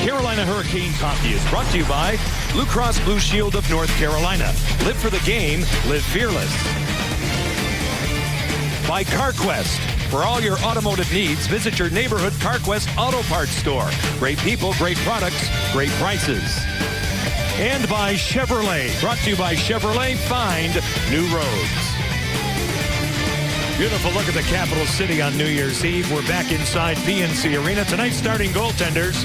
Carolina Hurricanes hockey is brought to you by Blue Cross Blue Shield of North Carolina. Live for the game, live fearless. By CarQuest. For all your automotive needs, visit your neighborhood CarQuest Auto Parts store. Great people, great products, great prices. And by Chevrolet. Brought to you by Chevrolet. Find new roads. Beautiful look at the capital city on New Year's Eve. We're back inside PNC Arena. Tonight's starting goaltenders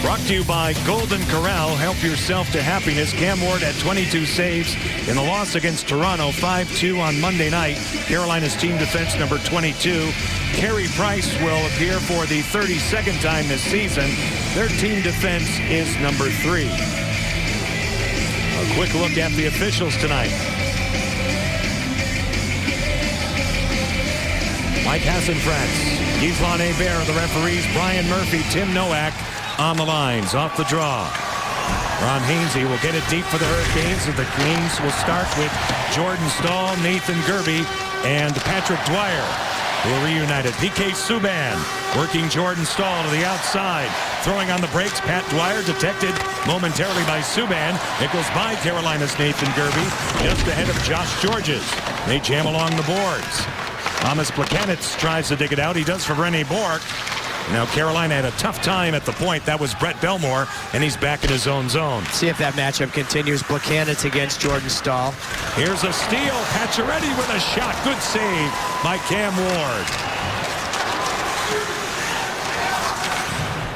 brought to you by Golden Corral. Help yourself to happiness. Cam Ward had 22 saves in the loss against Toronto 5-2 on Monday night. Carolina's team defense number 22. Carey Price will appear for the 32nd time this season. Their team defense is number 3. A quick look at the officials tonight. Mike Hassenfratz, Yvonne Hebert, the referees, Brian Murphy, Tim Nowak on the lines, off the draw. Ron Hainsey will get it deep for the Hurricanes, and the Canes will start with Jordan Staal, Nathan Gerbe, and Patrick Dwyer, who are reunited. PK Subban working Jordan Staal to the outside. Throwing on the brakes, Pat Dwyer detected momentarily by Subban. It goes by Carolina's Nathan Gerbe, just ahead of Josh Georges. They jam along the boards. Thomas Plekanec tries to dig it out. He does for Rene Bourque. Now Carolina had a tough time at the point. That was Brett Belmore, and he's back in his own zone. See if that matchup continues. Plekanec against Jordan Staal. Here's a steal. Pacioretty with a shot. Good save by Cam Ward.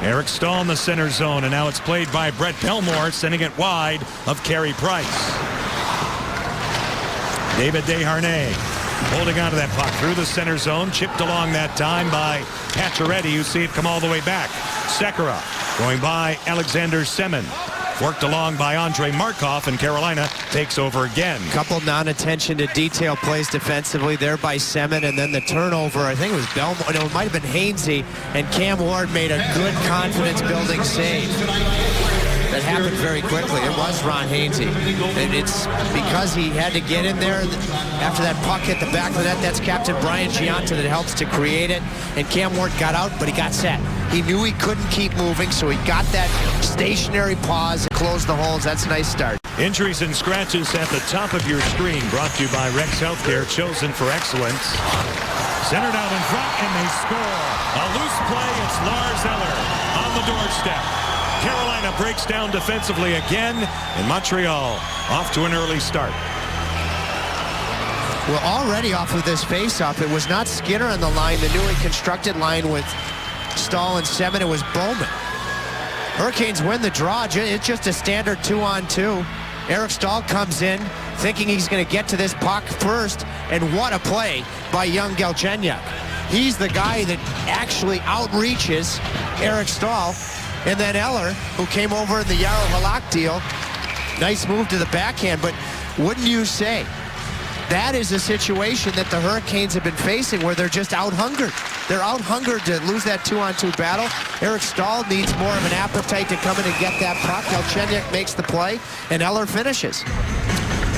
Eric Staal in the center zone, and now it's played by Brett Belmore, sending it wide of Carey Price. David Desharnais holding on to that puck through the center zone, chipped along that time by Pacioretty. You see it come all the way back. Sekera going by Alexander Semin. Worked along by Andrei Markov, and Carolina takes over again. Couple non-attention to detail plays defensively there by Semin, and then the turnover, I think it was Belmore, no, it might have been Hainsey, and Cam Ward made a good confidence-building save. That happened very quickly. It was Ron Hainsey. And it's because he had to get in there after that puck hit the back of the net. That's Captain Brian Giunta that helps to create it. And Cam Ward got out, but he got set. He knew he couldn't keep moving, so he got that stationary pause and closed the holes. That's a nice start. Injuries and scratches at the top of your screen, brought to you by Rex Healthcare, chosen for excellence. Centered out in front, and they score. A loose play. It's Lars Eller on the doorstep. Carolina breaks down defensively again, and Montreal off to an early start. Well, already off of this face-off, it was not Skinner on the line, the newly constructed line with Staal and Semin. It was Bowman. Hurricanes win the draw. It's just a standard 2-on-2. Eric Staal comes in thinking he's going to get to this puck first, and what a play by young Galchenyuk. He's the guy that actually outreaches Eric Staal. And then Eller, who came over in the Yarrow Halak deal, nice move to the backhand, but wouldn't you say that is a situation that the Hurricanes have been facing where they're just out-hungered. They're out-hungered to lose that 2-on-2 battle. Eric Staal needs more of an appetite to come in and get that puck. Galchenyuk makes the play, and Eller finishes.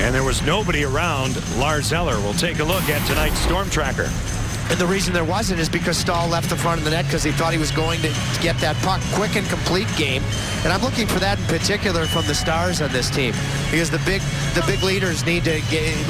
And there was nobody around Lars Eller. We'll take a look at tonight's Storm Tracker. And the reason there wasn't is because Staal left the front of the net because he thought he was going to get that puck. Quick and complete game. And I'm looking for that in particular from the stars on this team, because the big leaders need to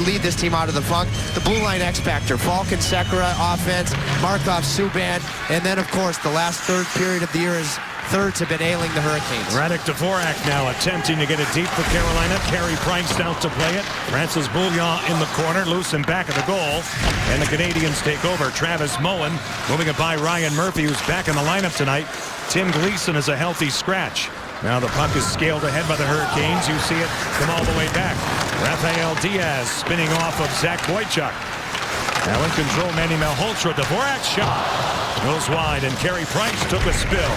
lead this team out of the funk. The blue line X-Factor, Falcon, Sekera, offense, Markov, Subban, and then, of course, the last third period of the year is thirds have been ailing the Hurricanes. Radek Dvorak now attempting to get it deep for Carolina. Carey Price out to play it. Francis Bouillon in the corner, loose and back of the goal. And the Canadians take over. Travis Moen moving it by Ryan Murphy, who's back in the lineup tonight. Tim Gleason is a healthy scratch. Now the puck is scaled ahead by the Hurricanes. You see it come all the way back. Rafael Diaz spinning off of Zach Boychuk. Now in control, Manny Malhotra. Dvorak's shot goes wide, and Carey Price took a spill.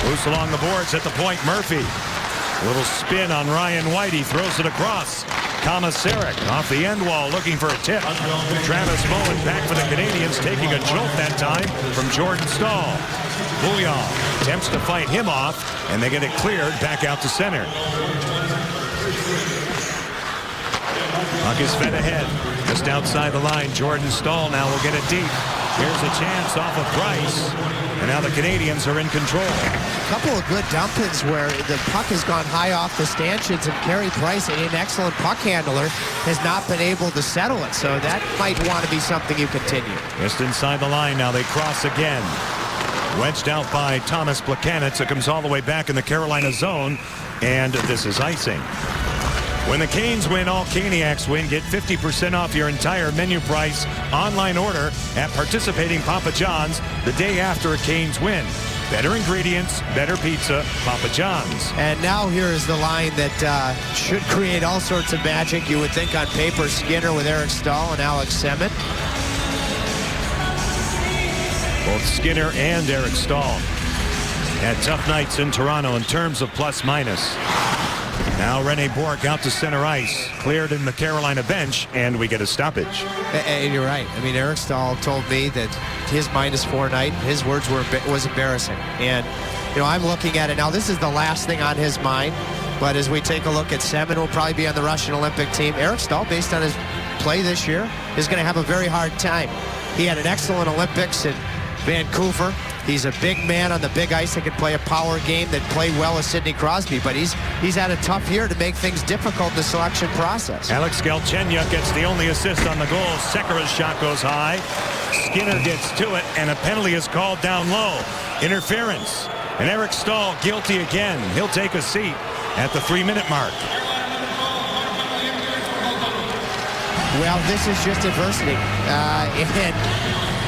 Loose along the boards at the point, Murphy. A little spin on Ryan White. He throws it across. Komisarek off the end wall looking for a tip. Travis Moen back for the Canadians, taking a jolt that time from Jordan Staal. Bouillon attempts to fight him off, and they get it cleared back out to center. Puck is fed ahead. Just outside the line, Jordan Staal now will get it deep. Here's a chance off of Price. And now the Canadians are in control. A couple of good dump-ins where the puck has gone high off the stanchions, and Carey Price, an excellent puck handler, has not been able to settle it. So that might want to be something you continue. Just inside the line now. They cross again. Wedged out by Thomas Plekanec. It comes all the way back in the Carolina zone. And this is icing. When the Canes win, all Caniacs win. Get 50% off your entire menu price online order at participating Papa John's the day after a Canes win. Better ingredients, better pizza, Papa John's. And now here is the line that should create all sorts of magic. You would think on paper, Skinner with Eric Staal and Alex Semin. Both Skinner and Eric Staal had tough nights in Toronto in terms of plus-minus. Now Rene Bourque out to center ice, cleared in the Carolina bench, and we get a stoppage. And you're right. I mean, Eric Staal told me that his -4 night, his words was embarrassing. And, you know, I'm looking at it now. This is the last thing on his mind. But as we take a look at Semin, will probably be on the Russian Olympic team. Eric Staal, based on his play this year, is going to have a very hard time. He had an excellent Olympics in Vancouver. He's a big man on the big ice that can play a power game, that played well with Sidney Crosby, but he's had a tough year to make things difficult in the selection process. Alex Galchenyuk gets the only assist on the goal. Sekera's shot goes high. Skinner gets to it, and a penalty is called down low. Interference. And Eric Staal guilty again. He'll take a seat at the 3-minute mark. Well, this is just adversity. And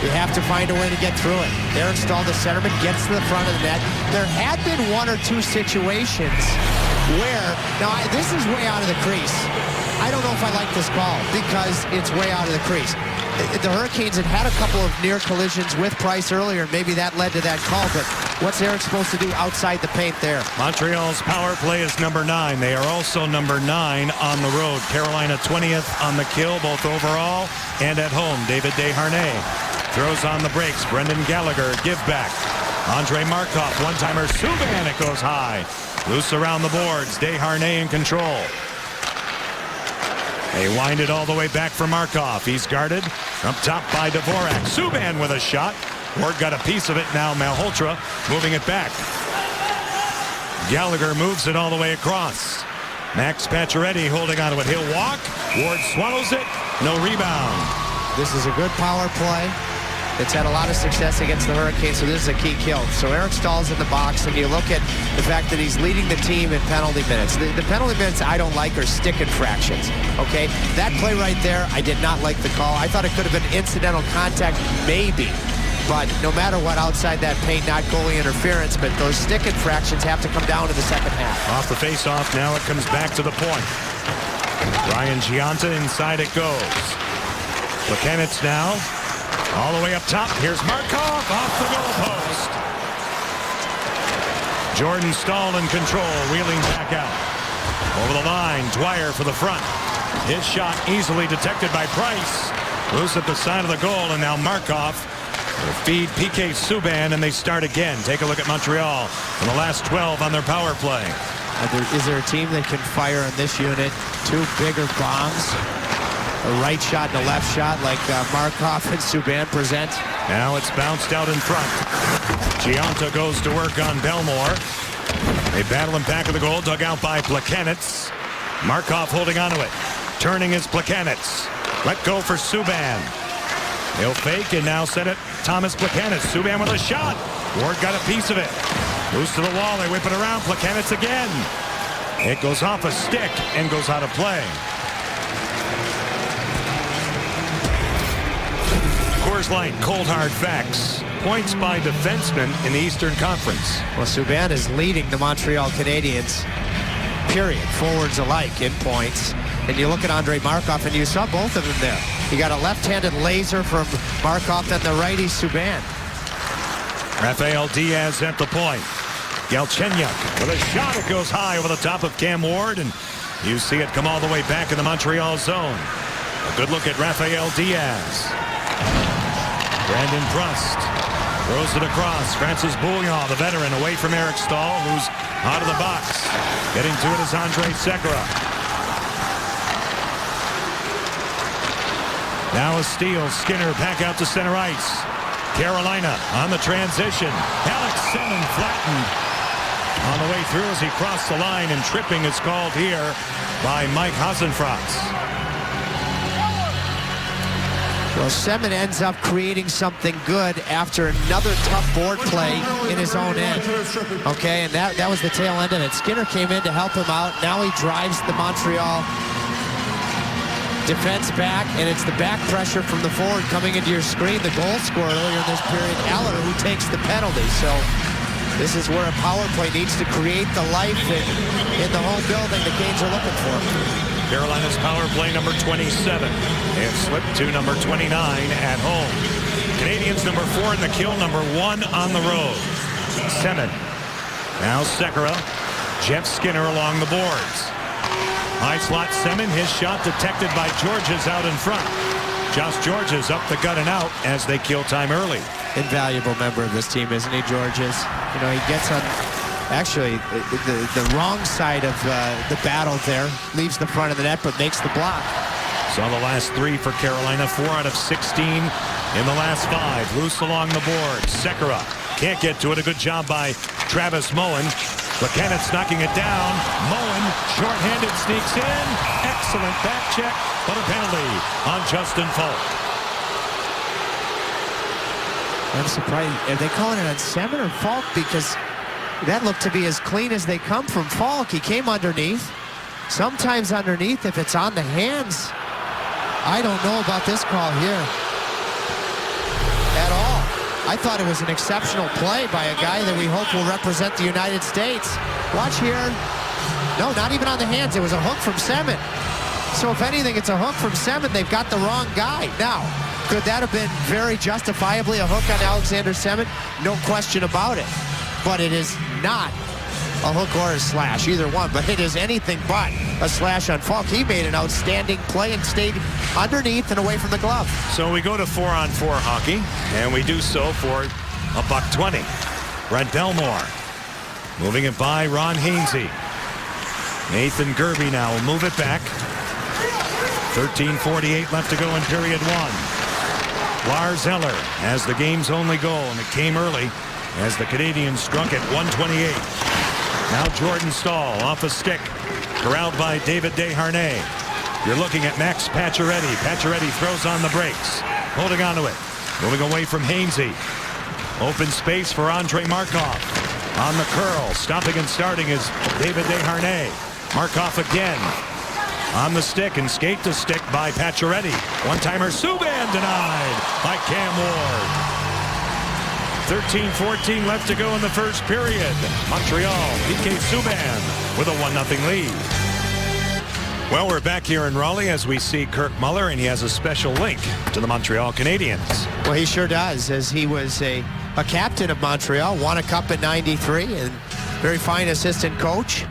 you have to find a way to get through it. Eric Staal, the centerman, gets to the front of the net. There had been 1 or 2 situations where, now this is way out of the crease. I don't know if I like this call because it's way out of the crease. The Hurricanes had a couple of near collisions with Price earlier. Maybe that led to that call, but what's Eric supposed to do outside the paint there? Montreal's power play is number 9. They are also number 9 on the road. Carolina 20th on the kill, both overall and at home. David Desharnais throws on the brakes. Brendan Gallagher, give back. Andrei Markov, one-timer. Subban, it goes high. Loose around the boards. Desharnais in control. They wind it all the way back for Markov. He's guarded up top by Dvorak. Subban with a shot. Ward got a piece of it. Now Malhotra moving it back. Gallagher moves it all the way across. Max Pacioretty holding on to it. He'll walk. Ward swallows it. No rebound. This is a good power play. It's had a lot of success against the Hurricanes, so this is a key kill. So Eric Staal's in the box, and you look at the fact that he's leading the team in penalty minutes. The penalty minutes I don't like are stick infractions, okay? That play right there, I did not like the call. I thought it could have been incidental contact, maybe. But no matter what, outside that paint, not goalie interference, but those stick infractions have to come down to the second half. Off the face-off, now it comes back to the point. Ryan Gionta, inside it goes. Plekanec now. All the way up top. Here's Markov off the goalpost. Jordan Staal in control, wheeling back out. Over the line, Dwyer for the front. His shot easily detected by Price. Loose at the side of the goal, and now Markov will feed PK Subban, and they start again. Take a look at Montreal in the last 12 on their power play. Is there a team that can fire on this unit 2 bigger bombs? A right shot and a left shot like Markov and Subban present. Now it's bounced out in front. Gionta goes to work on Belmore. They battle him back of the goal, dug out by Plekanec. Markov holding onto it. Turning is Plekanec. Let go for Subban. He'll fake and now set it. Thomas Plekanec. Subban with a shot. Ward got a piece of it. Loose to the wall. They whip it around. Plekanec again. It goes off a stick and goes out of play. Coors Light, cold hard facts. Points by defensemen in the Eastern Conference. Well, Subban is leading the Montreal Canadiens, period, forwards alike in points. And you look at Andrei Markov, and you saw both of them there. You got a left-handed laser from Markov, and the righty Subban. Rafael Diaz at the point. Galchenyuk with a shot. It goes high over the top of Cam Ward, and you see it come all the way back in the Montreal zone. A good look at Rafael Diaz. Brandon Prust throws it across. Francis Bouillon, the veteran, away from Eric Staal, who's out of the box. Getting to it is Andrei Sekera. Now a steal. Skinner back out to center ice. Carolina on the transition. Alex Semin flattened on the way through as he crossed the line, and tripping is called here by Mike Hasenfratz. Well, Semin ends up creating something good after another tough board play in his own end. Okay, and that was the tail end of it. Skinner came in to help him out. Now he drives the Montreal defense back, and it's the back pressure from the forward coming into your screen. The goal scorer earlier in this period, Aller, who takes the penalty. So this is where a power play needs to create the life in the home building the Canes are looking for. Carolina's power play number 27. They have slipped to number 29 at home. Canadians number 4 in the kill, number 1 on the road. Semin. Now Sekera. Jeff Skinner along the boards. High slot Semin. His shot detected by Georges out in front. Josh Georges up the gut and out as they kill time early. Invaluable member of this team, isn't he, Georges? You know, he gets on actually the wrong side of the battle there. Leaves the front of the net, but makes the block. Saw the last 3 for Carolina. 4 out of 16 in the last 5. Loose along the board. Sekera can't get to it. A good job by Travis Moen. Buchanan's knocking it down. Moen, shorthanded, sneaks in. Excellent back check, but a penalty on Justin Falk. I'm surprised. Are they calling it on Semin or Falk? Because that looked to be as clean as they come from Falk. He came underneath. Sometimes underneath, if it's on the hands, I don't know about this call here at all. I thought it was an exceptional play by a guy that we hope will represent the United States. Watch here. No, not even on the hands. It was a hook from Semin. So if anything, it's a hook from Semin. They've got the wrong guy. Now, could that have been very justifiably a hook on Alexander Semin? No question about it. But it is not a hook or a slash, either one. But it is anything but a slash on Falk. He made an outstanding play and stayed underneath and away from the glove. So we go to 4-on-4 hockey, and we do so for $1.20. Brent Belmore moving it by Ron Hainsey. Nathan Gerby now will move it back. 13:48 left to go in period 1. Lars Eller has the game's only goal, and it came early as the Canadians struck at 1:28. Now Jordan Staal off a stick, corralled by David Desharnais. You're looking at Max Pacioretty. Pacioretty throws on the brakes, holding onto it. Moving away from Hainsey. Open space for Andrei Markov. On the curl, stopping and starting is David Desharnais. Markov again. On the stick and skate to stick by Pacioretty. One-timer Subban denied by Cam Ward. 13:14 left to go in the first period. Montreal, PK Subban with a 1-0 lead. Well, we're back here in Raleigh as we see Kirk Muller, and he has a special link to the Montreal Canadiens. Well, he sure does, as he was a captain of Montreal, won a cup in '93, and very fine assistant coach.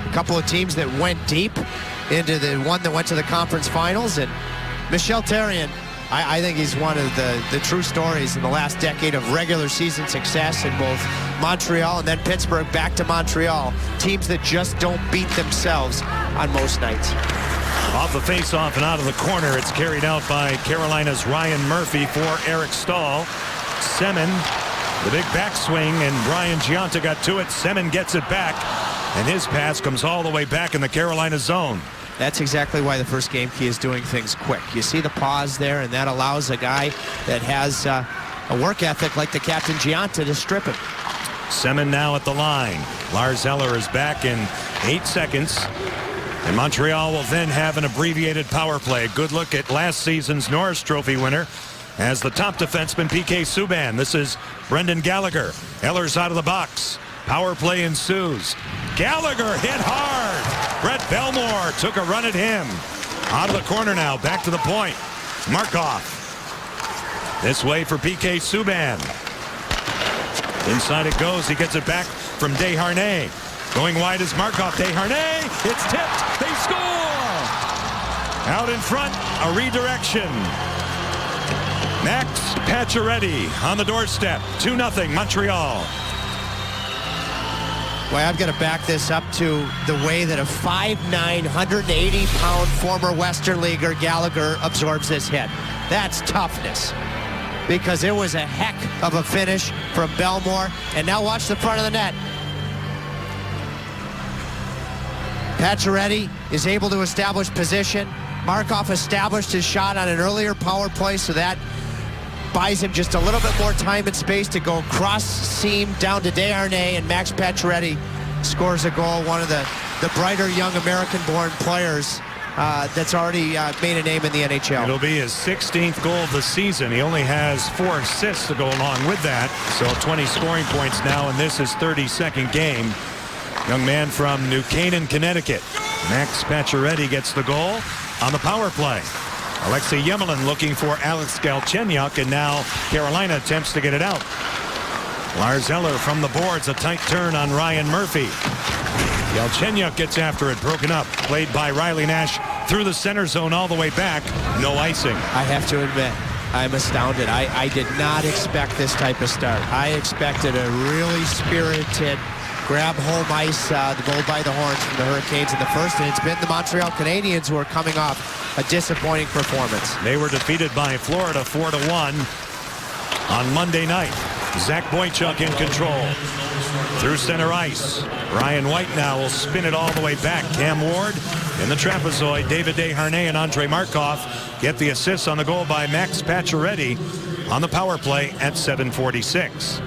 A couple of teams that went deep into the one that went to the conference finals. And Michel Therrien, I think he's one of the true stories in the last decade of regular season success in both Montreal and then Pittsburgh back to Montreal. Teams that just don't beat themselves on most nights. Off the face-off and out of the corner, it's carried out by Carolina's Ryan Murphy for Eric Staal. Semin, the big backswing, and Brian Gionta got to it. Semin gets it back, and his pass comes all the way back in the Carolina zone. That's exactly why the first game key is doing things quick. You see the pause there, and that allows a guy that has a work ethic like the captain Gionta to strip him. Semin now at the line. Lars Eller is back in 8 seconds. And Montreal will then have an abbreviated power play. A good look at last season's Norris Trophy winner as the top defenseman PK Subban. This is Brendan Gallagher. Eller's out of the box. Power play ensues. Gallagher hit hard. Brett Belmore took a run at him. Out of the corner now, back to the point. Markov. This way for PK Subban. Inside it goes. He gets it back from Desharnais. Going wide is Markov. Desharnais. It's tipped. They score. Out in front, a redirection. Max Pacioretty on the doorstep. 2-0 Montreal. Well, I've got to back this up to the way that a 5'9", 180-pound former Western Leaguer Gallagher absorbs this hit. That's toughness. because it was a heck of a finish from Belmore. And now watch the front of the net. Pacioretty is able to establish position. Markov established his shot on an earlier power play, so that buys him just a little bit more time and space to go cross seam down to Desharnais, and Max Pacioretty scores a goal. One of the brighter young American-born players that's already made a name in the NHL. It'll be his 16th goal of the season. He only has 4 assists to go along with that, so 20 scoring points now, and this is 32nd game. Young man from New Canaan, Connecticut. Max Pacioretty gets the goal on the power play. Alexei Yemelin looking for Alex Galchenyuk, and now Carolina attempts to get it out. Lars Eller from the boards, a tight turn on Ryan Murphy. Galchenyuk gets after it, broken up, played by Riley Nash through the center zone all the way back. No icing. I have to admit, I'm astounded. I did not expect this type of start. I expected a really spirited grab home ice, the bull by the horns from the Hurricanes in the first, and it's been the Montreal Canadiens who are coming off a disappointing performance. They were defeated by Florida 4-1 on Monday night. Zach Boychuk in control through center ice. Ryan White now will spin it all the way back. Cam Ward in the trapezoid. David Desharnais and Andrei Markov get the assists on the goal by Max Pacioretty on the power play at 7:46.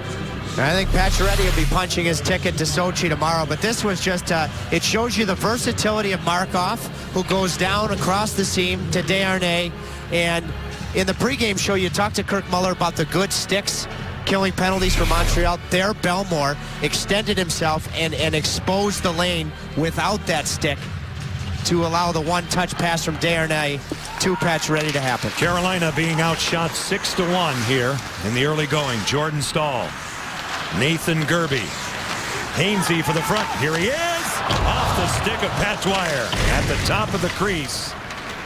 I think Pacioretty will be punching his ticket to Sochi tomorrow, but this was just, it shows you the versatility of Markov, who goes down across the seam to Desharnais. And in the pregame show, you talked to Kirk Muller about the good sticks killing penalties for Montreal. There, Belmore extended himself and exposed the lane without that stick to allow the one-touch pass from Desharnais to Pacioretty to happen. Carolina being outshot 6-1 here in the early going. Jordan Staal. Nathan Gerbe. Hainsey for the front. Here he is. Off the stick of Pat Dwyer. At the top of the crease.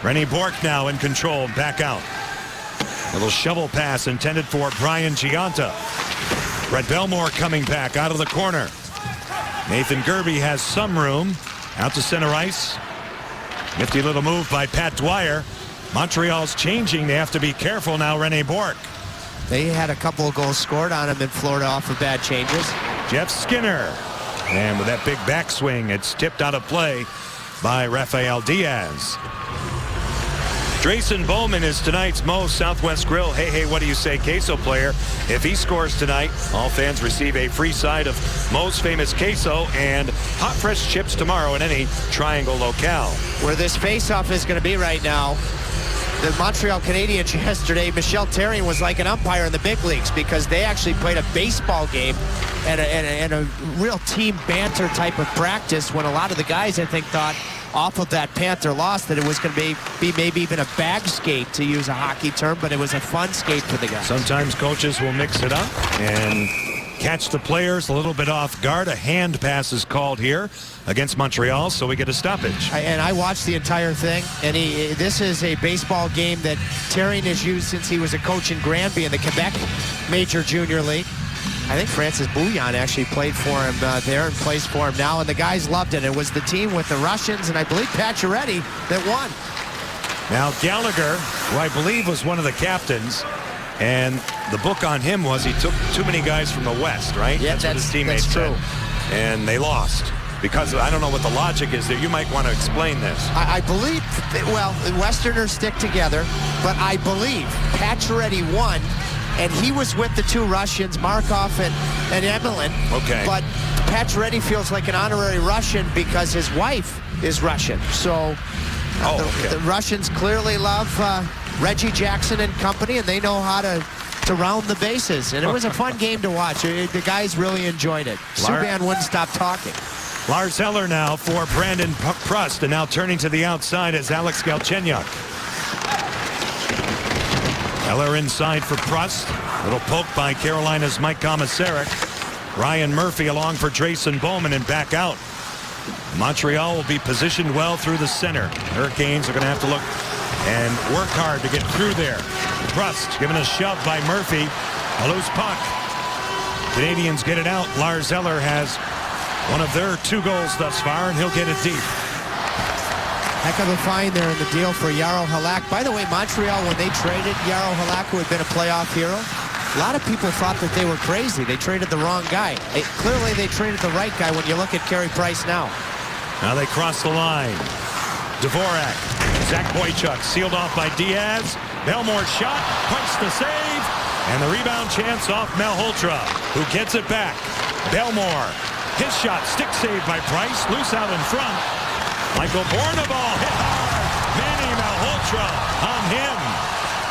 Rennie Bourque now in control. Back out. Little shovel pass intended for Brian Gionta. Brett Belmore coming back out of the corner. Nathan Gerbe has some room. Out to center ice. Nifty little move by Pat Dwyer. Montreal's changing. They have to be careful now, Rennie Bourque. They had a couple of goals scored on him in Florida off of bad changes. Jeff Skinner. And with that big backswing, it's tipped out of play by Rafael Diaz. Drayson Bowman is tonight's Moe's Southwest Grill Hey Hey What Do You Say queso player. If he scores tonight, all fans receive a free side of Moe's famous queso and hot fresh chips tomorrow in any Triangle locale. Where this face-off is going to be right now, the Montreal Canadiens yesterday, Michel Therrien was like an umpire in the big leagues because they actually played a baseball game and a real team banter type of practice when a lot of the guys, I think, thought off of that Panther loss that it was going to be maybe even a bag skate, to use a hockey term, but it was a fun skate for the guys. Sometimes coaches will mix it up and catch the players a little bit off guard. A hand pass is called here against Montreal, so we get a stoppage. And I watched the entire thing, and this is a baseball game that Therrien has used since he was a coach in Granby in the Quebec Major Junior League. I think Francis Bouillon actually played for him there and plays for him now, and the guys loved it. It was the team with the Russians, and I believe Pacioretty, that won. Now Gallagher, who I believe was one of the captains, and the book on him was he took too many guys from the West, right? Yeah, that's what his teammates said. And they lost. Because I don't know what the logic is there. You might want to explain this. I believe, well, Westerners stick together, but I believe Pacioretty won, and he was with the two Russians, Markov and Yemelin. Okay. But Pacioretty feels like an honorary Russian because his wife is Russian. So the Russians clearly love Reggie Jackson and company, and they know how to round the bases. And it was a fun game to watch. The guys really enjoyed it. Subban wouldn't stop talking. Lars Eller now for Brandon Prust, and now turning to the outside is Alex Galchenyuk. Eller inside for Prust. Little poke by Carolina's Mike Komisarek. Ryan Murphy along for Drayson Bowman and back out. Montreal will be positioned well through the center. Hurricanes are going to have to look and work hard to get through there. Prust given a shove by Murphy. A loose puck. Canadians get it out. Lars Eller has one of their 2 goals thus far, and he'll get it deep. Heck of a find there in the deal for Jaro Halak. By the way, Montreal, when they traded Jaro Halak, who had been a playoff hero, a lot of people thought that they were crazy. They traded the wrong guy. Clearly, they traded the right guy when you look at Carey Price now. Now they cross the line. Dvorak, Zach Boychuk sealed off by Diaz. Belmore's shot, Price the save, and the rebound chance off Malhotra, who gets it back. Belmore, his shot, stick save by Price, loose out in front. Michael Bournival hit hard. Manny Malhotra on him.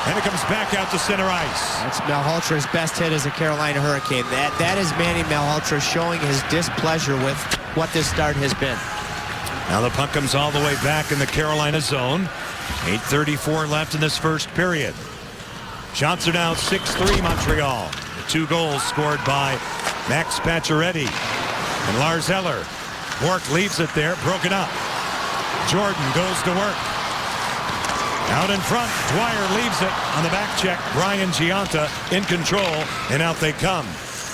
And it comes back out to center ice. That's Malhotra's best hit as a Carolina Hurricane. That is Manny Malhotra showing his displeasure with what this start has been. Now the puck comes all the way back in the Carolina zone. 8:34 left in this first period. Shots are now 6-3 Montreal. 2 goals scored by Max Pacioretty and Lars Eller. Bourque leaves it there, broken up. Jordan goes to work. Out in front, Dwyer leaves it on the back check. Brian Giunta in control, and out they come.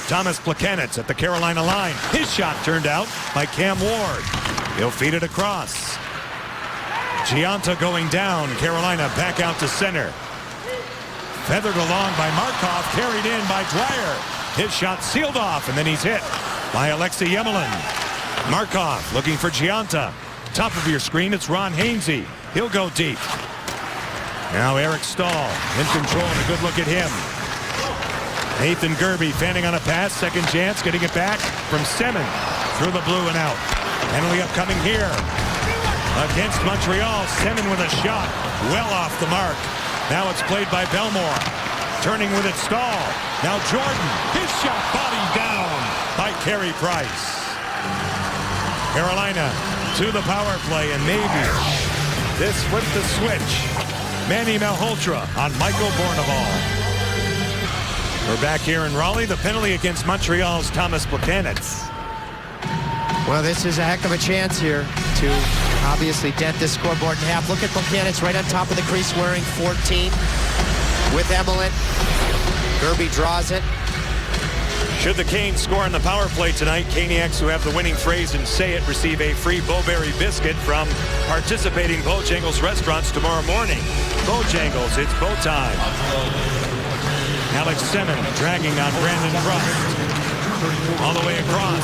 Thomas Plekanec at the Carolina line. His shot turned out by Cam Ward. He'll feed it across. Giunta going down. Carolina back out to center. Feathered along by Markov, carried in by Dwyer. His shot sealed off, and then he's hit by Alexei Yemelin. Markov looking for Giunta. Top of your screen, it's Ron Hainsey. He'll go deep. Now Eric Stahl in control, and a good look at him. Nathan Gerby fanning on a pass, second chance, getting it back from Semin. Through the blue and out. Penalty upcoming here. Against Montreal, Semin with a shot. Well off the mark. Now it's played by Belmore. Turning with it, Stahl. Now Jordan, his shot bodied down by Carey Price. Carolina to the power play, and maybe this flipped the switch. Manny Malhotra on Michael Bournival. We're back here in Raleigh. The penalty against Montreal's Thomas Plekanec. Well, this is a heck of a chance here to obviously dent this scoreboard in half. Look at Plekanec right on top of the crease wearing 14 with Emelin. Gerby draws it. Should the Canes score on the power play tonight, Caniacs who have the winning phrase and say it receive a free Bowberry biscuit from participating Bojangles restaurants tomorrow morning. Bojangles, it's bow time. Alex Semin dragging on Brandon Rust. All the way across.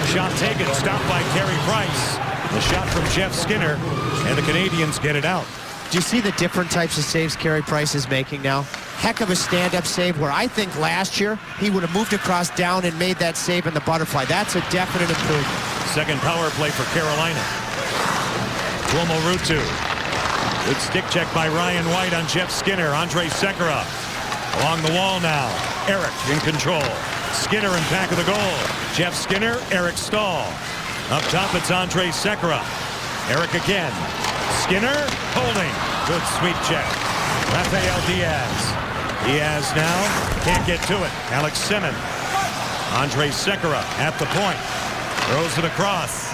Shot taken, stopped by Carey Price. The shot from Jeff Skinner, and the Canadians get it out. Do you see the different types of saves Carey Price is making now? Heck of a stand-up save where I think last year he would have moved across down and made that save in the butterfly. That's a definite improvement. Second power play for Carolina. Tuomo Ruutu. Good stick check by Ryan White on Jeff Skinner. Andrej Sekera along the wall now. Eric in control. Skinner in back of the goal. Jeff Skinner, Eric Stahl. Up top, it's Andrej Sekera. Eric again. Skinner holding. Good sweep check. Rafael Diaz. Diaz now can't get to it. Alex Semin. Andrej Sekera at the point. Throws it across.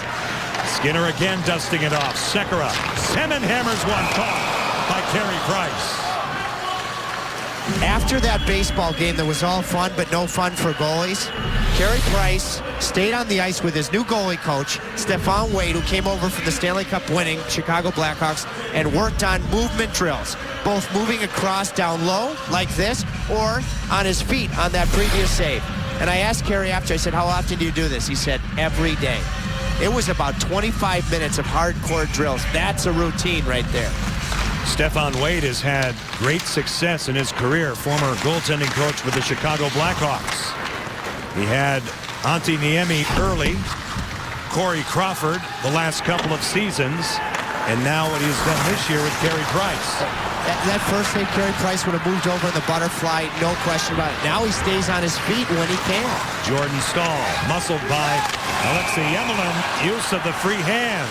Skinner again dusting it off. Sekera. Semin hammers one, caught by Carey Price. After that baseball game that was all fun but no fun for goalies, Carey Price stayed on the ice with his new goalie coach, Stephane Wade, who came over from the Stanley Cup winning Chicago Blackhawks, and worked on movement drills, both moving across down low like this or on his feet on that previous save. And I asked Carey after, I said, how often do you do this? He said, every day. It was about 25 minutes of hardcore drills. That's a routine right there. Stephane Wade has had great success in his career, former goaltending coach with the Chicago Blackhawks. He had Antti Niemi early, Corey Crawford the last couple of seasons, and now what he's done this year with Carey Price. That first save, Carey Price would have moved over in the butterfly, no question about it. Now he stays on his feet when he can. Jordan Stahl, muscled by Alexei Yemelin, use of the free hand.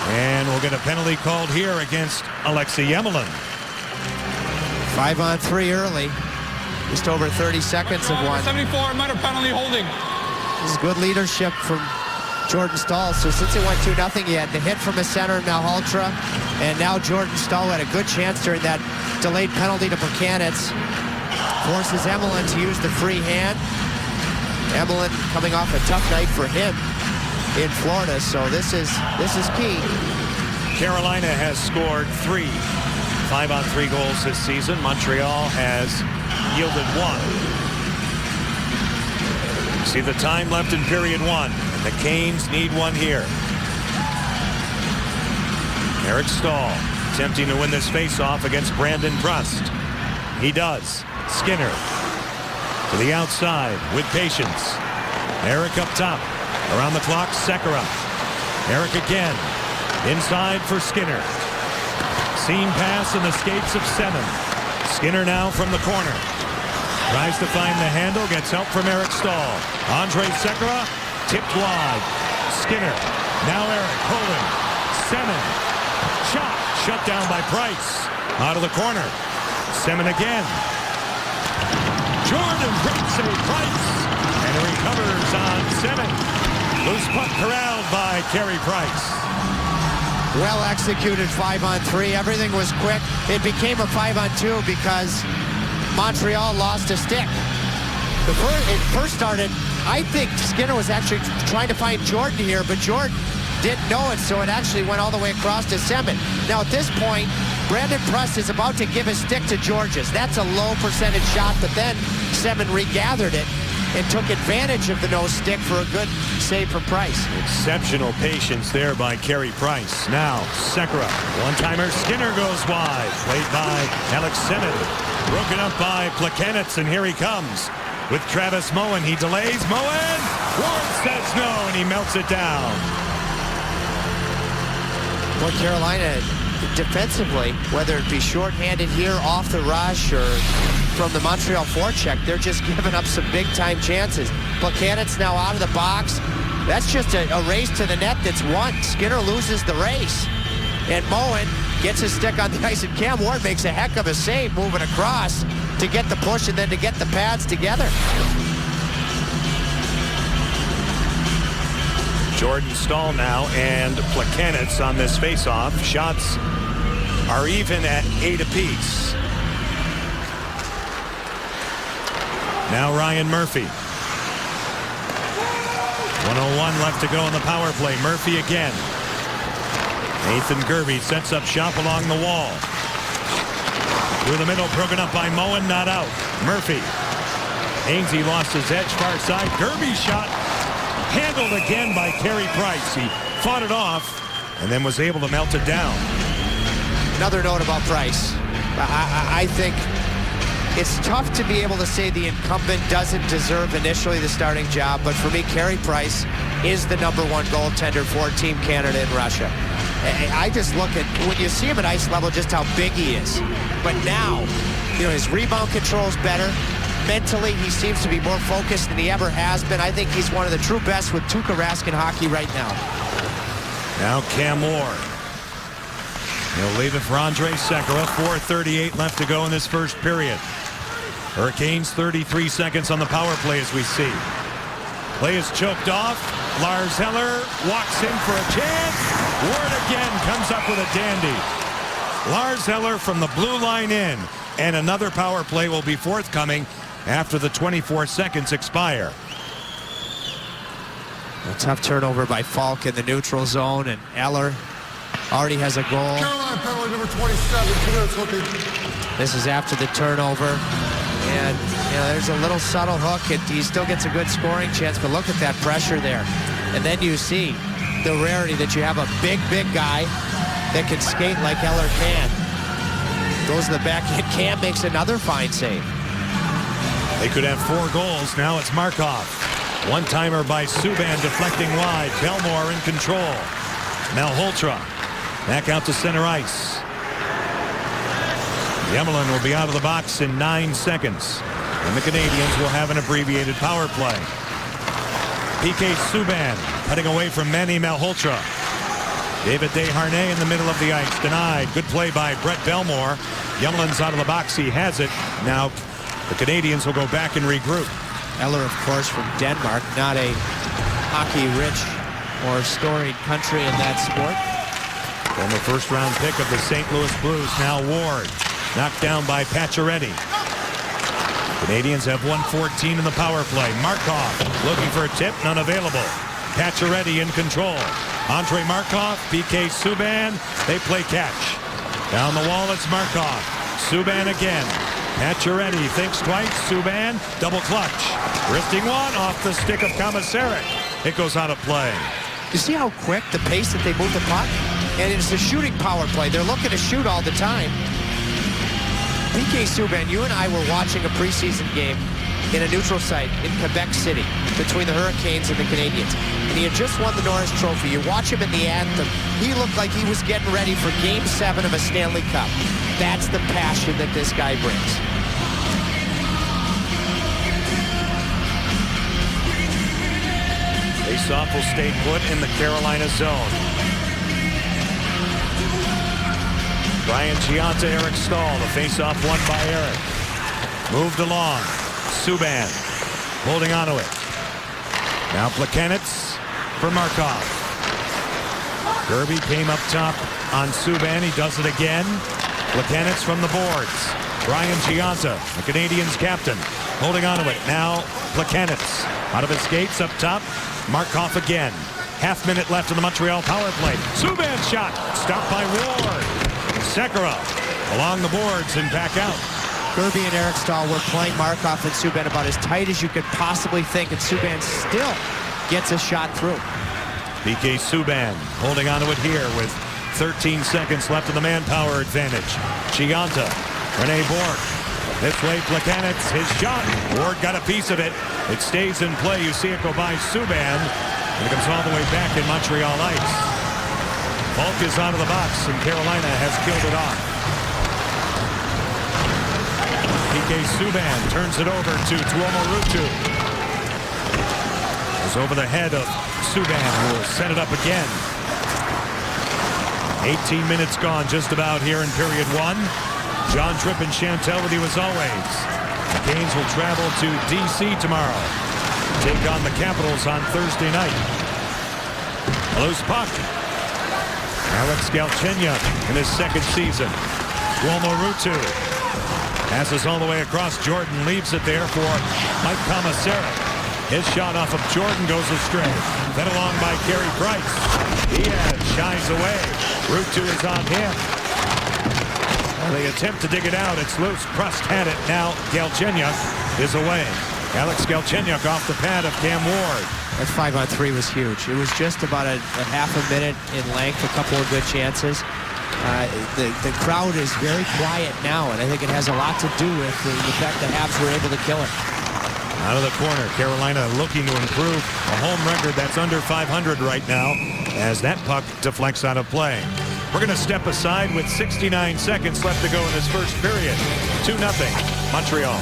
And we'll get a penalty called here against Alexei Yemelin. 5-on-3 early. Just over 30 seconds of one. 74, minor penalty holding. This is good leadership from Jordan Stahl. So since it went 2-0, he had the hit from his center, Malhotra. And now Jordan Stahl had a good chance during that delayed penalty to Plekanec. Forces Emelin to use the free hand. Emelin coming off a tough night for him in Florida, so this is key. Carolina has scored 3 5-on-3 goals this season. Montreal has yielded 1. See the time left in period 1. And the Canes need one here. Eric Staal attempting to win this faceoff against Brandon Prust. He does. Skinner to the outside with patience. Eric up top. Around the clock, Sekera. Eric again. Inside for Skinner. Seam pass in the skates of 7. Skinner now from the corner. Tries to find the handle. Gets help from Eric Staal. Andrej Sekera tipped wide. Skinner. Now Eric holding. Semin. Shot. Shut down by Price. Out of the corner. Semin again. Jordan breaks a Price. And recovers on Semin. Loose puck corralled by Carey Price. Well executed 5-on-3. Everything was quick. It became a 5-on-2 because Montreal lost a stick. It first started, I think Skinner was actually trying to find Jordan here, but Jordan didn't know it, so it actually went all the way across to Semin. Now at this point, Brandon Prust is about to give his stick to Georges. That's a low percentage shot, but then Semin regathered it and took advantage of the no stick for a good save from Price. Exceptional patience there by Carey Price. Now, Sekera. One-timer. Skinner goes wide. Played by Alex Semin. Broken up by Plekanec, and here he comes. With Travis Moen. He delays. Moen! Ward says no, and he melts it down. Well, Carolina, defensively, whether it be shorthanded here, off the rush, or from the Montreal forecheck, they're just giving up some big-time chances. Plekanec now out of the box. That's just a race to the net that's won. Skinner loses the race. And Moen gets his stick on the ice, and Cam Ward makes a heck of a save moving across to get the push and then to get the pads together. Jordan Staal now and Plekanec on this faceoff. Shots are even at 8 apiece. Now Ryan Murphy. 1:01 left to go in the power play. Murphy again. Nathan Gerbe sets up shop along the wall. Through the middle, broken up by Moen, not out. Murphy. Hainsey lost his edge, far side. Gerbe's shot handled again by Carey Price. He fought it off and then was able to melt it down. Another note about Price. I think it's tough to be able to say the incumbent doesn't deserve initially the starting job, but for me, Carey Price is the #1 goaltender for Team Canada in Russia. I just look at, when you see him at ice level, just how big he is. But now, his rebound control is better. Mentally, he seems to be more focused than he ever has been. I think he's one of the true best with Tuukka Rask in hockey right now. Now Cam Ward. He'll leave it for Andrej Sekera. 4:38 left to go in this first period. Hurricanes 33 seconds on the power play as we see. Play is choked off. Lars Eller walks in for a chance. Ward again comes up with a dandy. Lars Eller from the blue line in. And another power play will be forthcoming after the 24 seconds expire. A tough turnover by Falk in the neutral zone, and Eller already has a goal. Carolina penalty number 27, 2 minutes looking. This is after the turnover. And, there's a little subtle hook. He still gets a good scoring chance, but look at that pressure there. And then you see the rarity that you have a big guy that can skate like Eller can. Goes to the backhand. Cam makes another fine save. They could have 4 goals. Now it's Markov. One-timer by Subban deflecting wide. Belmore in control. Malhotra back out to center ice. Yemelin will be out of the box in 9 seconds. And the Canadians will have an abbreviated power play. PK Subban cutting away from Manny Malhotra. David Desharnais in the middle of the ice. Denied. Good play by Brett Belmore. Yemelin's out of the box. He has it. Now the Canadians will go back and regroup. Eller, of course, from Denmark. Not a hockey-rich or storied country in that sport. Former first-round pick of the St. Louis Blues. Now Ward. Knocked down by Pacioretty. Canadians have 1:14 in the power play. Markov looking for a tip. None available. Pacioretty in control. Andre Markov, PK Subban, they play catch. Down the wall, it's Markov. Subban again. Pacioretty thinks twice. Subban, double clutch. Wristing one off the stick of Komisarek. It goes out of play. You see how quick the pace that they move the puck? And it's a shooting power play. They're looking to shoot all the time. PK Subban, you and I were watching a preseason game in a neutral site in Quebec City between the Hurricanes and the Canadiens. And he had just won the Norris Trophy. You watch him in the anthem. He looked like he was getting ready for Game 7 of a Stanley Cup. That's the passion that this guy brings. Faceoff will stay put in the Carolina zone. Brian Giunta, Eric Staal. The faceoff won by Eric. Moved along. Subban holding onto it. Now Plekanec for Markov. Gerby came up top on Subban. He does it again. Plekanec from the boards. Brian Giunta, the Canadiens captain, holding onto it. Now Plekanec out of his skates up top. Markov again. Half minute left in the Montreal power play. Subban shot. Stopped by Ward. Sekera along the boards and back out. Gerby and Eric Staal were playing Markov and Subban about as tight as you could possibly think, and Subban still gets a shot through. PK Subban holding onto it here with 13 seconds left in the manpower advantage. Giunta, Rene Bourque. This way, Plekanec, his shot. Ward got a piece of it. It stays in play. You see it go by Subban, and it comes all the way back in Montreal ice. Falk is out of the box, and Carolina has killed it off. PK Subban turns it over to Tuomo Ruutu. It's over the head of Subban, who will set it up again. 18 minutes gone just about here in period one. John Tripp and Chantel with you as always. The Canes will travel to D.C. tomorrow. Take on the Capitals on Thursday night. Loose puck. Alex Galchenyuk in his second season. Tuomo Ruutu passes all the way across Jordan, leaves it there for Mike Komisarek. His shot off of Jordan goes astray. Fed along by Carey Price. He shies away. Ruutu is on him. They attempt to dig it out. It's loose. Prust had it. Now Galchenyuk is away. Alex Galchenyuk off the pad of Cam Ward. That 5-on-3 was huge. It was just about a half a minute in length, a couple of good chances. The crowd is very quiet now, and I think it has a lot to do with the fact that Habs were able to kill it. Out of the corner, Carolina looking to improve a home record that's under 500 right now as that puck deflects out of play. We're going to step aside with 69 seconds left to go in this first period. 2-0, Montreal.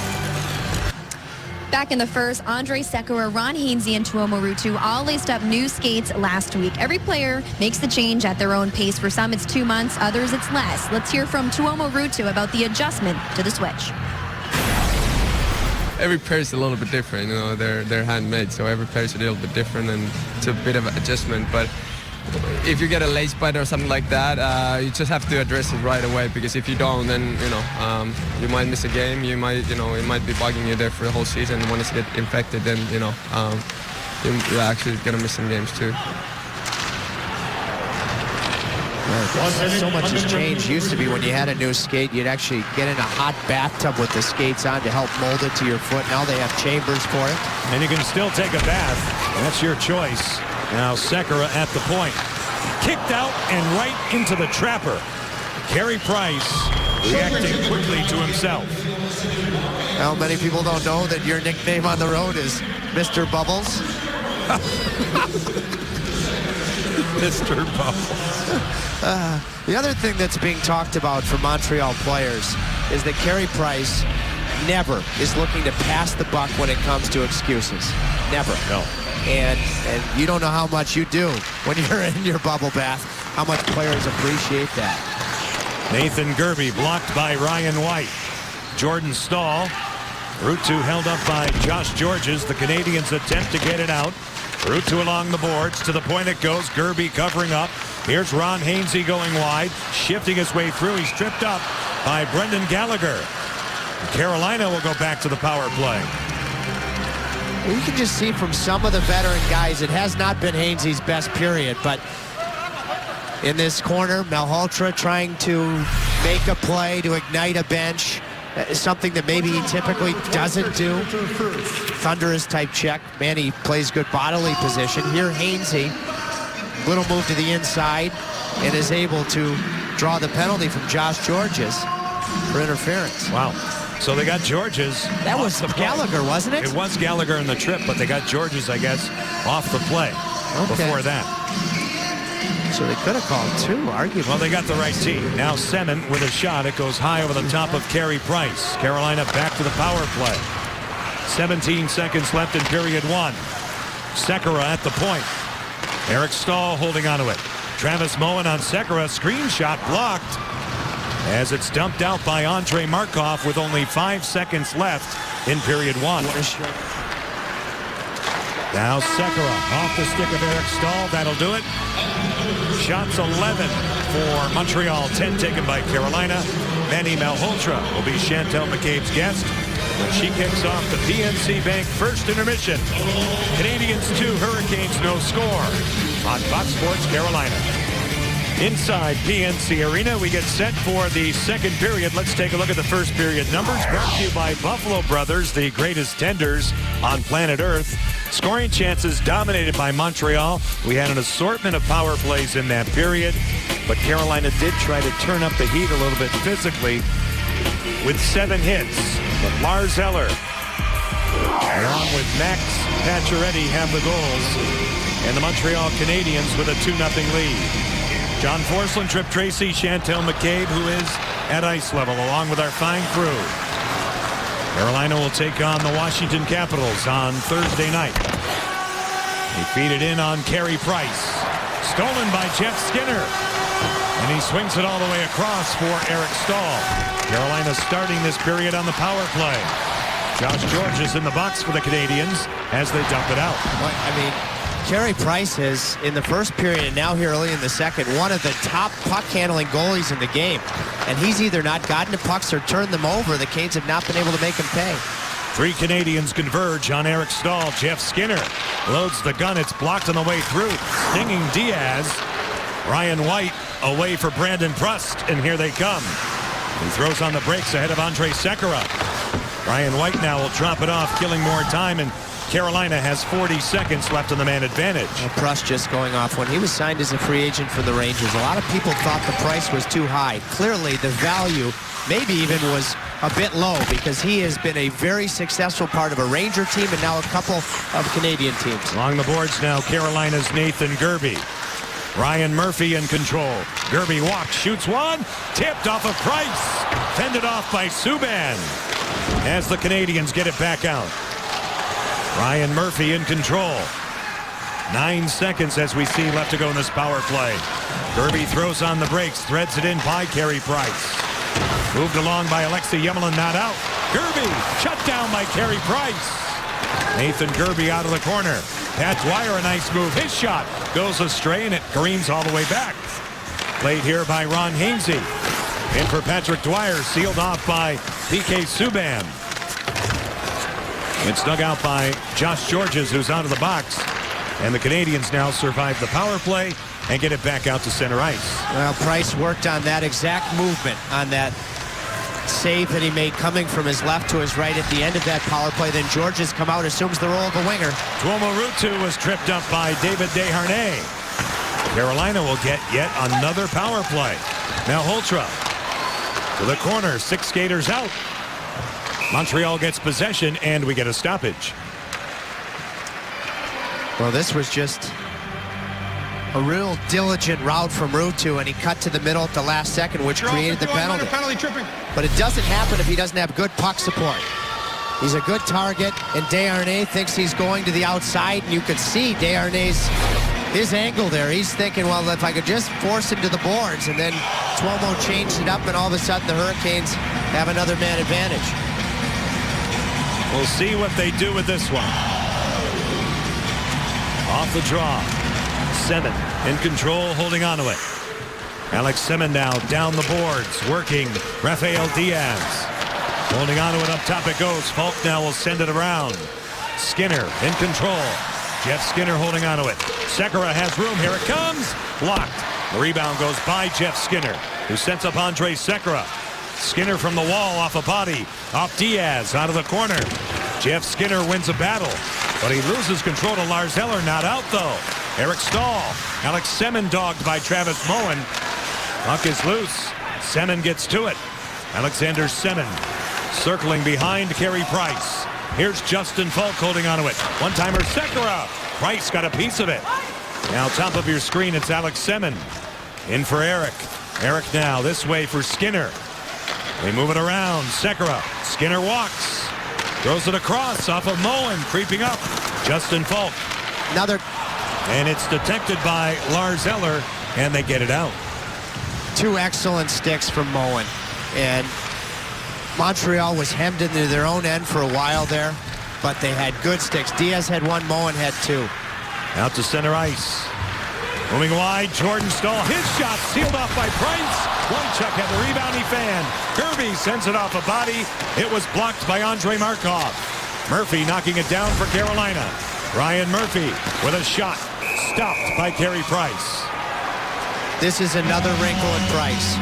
Back in the first, Andre Sekera, Ron Hainsey, and Tuomo Ruutu all laced up new skates last week. Every player makes the change at their own pace. For some, it's 2 months. Others, it's less. Let's hear from Tuomo Ruutu about the adjustment to the switch. Every pair is a little bit different. You know, they're handmade, so every pair is a little bit different, and it's a bit of an adjustment. But if you get a lace bite or something like that, you just have to address it right away, because if you don't, then you might miss a game. You might, it might be bugging you there for the whole season. And once you get infected, then you're actually gonna miss some games too. So much has changed. Used to be when you had a new skate, you'd actually get in a hot bathtub with the skates on to help mold it to your foot. Now they have chambers for it. And you can still take a bath. That's your choice. Now Sekera at the point. Kicked out and right into the trapper. Carey Price reacting quickly to himself. Well, many people don't know that your nickname on the road is Mr. Bubbles. Mr. Bubbles. The other thing that's being talked about for Montreal players is that Carey Price never is looking to pass the buck when it comes to excuses. Never. No. And you don't know how much you do when you're in your bubble bath, how much players appreciate that. Nathan Gerby blocked by Ryan White. Jordan Staal. Ruutu held up by Josh Georges. The Canadians attempt to get it out. Ruutu along the boards. To the point it goes. Gerby covering up. Here's Ron Hainsey going wide. Shifting his way through. He's tripped up by Brendan Gallagher. Carolina will go back to the power play. You can just see from some of the veteran guys, it has not been Hainsey's best period, but in this corner. Malhotra trying to make a play to ignite a bench. Something that maybe he typically doesn't do. Thunderous type check. Manny plays good bodily position. Here Hainsey, little move to the inside, and is able to draw the penalty from Josh Georges for interference. Wow. So they got Georges. That was Gallagher, wasn't it? It was Gallagher in the trip, but they got Georges, I guess, off the play before that. So they could have called two, arguably. Well, they got the right team. Now Semin with a shot. It goes high over the top of Carey Price. Carolina back to the power play. 17 seconds left in period one. Sekera at the point. Eric Stahl holding onto it. Travis Moen on Sekera. Screen shot blocked as it's dumped out by Andrei Markov with only 5 seconds left in period one. Now Sekera off the stick of Eric Stahl. That'll do it. Shots 11 for Montreal, 10 taken by Carolina. Manny Malhotra will be Chantel McCabe's guest when she kicks off the PNC Bank first intermission. Canadians 2, Hurricanes no score on Fox Sports Carolina. Inside PNC Arena, we get set for the second period. Let's take a look at the first period numbers brought to you by Buffalo Brothers, the greatest tenders on planet Earth. Scoring chances dominated by Montreal. We had an assortment of power plays in that period, but Carolina did try to turn up the heat a little bit physically with 7 hits. But Lars Eller, along with Max Pacioretty, have the goals, and the Montreal Canadiens with a 2-0 lead. John Forslund, Trip Tracy, Chantel McCabe, who is at ice level, along with our fine crew. Carolina will take on the Washington Capitals on Thursday night. They feed it in on Carey Price. Stolen by Jeff Skinner. And he swings it all the way across for Eric Stahl. Carolina starting this period on the power play. Josh Georges in the box for the Canadians as they dump it out. I mean, Carey Price is, in the first period and now here early in the second, one of the top puck-handling goalies in the game. And he's either not gotten to pucks or turned them over. The Canes have not been able to make him pay. 3 Canadians converge on Eric Stahl. Jeff Skinner loads the gun. It's blocked on the way through. Stinging Diaz. Ryan White away for Brandon Prust, and here they come. He throws on the brakes ahead of Andrei Sekera. Ryan White now will drop it off, killing more time, and Carolina has 40 seconds left on the man advantage. Well, Prust just going off. When he was signed as a free agent for the Rangers, a lot of people thought the price was too high. Clearly, the value maybe even was a bit low because he has been a very successful part of a Ranger team and now a couple of Canadian teams. Along the boards now, Carolina's Nathan Gerbe. Ryan Murphy in control. Gerbe walks, shoots one, tipped off of Price. Fended off by Subban as the Canadians get it back out. Ryan Murphy in control. 9 seconds as we see left to go in this power play. Gerbe throws on the brakes, threads it in by Carey Price. Moved along by Alexei Yemelin, not out. Gerbe shut down by Carey Price. Nathan Gerbe out of the corner. Pat Dwyer, a nice move. His shot goes astray and it careens all the way back. Played here by Ron Hainsey. In for Patrick Dwyer, sealed off by PK Subban. It's dug out by Josh Georges, who's out of the box. And the Canadians now survive the power play and get it back out to center ice. Well, Price worked on that exact movement on that save that he made coming from his left to his right at the end of that power play. Then Georges come out, assumes the role of a winger. Tuomo Ruutu was tripped up by David Desharnais. Carolina will get yet another power play. Malhotra to the corner, 6 skaters out. Montreal gets possession, and we get a stoppage. Well, this was just a real diligent route from Ruutu, and he cut to the middle at the last second, which created the penalty. But it doesn't happen if he doesn't have good puck support. He's a good target, and Desharnais thinks he's going to the outside, and you could see Desharnais' his angle there. He's thinking, well, if I could just force him to the boards, and then Tuomo changed it up, and all of a sudden the Hurricanes have another man advantage. We'll see what they do with this one. Off the draw. Semin in control, holding on to it. Alex Semin now down the boards, working Rafael Diaz. Holding on to it, up top it goes. Falk now will send it around. Skinner in control. Jeff Skinner holding on to it. Sekera has room. Here it comes. Blocked The rebound goes by Jeff Skinner, who sets up Andrej Sekera. Skinner from the wall off a body. Off Diaz, out of the corner. Jeff Skinner wins a battle, but he loses control to Lars Eller. Not out, though. Eric Stahl. Alex Semin dogged by Travis Moen. Puck is loose. Semin gets to it. Alexander Semin circling behind Carey Price. Here's Justin Falk holding onto it. One-timer Sekera. Price got a piece of it. Now top of your screen, it's Alex Semin. In for Eric. Eric now this way for Skinner. They move it around. Sekera. Skinner walks. Throws it across off of Moen. Creeping up. Justin Falk. Another. And it's detected by Lars Eller, and they get it out. Two excellent sticks from Moen. And Montreal was hemmed into their own end for a while there, but they had good sticks. Diaz had one, Moen had two. Out to center ice. Moving wide, Jordan Stahl. His shot sealed off by Price. Boychuk had the rebound, he fanned. Kirby sends it off a body. It was blocked by Andrei Markov. Murphy knocking it down for Carolina. Ryan Murphy with a shot. Stopped by Carey Price. This is another wrinkle in Price.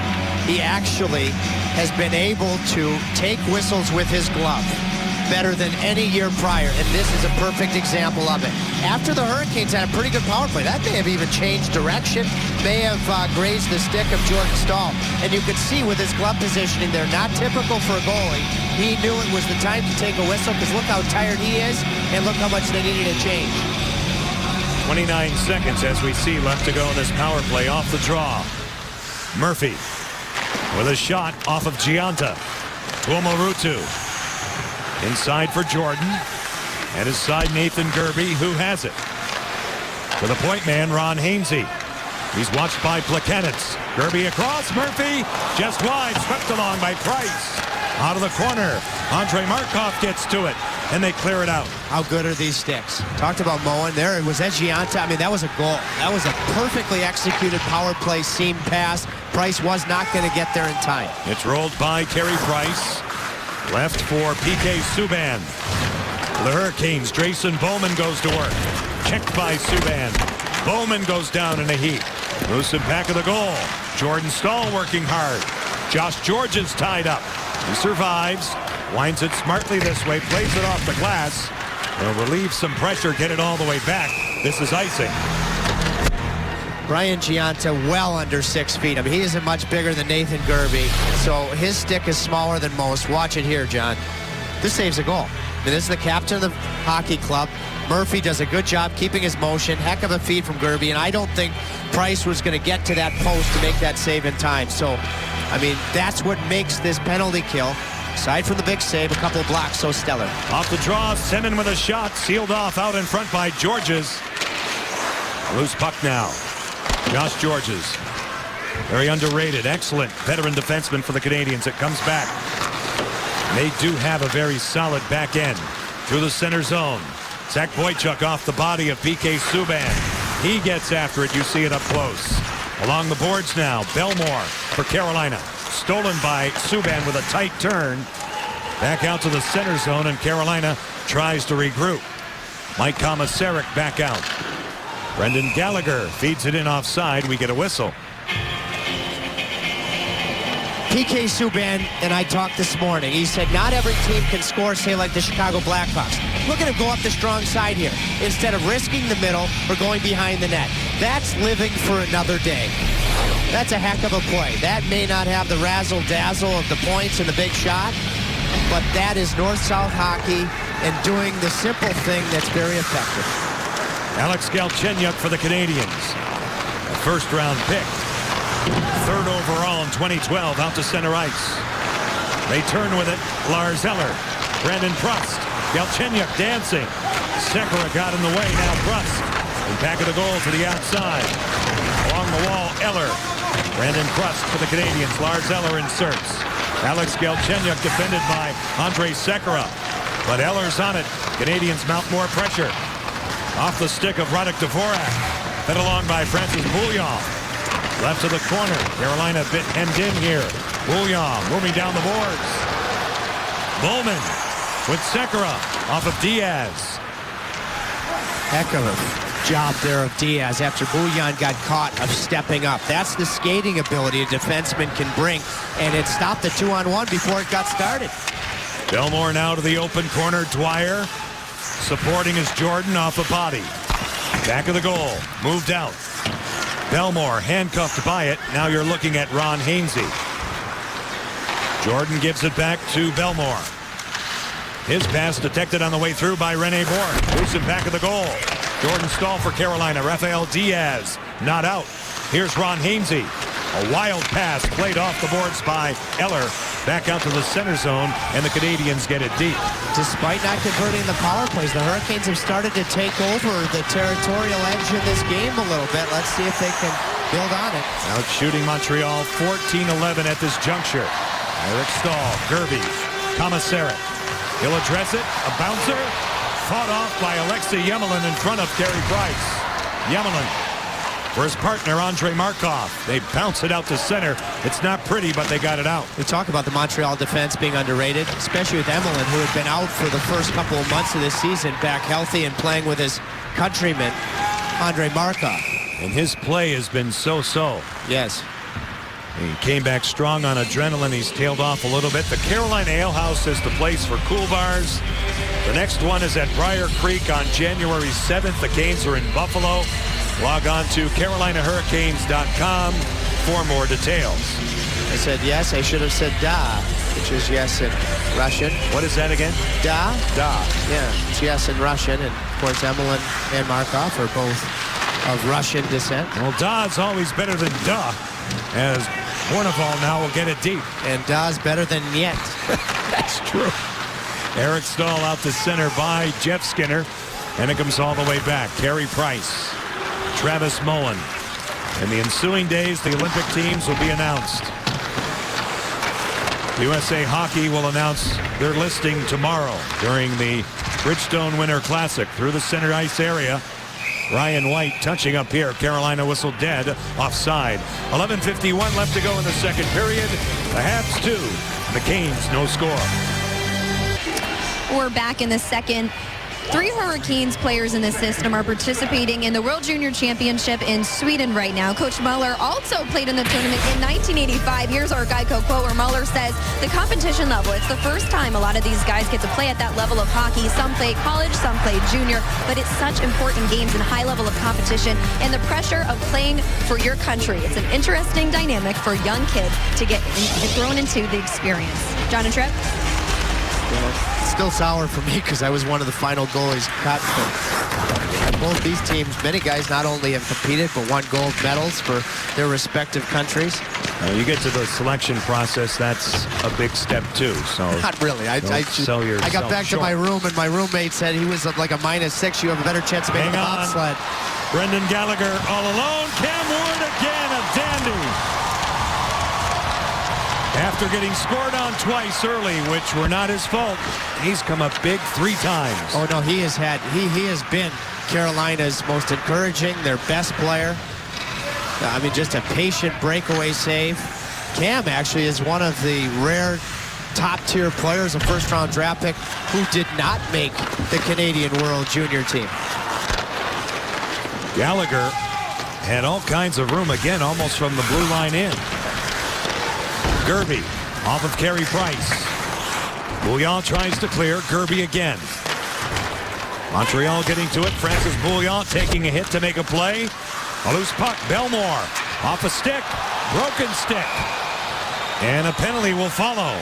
He actually has been able to take whistles with his glove better than any year prior, and this is a perfect example of it. After the Hurricanes had a pretty good power play, that may have even changed direction, may have grazed the stick of Jordan Stahl, and you could see with his glove positioning there, not typical for a goalie, he knew it was the time to take a whistle because look how tired he is, and look how much they needed to change. 29 seconds as we see left to go in this power play off the draw. Murphy with a shot off of Gianta. Tuomo Ruutu. Inside for Jordan. At his side, Nathan Gerbe, who has it. To the point man, Ron Hainsey. He's watched by Plekanec. Gerbe across, Murphy just wide, swept along by Price. Out of the corner, Andrei Markov gets to it, and they clear it out. How good are these sticks? Talked about Moen there. It was at Gianta. I mean, that was a goal. That was a perfectly executed power play seam pass. Price was not going to get there in time. It's rolled by Carey Price. Left for PK Subban. The Hurricanes, Drayson Bowman goes to work. Checked by Subban. Bowman goes down in a heap. Moose in back of the goal. Jordan Stahl working hard. Josh Georges tied up. He survives. Winds it smartly this way. Plays it off the glass. They'll relieve some pressure. Get it all the way back. This is icing. Brian Gianta well under 6 feet. I mean, he isn't much bigger than Nathan Gerbe, so his stick is smaller than most. Watch it here, John. This saves a goal. I mean, this is the captain of the hockey club. Murphy does a good job keeping his motion. Heck of a feed from Gerbe, and I don't think Price was going to get to that post to make that save in time. So, I mean, that's what makes this penalty kill. Aside from the big save, a couple of blocks so stellar. Off the draw, Semin with a shot. Sealed off out in front by Georges. Loose puck now. Josh Georges. Very underrated. Excellent veteran defenseman for the Canadiens. It comes back. They do have a very solid back end. Through the center zone. Zach Boychuk off the body of PK Subban. He gets after it. You see it up close. Along the boards now. Belmore for Carolina. Stolen by Subban with a tight turn. Back out to the center zone, and Carolina tries to regroup. Mike Komisarek back out. Brendan Gallagher feeds it in offside. We get a whistle. PK Subban and I talked this morning. He said not every team can score, say, like the Chicago Blackhawks. Look at him go up the strong side here instead of risking the middle or going behind the net. That's living for another day. That's a heck of a play. That may not have the razzle-dazzle of the points and the big shot, but that is North-South hockey and doing the simple thing that's very effective. Alex Galchenyuk for the Canadiens. A first-round pick. Third overall in 2012 out to center ice. They turn with it. Lars Eller. Brandon Prust. Galchenyuk dancing. Sekera got in the way. Now Prust. And back of the goal to the outside. Along the wall, Eller. Brandon Prust for the Canadiens. Lars Eller inserts. Alex Galchenyuk defended by Andrej Sekera. But Eller's on it. Canadiens mount more pressure. Off the stick of Radek Dvorak. Fed along by Francis Bouillon. Left to the corner. Carolina a bit hemmed in here. Bouillon moving down the boards. Bowman with Sekera off of Diaz. Heck of a job there of Diaz after Bouillon got caught of stepping up. That's the skating ability a defenseman can bring, and it stopped the 2-on-1 before it got started. Belmore now to the open corner. Dwyer supporting his Jordan off a body. Back of the goal. Moved out. Belmore handcuffed by it. Now you're looking at Ron Hainsey. Jordan gives it back to Belmore. His pass detected on the way through by Rene Bourque. Loose him back of the goal. Jordan Staal for Carolina. Rafael Diaz not out. Here's Ron Hainsey. A wild pass played off the boards by Eller. Back out to the center zone, and the Canadians get it deep. Despite not converting the power plays, the Hurricanes have started to take over the territorial edge in this game a little bit. Let's see if they can build on it. Out shooting Montreal 14-11 at this juncture. Eric Staal, Gerby, Commissaric. He'll address it. A bouncer. Fought off by Alexei Yemelin in front of Carey Price. Yemelin for his partner, Andrei Markov. They bounce it out to center. It's not pretty, but they got it out. We talk about the Montreal defense being underrated, especially with Emelin, who had been out for the first couple of months of this season, back healthy and playing with his countryman, Andrei Markov. And his play has been so-so. Yes. He came back strong on adrenaline. He's tailed off a little bit. The Carolina Ale House is the place for cool bars. The next one is at Briar Creek on January 7th. The Canes are in Buffalo. Log on to CarolinaHurricanes.com for more details. I said yes. I should have said da, which is yes in Russian. What is that again? Da? Da. Yeah, it's yes in Russian. And, of course, Emelin and Markov are both of Russian descent. Well, da's always better than duh, as Hornival now will get it deep. And da's better than yet. That's true. Eric Staal out to center by Jeff Skinner. And it comes all the way back. Carey Price, Travis Mullen. In the ensuing days, the Olympic teams will be announced. USA Hockey will announce their listing tomorrow during the Bridgestone Winter Classic through the center ice area. Ryan White touching up here. Carolina whistle dead. Offside. 11:51 left to go in the second period. The Habs 2. The Canes no score. We're back in the second. 3 Hurricanes players in the system are participating in the World Junior Championship in Sweden right now. Coach Muller also played in the tournament in 1985. Here's our Geico quote where Muller says, the competition level, it's the first time a lot of these guys get to play at that level of hockey. Some play college, some play junior, but it's such important games and high level of competition and the pressure of playing for your country. It's an interesting dynamic for a young kid to get thrown into the experience. John and Trip? It's still sour for me because I was one of the final goalies cut. But both these teams, many guys not only have competed but won gold medals for their respective countries. You get to the selection process, that's a big step too. So not really. I got back to my room and my roommate said he was like a -6. You have a better chance of making the bobsled. Brendan Gallagher all alone. Cam Ward again, a dandy. After getting scored on twice early, which were not his fault, he's come up big 3 times. Oh no, he has been Carolina's most encouraging, their best player. I mean, just a patient breakaway save. Cam actually is one of the rare top-tier players, a first-round draft pick, who did not make the Canadian World Junior team. Gallagher had all kinds of room again, almost from the blue line in. Gerby off of Carey Price. Bouillon tries to clear. Gerby again. Montreal getting to it. Francis Bouillon taking a hit to make a play. A loose puck. Belmore off a stick. Broken stick. And a penalty will follow.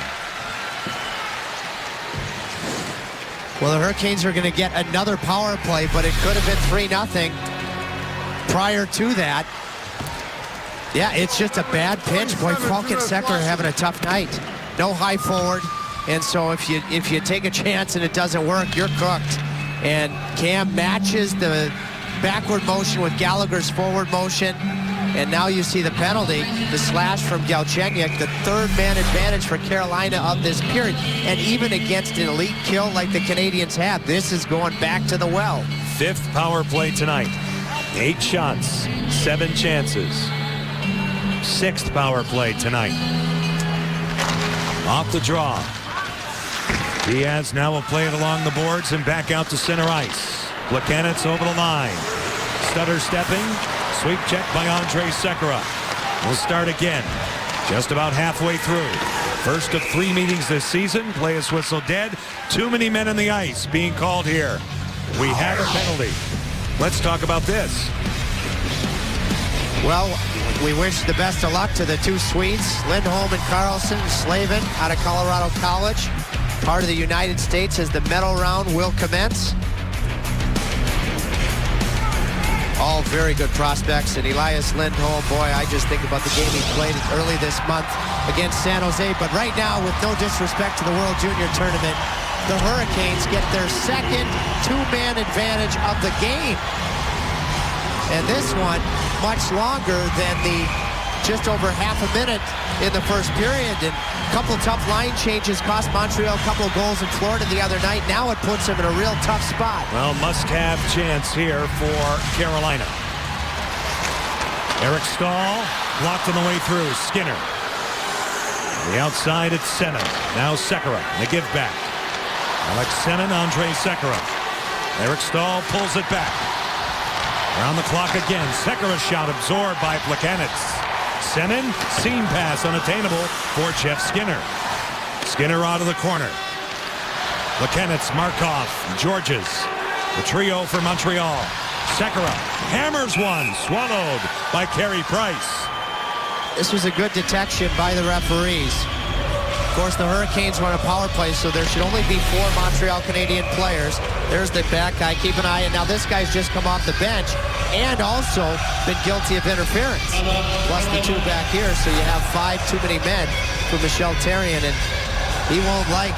Well, the Hurricanes are going to get another power play, but it could have been 3-0 prior to that. Yeah, it's just a bad pitch. Boy, Falk and Secker are having a tough night. No high forward, and so if you take a chance and it doesn't work, you're cooked. And Cam matches the backward motion with Gallagher's forward motion, and now you see the penalty, the slash from Galchenyuk, the 3rd man advantage for Carolina of this period. And even against an elite kill like the Canadians have, this is going back to the well. 5th power play tonight. 8 shots, 7 chances. 6th power play tonight. Off the draw. Diaz now will play it along the boards and back out to center ice. Plekanec over the line. stutter stepping. Sweep check by Andrej Sekera. We'll start again. Just about halfway through. First of 3 meetings this season. Play is whistle dead. Too many men on the ice being called here. We have a penalty. Let's talk about this. Well, we wish the best of luck to the two Swedes, Lindholm and Carlson, Slavin out of Colorado College. Part of the United States as the medal round will commence. All very good prospects. And Elias Lindholm, boy, I just think about the game he played early this month against San Jose. But right now, with no disrespect to the World Junior Tournament, the Hurricanes get their second two-man advantage of the game. And this one, much longer than the just over half a minute in the first period. And a couple tough line changes cost Montreal a couple of goals in Florida the other night. Now it puts them in a real tough spot. Well, must-have chance here for Carolina. Eric Staal blocked on the way through. Skinner. The outside, it's Semin. Now Sekera. The give back. Alex Semin, Andrej Sekera. Eric Staal pulls it back. Around the clock again. Sekera shot absorbed by Plekanec. Semin, seam pass unattainable for Jeff Skinner. Skinner out of the corner. Plekanec, Markov, Georges. The trio for Montreal. Sekera hammers one, swallowed by Carey Price. This was a good detection by the referees. Of course, the Hurricanes run a power play, so there should only be 4 Montreal Canadian players. There's the back guy. Keep an eye. And now this guy's just come off the bench and also been guilty of interference. Plus the 2 back here, so you have 5 too many men for Michel Therrien, and he won't like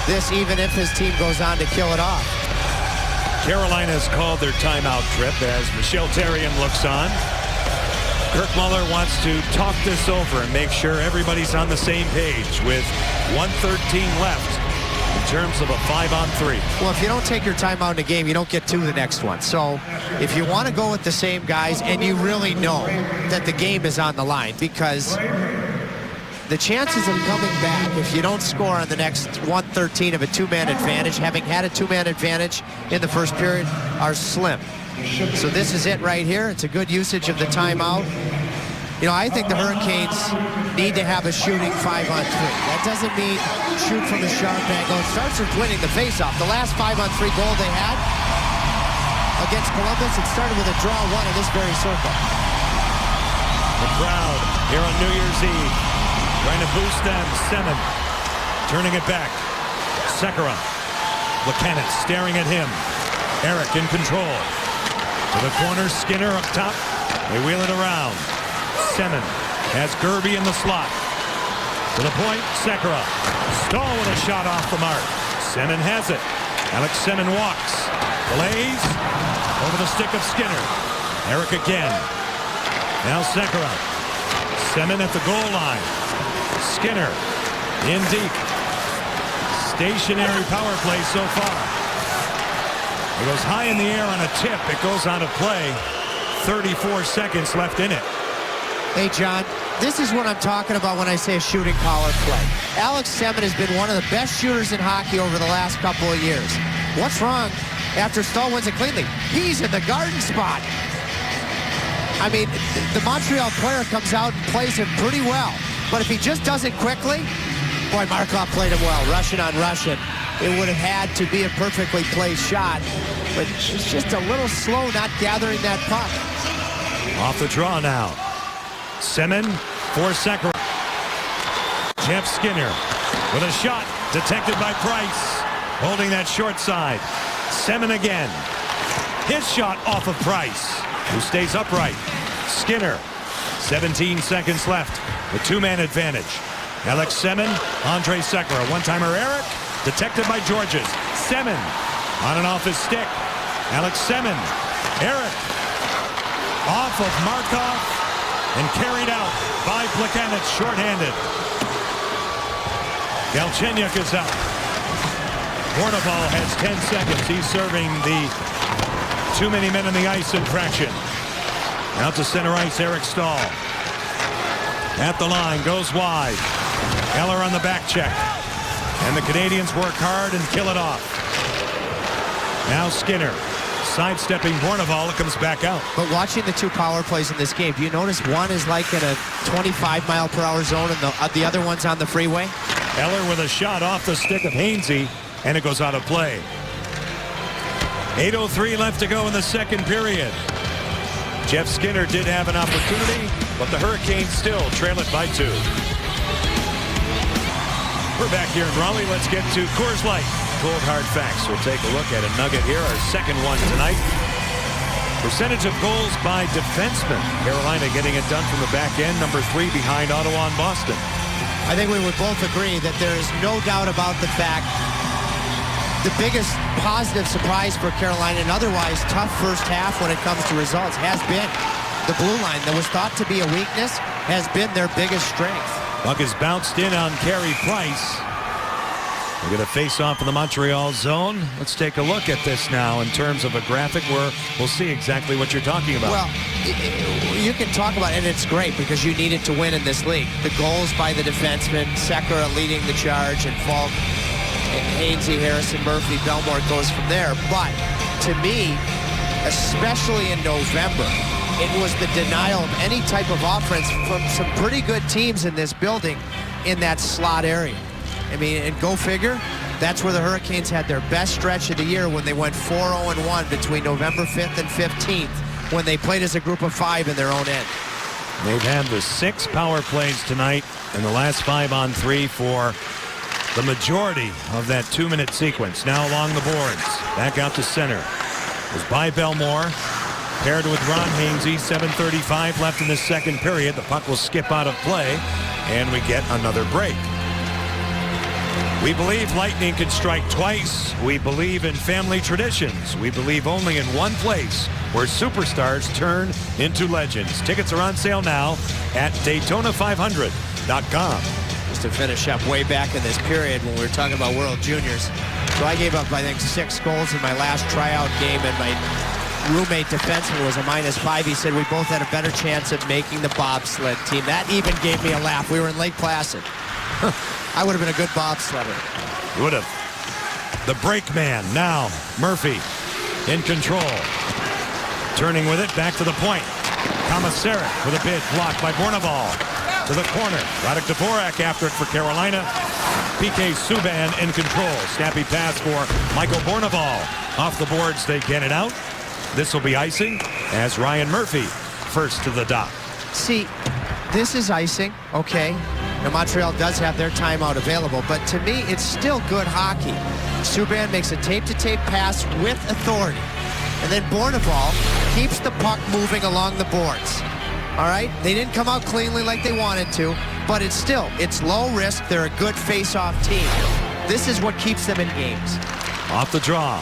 this even if his team goes on to kill it off. Carolina has called their timeout trip as Michel Therrien looks on. Kirk Muller wants to talk this over and make sure everybody's on the same page with 1:13 left in terms of a 5-on-3. Well, if you don't take your timeout in a game, you don't get to the next one. So if you want to go with the same guys and you really know that the game is on the line, because the chances of coming back if you don't score on the next 1:13 of a 2-man advantage, having had a 2-man advantage in the first period, are slim. So this is it right here. It's a good usage of the timeout. You know, I think the Hurricanes need to have a shooting 5-on-3. That doesn't mean shoot from a sharp angle. It starts with winning the faceoff. The last 5-on-3 goal they had against Columbus, it started with a draw one in this very circle. The crowd here on New Year's Eve trying to boost them. Semin turning it back. Sekera. Plekanec staring at him. Eric in control. To the corner, Skinner up top. They wheel it around. Semin has Gerby in the slot. To the point, Sekera. Staal with a shot off the mark. Semin has it. Alex Semin walks. Plays. Over the stick of Skinner. Eric again. Now Sekera. Semin at the goal line. Skinner in deep. Stationary power play so far. It goes high in the air on a tip. It goes out of play. 34 seconds left in it. Hey, John, this is what I'm talking about when I say a shooting power play. Alex Semin has been one of the best shooters in hockey over the last couple of years. What's wrong after Staal wins it cleanly? He's in the garden spot. I mean, the Montreal player comes out and plays him pretty well. But if he just does it quickly, boy, Markov played him well. Russian on Russian. It would have had to be a perfectly placed shot, but it's just a little slow not gathering that puck. Off the draw now. Semin for Sekera. Jeff Skinner with a shot detected by Price. Holding that short side. Semin again. His shot off of Price, who stays upright. Skinner. 17 seconds left. The 2-man advantage. Alex Semin, Andrej Sekera. One-timer Eric. Detected by Georges. Semin on and off his stick. Alex Semin. Eric off of Markov and carried out by Plekanec shorthanded. Galchenyuk is out. Portable has 10 seconds. He's serving the too many men on the ice infraction. Out to center ice, Eric Staal. At the line, goes wide. Eller on the back check. And the Canadians work hard and kill it off. Now Skinner. sidestepping Borneval. It comes back out. But watching the two power plays in this game, do you notice one is like in a 25-mile-per-hour zone and the other one's on the freeway? Eller with a shot off the stick of Hainsey, and it goes out of play. 8:03 left to go in the second period. Jeff Skinner did have an opportunity, but the Hurricanes still trail it by 2. We're back here in Raleigh. Let's get to Coors Light. Cold hard facts. We'll take a look at a nugget here, our second one tonight. Percentage of goals by defensemen. Carolina getting it done from the back end, number 3 behind Ottawa and Boston. I think we would both agree that there is no doubt about the fact the biggest positive surprise for Carolina, and otherwise tough first half when it comes to results, has been the blue line. That was thought to be a weakness, has been their biggest strength. Puck is bounced in on Carey Price. We're going to face off in the Montreal zone. Let's take a look at this now in terms of a graphic where we'll see exactly what you're talking about. Well, you can talk about it, and it's great because you need it to win in this league. The goals by the defensemen, Sekera leading the charge, and Falk, Hainsey, Harrison, Murphy, Belmore goes from there. But to me, especially in November, it was the denial of any type of offense from some pretty good teams in this building in that slot area. I mean, and go figure, that's where the Hurricanes had their best stretch of the year when they went 4-0-1 between November 5th and 15th when they played as a group of 5 in their own end. They've had the 6 power plays tonight and the last 5 on 3 for the majority of that 2-minute sequence. Now along the boards, back out to center. It was by Belmore, paired with Ron Hainsey. 7:35 left in the second period. The puck will skip out of play, and we get another break. We believe lightning can strike twice. We believe in family traditions. We believe only in one place where superstars turn into legends. Tickets are on sale now at Daytona500.com. Just to finish up way back in this period when we were talking about World Juniors. So I gave up, I think, 6 goals in my last tryout game, and my roommate defenseman was a -5. He said we both had a better chance of making the bobsled team. That even gave me a laugh. We were in Lake Placid. I would have been a good bobsledder. Would have. The break man now. Murphy in control. Turning with it back to the point. Komisarek with a bid blocked by Borneval. To the corner. Radek Dvorak after it for Carolina. PK Subban in control. Snappy pass for Michael Borneval. Off the boards, they get it out. This will be icing as Ryan Murphy first to the dot. See, this is icing, okay. Now Montreal does have their timeout available, but to me, it's still good hockey. Subban makes a tape-to-tape pass with authority. And then Borneval keeps the puck moving along the boards. All right? They didn't come out cleanly like they wanted to, but it's low risk. They're a good face-off team. This is what keeps them in games. Off the draw.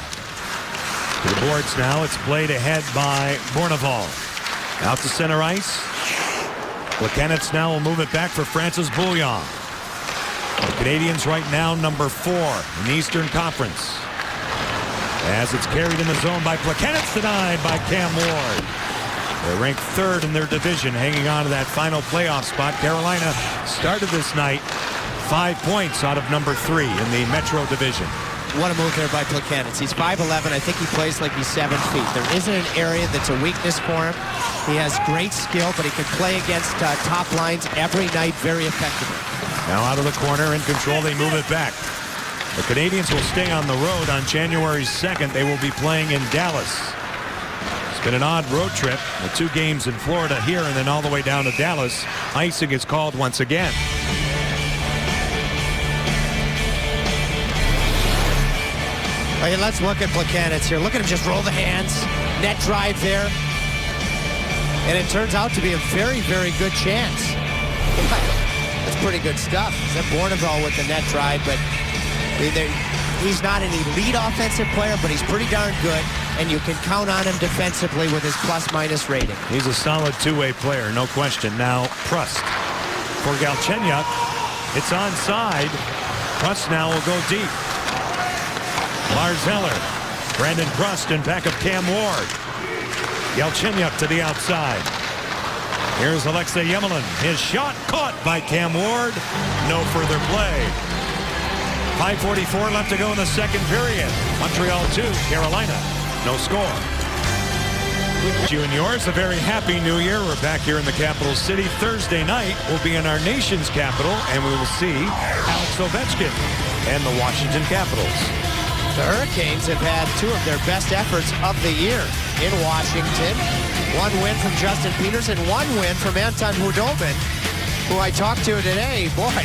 To the boards now. It's played ahead by Borneval. Out to center ice. Plekanec now will move it back for Francis Bouillon. The Canadians right now number 4 in the Eastern Conference. As it's carried in the zone by Plekanec, denied by Cam Ward. They're ranked 3rd in their division, hanging on to that final playoff spot. Carolina started this night 5 points out of number 3 in the Metro Division. What a move there by Plekanec. He's 5'11". I think he plays like he's 7 feet. There isn't an area that's a weakness for him. He has great skill, but he can play against top lines every night very effectively. Now out of the corner, in control, they move it back. The Canadians will stay on the road on January 2nd. They will be playing in Dallas. It's been an odd road trip. The 2 games in Florida here and then all the way down to Dallas. Icing is called once again. Okay, let's look at Plekanec here. Look at him just roll the hands. Net drive there. And it turns out to be a very, very good chance. That's pretty good stuff. That Borneval with the net drive, but he's not an elite offensive player, but he's pretty darn good, and you can count on him defensively with his plus-minus rating. He's a solid 2-way player, no question. Now, Prust for Galchenyuk. It's onside. Prust now will go deep. Lars Eller, Brandon Prust in back of Cam Ward. Galchenyuk to the outside. Here's Alexei Yemelin. His shot caught by Cam Ward. No further play. 5:44 left to go in the second period. Montreal 2, Carolina, no score. You and yours, a very happy new year. We're back here in the capital city. Thursday night, we'll be in our nation's capital, and we will see Alex Ovechkin and the Washington Capitals. The Hurricanes have had two of their best efforts of the year in Washington. One win from Justin Peters and one win from Anton Khudobin, who I talked to today. Boy,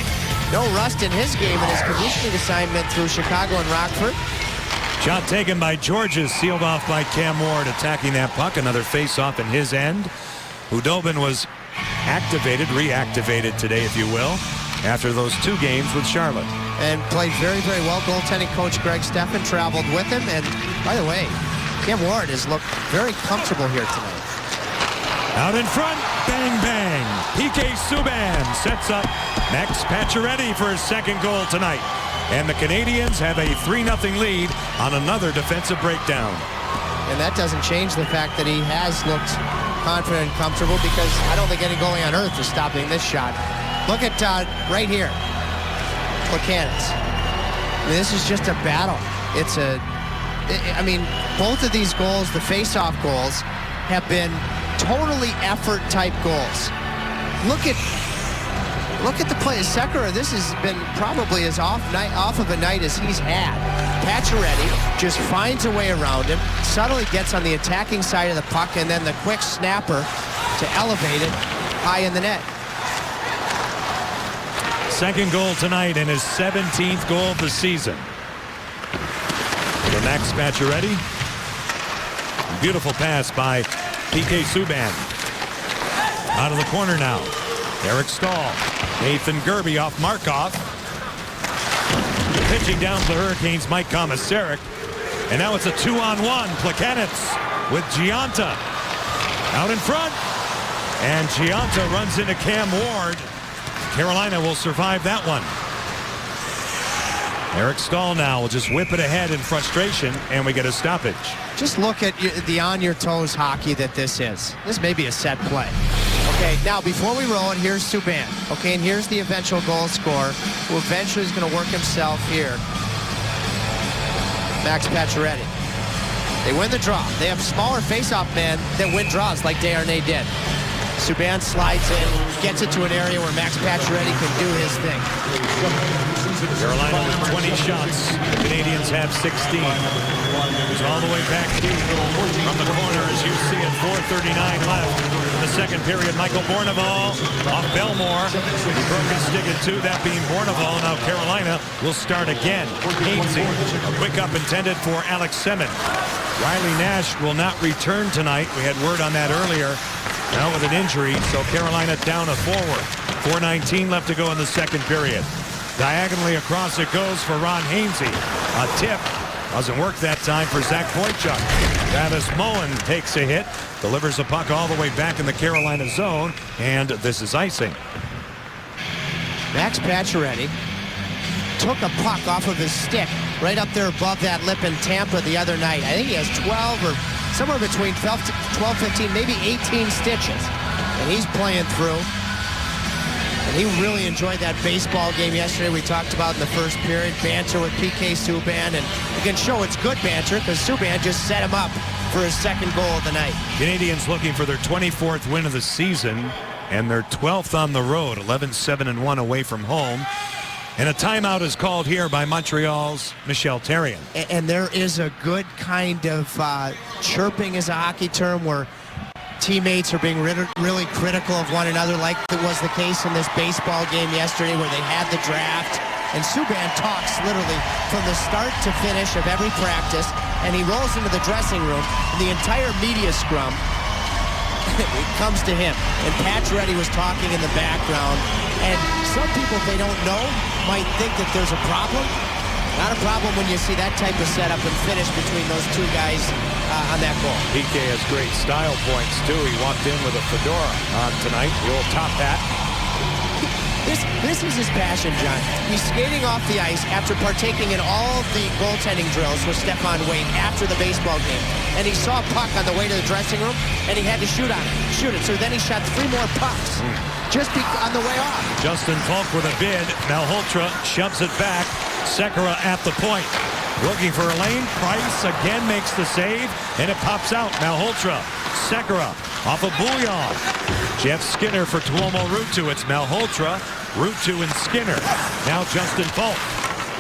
no rust in his game in his conditioning assignment through Chicago and Rockford. Shot taken by Georges, sealed off by Cam Ward, attacking that puck. Another face-off in his end. Khudobin was reactivated today, if you will, after those 2 games with Charlotte. And played very, very well. Goaltending coach Greg Steffen traveled with him. And by the way, Cam Ward has looked very comfortable here tonight. Out in front, bang, bang. PK Subban sets up Max Pacioretty for his second goal tonight. And the Canadians have a 3-0 lead on another defensive breakdown. And that doesn't change the fact that he has looked confident and comfortable, because I don't think any goalie on earth is stopping this shot. Look at right here, Plekanec. I mean, this is just a battle. I mean, both of these goals, the face-off goals, have been totally effort-type goals. Look at the play. Sekera, this has been probably as off of a night as he's had. Pacioretty just finds a way around him, subtly gets on the attacking side of the puck, and then the quick snapper to elevate it high in the net. Second goal tonight and his 17th goal of the season. For Max Pacioretty. Beautiful pass by PK Subban. Out of the corner now. Eric Staal. Nathan Gerbe off Markov. Pitching down to the Hurricanes, Mike Komisarek. And now it's a 2-on-1. Plekanec with Gionta. Out in front. And Gionta runs into Cam Ward. Carolina will survive that one. Eric Staal now will just whip it ahead in frustration, and we get a stoppage. Just look at the on-your-toes hockey that this is. This may be a set play. Okay, now before we roll it, here's Subban. Okay, and here's the eventual goal scorer, who eventually is going to work himself here. Max Pacioretty. They win the draw. They have smaller face-off men that win draws like Desharnais did. Subban slides in, gets it to an area where Max Pacioretty can do his thing. Carolina with 20 shots. The Canadians have 16. It's all the way back deep from the corner, as you see it. 4:39 left in the second period. Michael Bournival off Belmore. He broke his stick at 2, that being Bournival. Now Carolina will start again. Hainsey, a quick up intended for Alex Semin. Riley Nash will not return tonight. We had word on that earlier. Now with an injury, so Carolina down a forward. 4:19 left to go in the second period. Diagonally across it goes for Ron Hainsey. A tip. Doesn't work that time for Zach Boychuk. Travis Moen takes a hit, delivers the puck all the way back in the Carolina zone, and this is icing. Max Pacioretty took a puck off of his stick right up there above that lip in Tampa the other night. I think he has 12 or somewhere between 12, 15, maybe 18 stitches. And he's playing through. And he really enjoyed that baseball game yesterday we talked about in the first period. Banter with PK Subban. And you can show it's good banter because Subban just set him up for his second goal of the night. Canadians looking for their 24th win of the season and their 12th on the road. 11-7-1 away from home. And a timeout is called here by Montreal's Michel Therrien. And there is a good kind of chirping is a hockey term where teammates are being really critical of one another, like it was the case in this baseball game yesterday where they had the draft. And Subban talks literally from the start to finish of every practice, and he rolls into the dressing room, and the entire media scrum it comes to him. And Pacioretty was talking in the background, and some people, if they don't know, might think that there's a problem. Not a problem when you see that type of setup and finish between those two guys on that goal. PK has great style points, too. He walked in with a fedora on tonight, the old top hat. This is his passion, John. He's skating off the ice after partaking in all the goaltending drills with Stefan Wade after the baseball game. And he saw a puck on the way to the dressing room, and he had to shoot it. So then he shot 3 more pucks just on the way off. Justin Falk with a bid. Malhotra shoves it back. Sekera at the point. Looking for a lane. Price again makes the save, and it pops out. Malhotra, Sekera off of Bouillon. Jeff Skinner for Tuomo Ruutu. It's Malhotra, Ruutu, and Skinner. Now Justin Falk.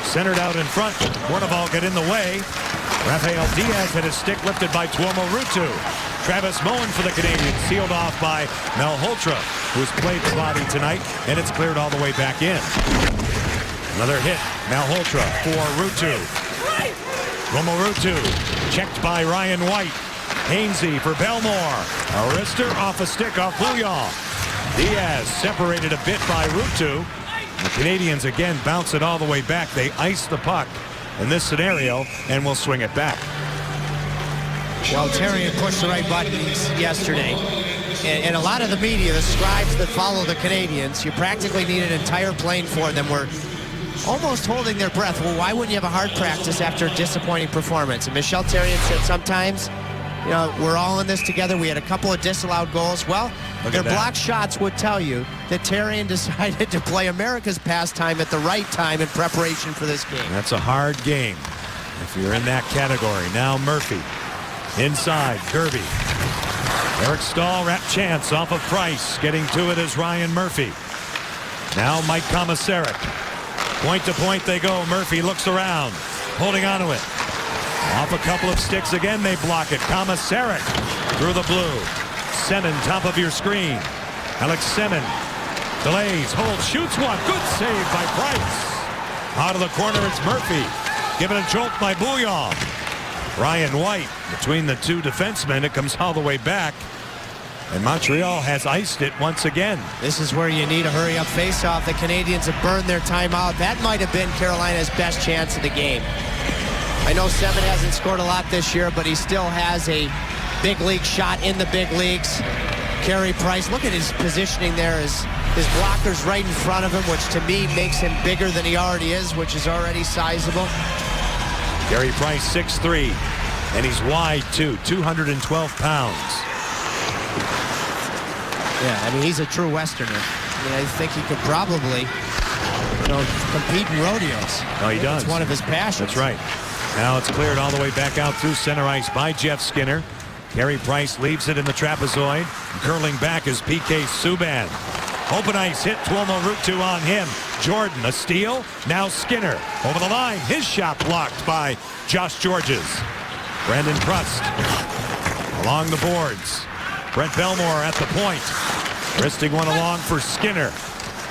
Centered out in front. Borneval get in the way. Rafael Diaz had his stick lifted by Tuomo Ruutu. Travis Moen for the Canadiens, sealed off by Malhotra, who's played the body tonight, and it's cleared all the way back in. Another hit. Malhotra for Ruutu. Tuomo Ruutu checked by Ryan White. Hainsey for Belmore. Arister off a stick off Bouillon. Diaz separated a bit by Ruutu. The Canadiens again bounce it all the way back. They ice the puck in this scenario and will swing it back. Well, Therrien pushed the right buttons yesterday. And a lot of the media, the scribes that follow the Canadiens, you practically need an entire plane for them. We're almost holding their breath. Well, why wouldn't you have a hard practice after a disappointing performance? And Michel Therrien said sometimes, you know, we're all in this together. We had a couple of disallowed goals. Well, their block shots would tell you that Therrien decided to play America's pastime at the right time in preparation for this game. That's a hard game if you're in that category. Now Murphy inside. Kirby. Eric Stahl wrap chance off of Price. Getting to it is Ryan Murphy. Now Mike Komisarek. Point to point they go. Murphy looks around, holding onto it. Off a couple of sticks again, they block it. Komisarek through the blue. Semin, top of your screen. Alex Semin delays, holds, shoots one. Good save by Price. Out of the corner, it's Murphy. Given a jolt by Bouillon. Ryan White between the two defensemen. It comes all the way back. And Montreal has iced it once again. This is where you need a hurry-up face-off. The Canadiens have burned their timeout. That might have been Carolina's best chance of the game. I know Semin hasn't scored a lot this year, but he still has a big league shot in the big leagues. Carey Price, look at his positioning there. His blocker's right in front of him, which to me makes him bigger than he already is, which is already sizable. Carey Price, 6'3", and he's wide too, 212 pounds. Yeah, I mean, he's a true Westerner. I mean, I think he could probably, compete in rodeos. Oh, he does. It's one of his passions. That's right. Now it's cleared all the way back out through center ice by Jeff Skinner. Carey Price leaves it in the trapezoid. Curling back is PK Subban. Open ice hit. Tuomo Ruutu on him. Jordan, a steal. Now Skinner over the line. His shot blocked by Josh Georges. Brandon Prust along the boards. Brett Belmore at the point. Wristing one along for Skinner.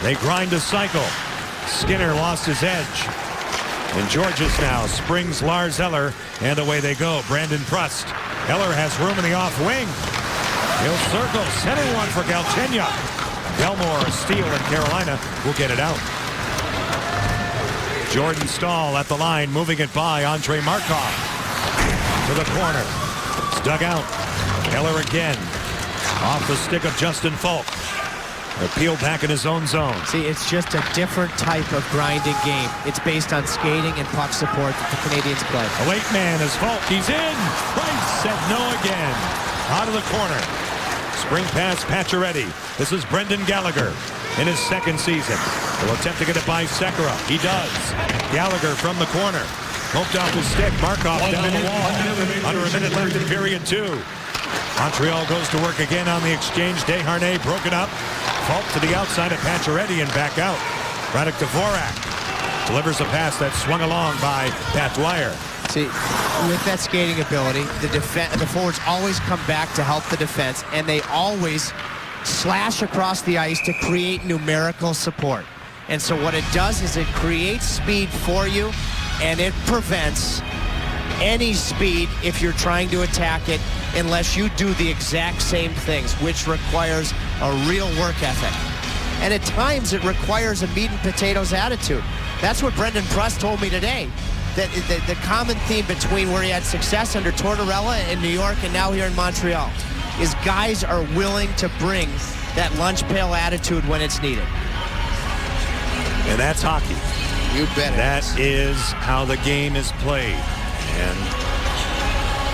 They grind a cycle. Skinner lost his edge. And Georges now springs Lars Eller, and away they go. Brandon Prust. Eller has room in the off wing. He'll circle, center one for Galchenyuk. Belmore, a steal, and Carolina will get it out. Jordan Stahl at the line, moving it by Andrei Markov. To the corner. It's dug out. Eller again. Off the stick of Justin Falk. They're peeled back in his own zone. See, it's just a different type of grinding game. It's based on skating and puck support that the Canadiens play. A late man is Falk. He's in. Price said no again. Out of the corner. Spring pass, Pacioretty. This is Brendan Gallagher in his second season. He'll attempt to get it by Sekera. He does. Gallagher from the corner. Poked off his stick. Markov down the wall. Under a minute left in period 2. Montreal goes to work again on the exchange. Desharnais broken up. Falk to the outside of Pacioretty and back out. Radek Dvorak delivers a pass that swung along by Pat Dwyer. See, with that skating ability, the forwards always come back to help the defense, and they always slash across the ice to create numerical support. And so what it does is it creates speed for you, and it prevents any speed if you're trying to attack it unless you do the exact same things, which requires a real work ethic. And at times it requires a meat and potatoes attitude. That's what Brendan Prust told me today. That the common theme between where he had success under Tortorella in New York and now here in Montreal is guys are willing to bring that lunch pail attitude when it's needed. And that's hockey. You bet. That is how the game is played. And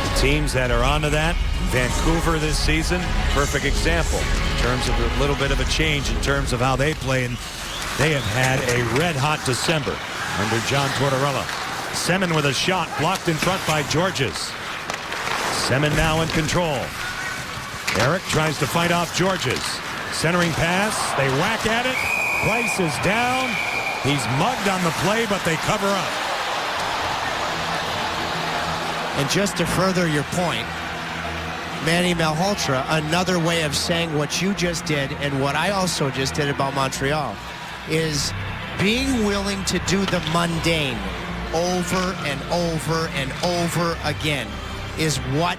the teams that are onto that, Vancouver this season, perfect example in terms of a little bit of a change in terms of how they play. And they have had a red-hot December under John Tortorella. Semin with a shot blocked in front by Georges. Semin now in control. Eric tries to fight off Georges. Centering pass. They whack at it. Price is down. He's mugged on the play, but they cover up. And just to further your point, Manny Malhotra, another way of saying what you just did and what I also just did about Montreal, is being willing to do the mundane over and over and over again is what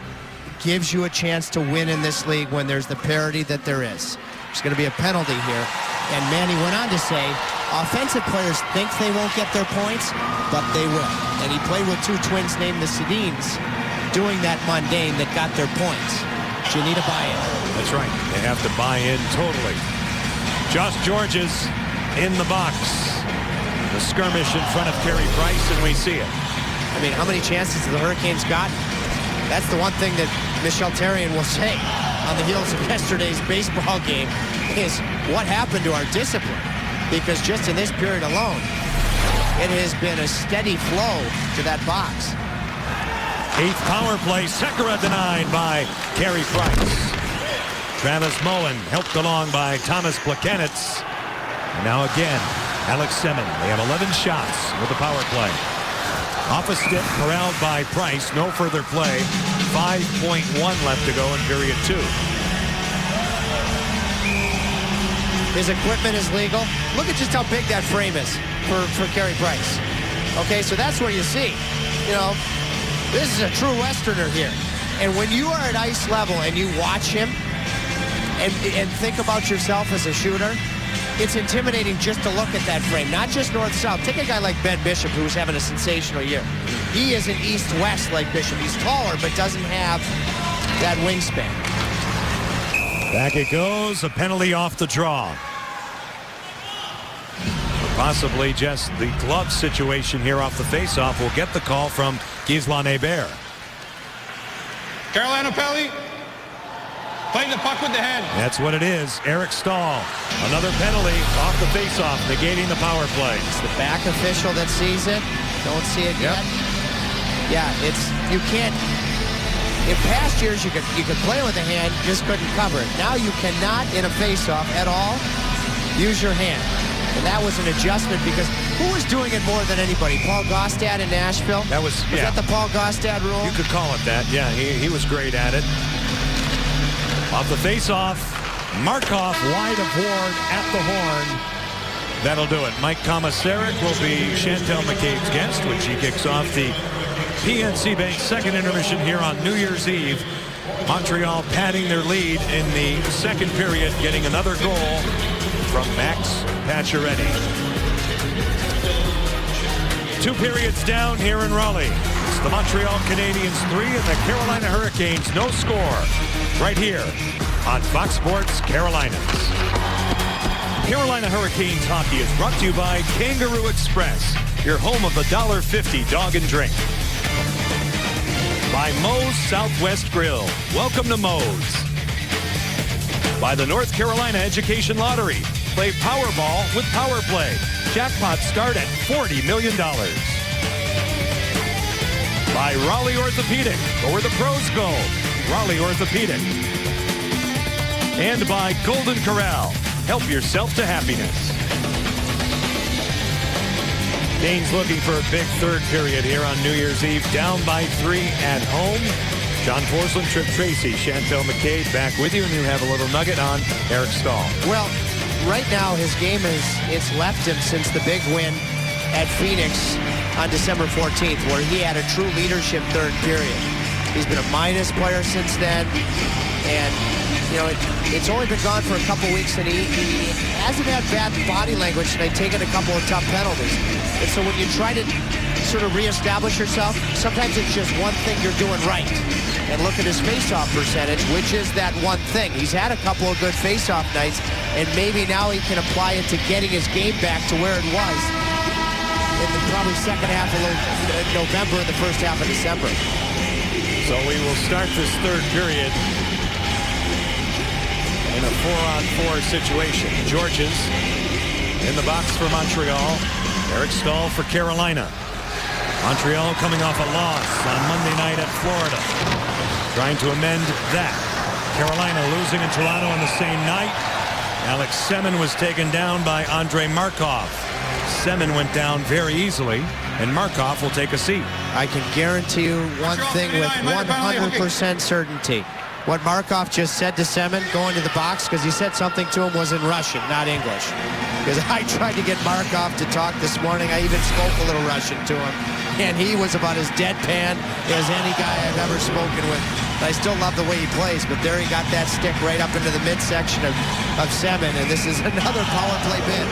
gives you a chance to win in this league when there's the parity that there is. There's going to be a penalty here. And Manny went on to say, offensive players think they won't get their points, but they will. And he played with two twins named the Sedins doing that mundane that got their points. But you need a buy-in. That's right. They have to buy in totally. Josh Georges in the box. The skirmish in front of Carey Price, and we see it. I mean, how many chances have the Hurricanes got? That's the one thing that Michel Therrien will say on the heels of yesterday's baseball game is what happened to our discipline. Because just in this period alone, it has been a steady flow to that box. 8th power play. Sekera denied by Carey Price. Travis Moen helped along by Thomas Plekanec. And now again, Alex Semin. They have 11 shots with the power play. Off a stick, corralled by Price. No further play. 5.1 left to go in period 2. His equipment is legal. Look at just how big that frame is for Carey Price. Okay, so that's what you see. You know, this is a true Westerner here. And when you are at ice level and you watch him and think about yourself as a shooter, it's intimidating just to look at that frame, not just north-south. Take a guy like Ben Bishop, who's having a sensational year. He isn't east-west like Bishop. He's taller, but doesn't have that wingspan. Back it goes. A penalty off the draw. Possibly just the glove situation here off the faceoff. We'll get the call from Gisela Hebert. Carolina penalty. Playing the puck with the hand. That's what it is. Eric Stahl. Another penalty off the faceoff, negating the power play. It's the back official that sees it. Don't see it yet. Yeah, you can't. In past years, you could play with a hand, just couldn't cover it. Now you cannot, in a faceoff at all, use your hand. And that was an adjustment because who was doing it more than anybody? Paul Gaustad in Nashville? Was that the Paul Gaustad rule? You could call it that. Yeah, he was great at it. Off the face-off, Markov wide of Ward at the horn. That'll do it. Mike Komisarek will be Chantel McCabe's guest when she kicks off the PNC Bank second intermission here on New Year's Eve. Montreal padding their lead in the second period, getting another goal from Max Pacioretty. 2 periods down here in Raleigh. It's the Montreal Canadiens 3 and the Carolina Hurricanes no score. Right here on Fox Sports Carolinas. Carolina Hurricanes hockey is brought to you by Kangaroo Express, your home of the $1.50 dog and drink. By Moe's Southwest Grill. Welcome to Moe's. By the North Carolina Education Lottery. Play Powerball with Power Play. Jackpots start at $40 million. By Raleigh Orthopedic, go where the pros go. Raleigh Orthopedic. And by Golden Corral. Help yourself to happiness. Canes looking for a big third period here on New Year's Eve. Down by 3 at home. John Forsland, Trip Tracy, Chantel McCabe back with you, and you have a little nugget on Eric Stahl. Well, right now his game it's left him since the big win at Phoenix on December 14th, where he had a true leadership third period. He's been a minus player since then, and you know it's only been gone for a couple weeks, and he hasn't had bad body language, and they've taken a couple of tough penalties. And so when you try to sort of reestablish yourself, sometimes it's just one thing you're doing right. And look at his faceoff percentage, which is that one thing. He's had a couple of good faceoff nights, and maybe now he can apply it to getting his game back to where it was in the probably second half of November and the first half of December. So we will start this third period in a 4-on-4 situation. Georges in the box for Montreal. Eric Stahl for Carolina. Montreal coming off a loss on Monday night at Florida. Trying to amend that. Carolina losing in Toronto on the same night. Alex Semin was taken down by Andrei Markov. Semin went down very easily, and Markov will take a seat. I can guarantee you one thing with 100% certainty. What Markov just said to Semin going to the box, because he said something to him, was in Russian, not English. Because I tried to get Markov to talk this morning. I even spoke a little Russian to him. And he was about as deadpan as any guy I've ever spoken with. I still love the way he plays, but there he got that stick right up into the midsection of Semin, and this is another power play bid.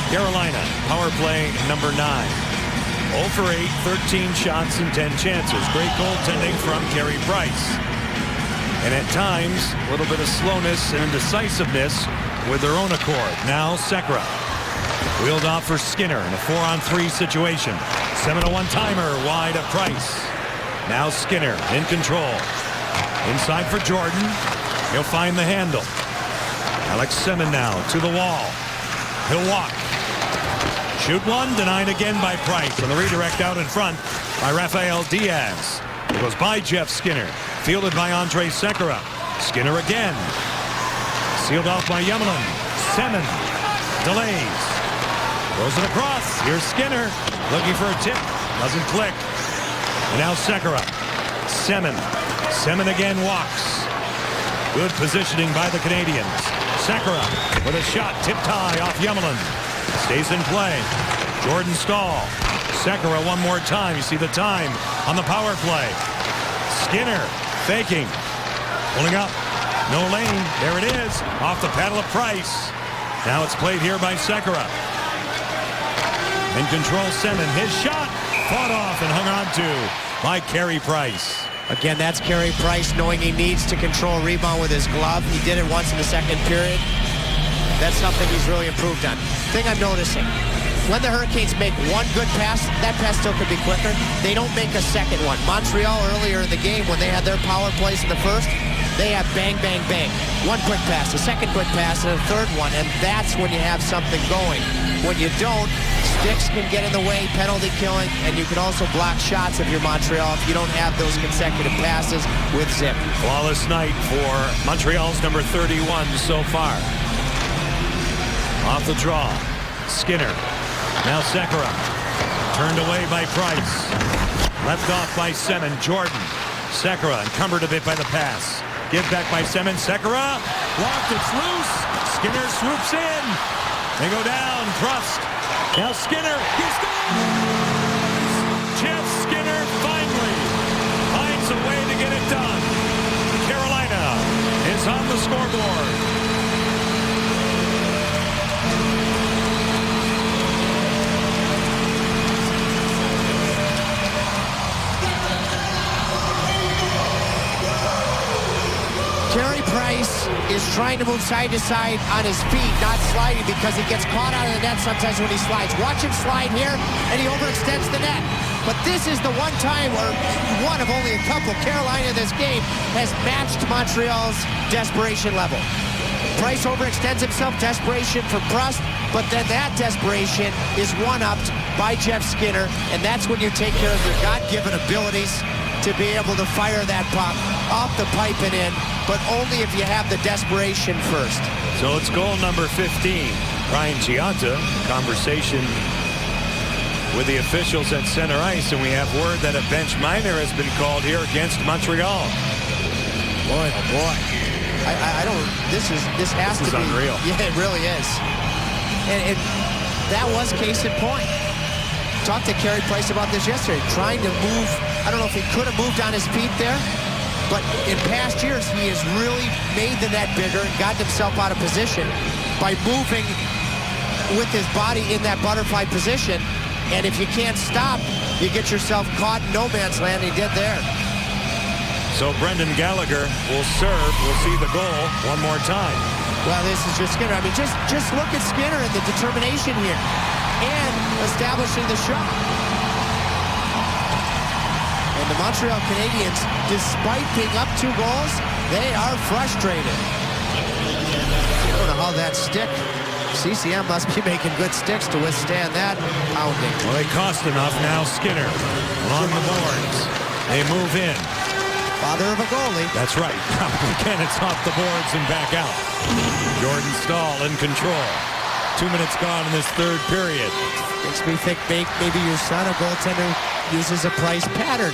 Carolina, power play number 9. 0 for 8, 13 shots and 10 chances. Great goaltending from Carey Price. And at times, a little bit of slowness and indecisiveness with their own accord. Now Sekera. Wheeled off for Skinner in a 4-on-3 situation. 7-1-timer wide of Price. Now Skinner in control. Inside for Jordan. He'll find the handle. Alex Semin now to the wall. He'll walk. Shoot one, denied again by Price. And the redirect out in front by Rafael Diaz. It goes by Jeff Skinner. Fielded by Andrei Sekera. Skinner again. Sealed off by Yemelin. Semin delays. Throws it across. Here's Skinner. Looking for a tip. Doesn't click. And now Sekera. Semin. Semin again walks. Good positioning by the Canadians. Sekera with a shot. Tipped high off Yemelin. Stays in play. Jordan Staal. Sekera one more time. You see the time on the power play. Skinner faking. Pulling up. No lane. There it is. Off the paddle of Price. Now it's played here by Sekera. In control, Semin. His shot fought off and hung on to by Carey Price. Again, that's Carey Price knowing he needs to control a rebound with his glove. He did it once in the second period. That's something he's really improved on. Thing I'm noticing, when the Hurricanes make one good pass, that pass still could be quicker. They don't make a second one. Montreal earlier in the game, when they had their power plays in the first, they have bang, bang, bang. One quick pass, a second quick pass, and a third one, and that's when you have something going. When you don't, sticks can get in the way, penalty killing, and you can also block shots if you're Montreal if you don't have those consecutive passes with zip. Flawless night for Montreal's number 31 so far. Off the draw, Skinner. Now Sekera. Turned away by Price. Left off by Semin. Jordan. Sekera encumbered a bit by the pass. Give back by Semin. Sekera. Blocked. It's loose. Skinner swoops in. They go down. Trust. Now Skinner. He scores! Jeff Skinner finally finds a way to get it done. Carolina is on the scoreboard. Carey Price is trying to move side to side on his feet, not sliding because he gets caught out of the net sometimes when he slides. Watch him slide here, and he overextends the net. But this is the one time, or one of only a couple, Carolina this game has matched Montreal's desperation level. Price overextends himself, desperation for Brust, but then that desperation is one-upped by Jeff Skinner, and that's when you take care of your God-given abilities to be able to fire that puck off the pipe and in, but only if you have the desperation first. So it's goal number 15. Ryan Gianta, conversation with the officials at center ice, and we have word that a bench minor has been called here against Montreal. Boy, oh boy. I don't, this has to be unreal. Yeah, it really is. And that was case in point. Talked to Carey Price about this yesterday, trying to move. I don't know if he could have moved on his feet there, but in past years, he has really made the net bigger and gotten himself out of position by moving with his body in that butterfly position. And if you can't stop, you get yourself caught in no man's land. He did there. So Brendan Gallagher will serve. We'll see the goal one more time. Well, this is just Skinner. I mean, just look at Skinner and the determination here and establishing the shot. And the Montreal Canadiens, despite being up 2 goals, they are frustrated. I don't know how that stick CCM must be making good sticks to withstand that pounding. Well, they cost enough. Now Skinner along the boards. They move in. Father of a goalie. That's right. Again, it's off the boards and back out. Jordan Staal in control. 2 minutes gone in this third period. Makes me think maybe your son, a goaltender, uses a Price pattern.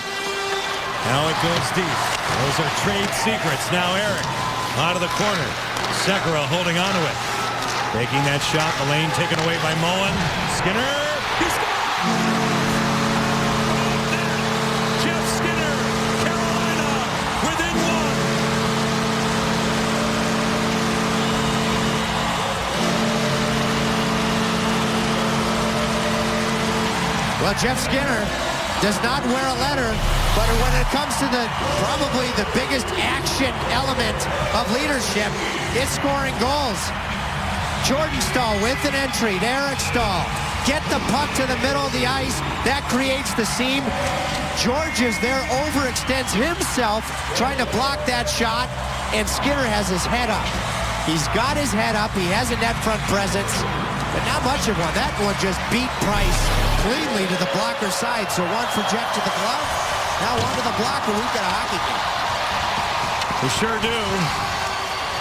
Now it goes deep. Those are trade secrets. Now Eric out of the corner. Sekera holding onto it. Taking that shot. The lane taken away by Moen. Skinner. He scores! Jeff Skinner. Carolina within one. Well, Jeff Skinner does not wear a letter, but when it comes to probably the biggest action element of leadership, it's scoring goals. Jordan Staal with an entry to Eric Staal. Get the puck to the middle of the ice. That creates the seam. Georges there overextends himself trying to block that shot, and Skinner has his head up. He's got his head up. He has a net front presence, but not much of one. That one just beat Price cleanly to the blocker side. So one for Jeff to the glove. Now one to the blocker. We've got a hockey game. We sure do.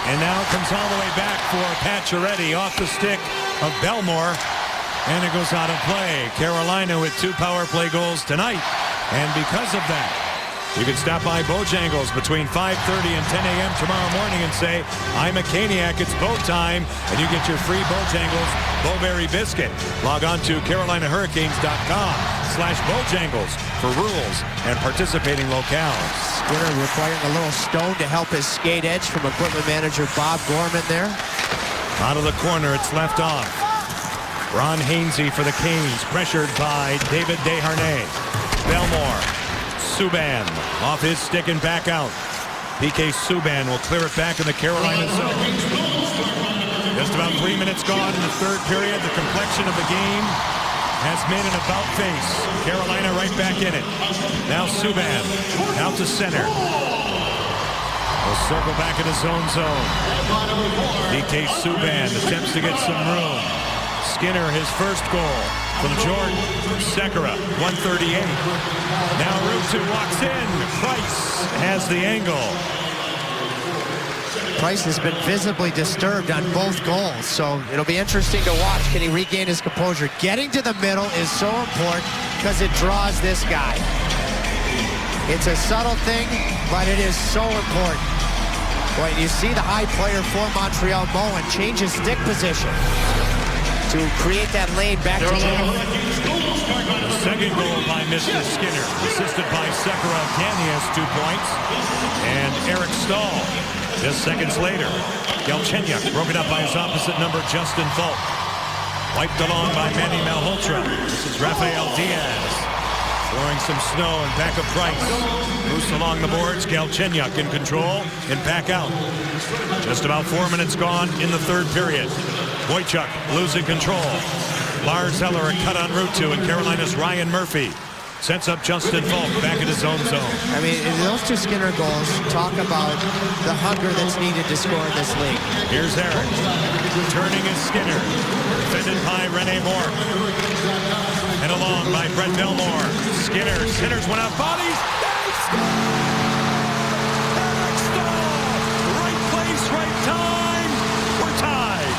And now it comes all the way back for Pacioretty off the stick of Bellemare. And it goes out of play. Carolina with 2 power play goals tonight. And because of that, you can stop by Bojangles between 5:30 and 10 a.m. tomorrow morning and say, I'm a Caniac, it's Bo time, and you get your free Bojangles Bowberry Biscuit. Log on to CarolinaHurricanes.com/Bojangles for rules and participating locales. Skinner requiring a little stone to help his skate edge from equipment manager Bob Gorman there. Out of the corner, it's left off. Ron Hainsey for the Canes, pressured by David Desharnais. Bellemare. Subban off his stick and back out. PK Subban will clear it back in the Carolina zone. Just about 3 minutes gone in the third period. The complexion of the game has made an about face. Carolina right back in it. Now Subban out to center. We'll circle back in his own zone. PK Subban attempts to get some room. Skinner, his first goal from Jordan. Sekera, 138. Now Ruutu walks in. Price has the angle. Price has been visibly disturbed on both goals, so it'll be interesting to watch. Can he regain his composure? Getting to the middle is so important because it draws this guy. It's a subtle thing, but it is so important. Boy, you see the high player for Montreal, Moen, change his stick position to create that lane back to Jeff. The second goal by Mr. Skinner, assisted by Sekera. Again, he has 2 points. And Eric Staal, just seconds later. Galchenyuk broken up by his opposite number, Justin Falk. Wiped along by Manny Malhotra. This is Rafael Diaz. Throwing some snow and back of Price. Loose along the boards. Galchenyuk in control and back out. Just about 4 minutes gone in the third period. Boychuk losing control. Lars Eller a cut on Ruutu, and Carolina's Ryan Murphy sets up Justin Falk back in his own zone. I mean, those 2 Skinner goals talk about the hunger that's needed to score in this league. Here's Eric. Turning is Skinner. Defended by Rene Moore. And along by Brett Bellemare. Skinner centers one out. Bodies. Eric Staal. Right place, right time. We're tied.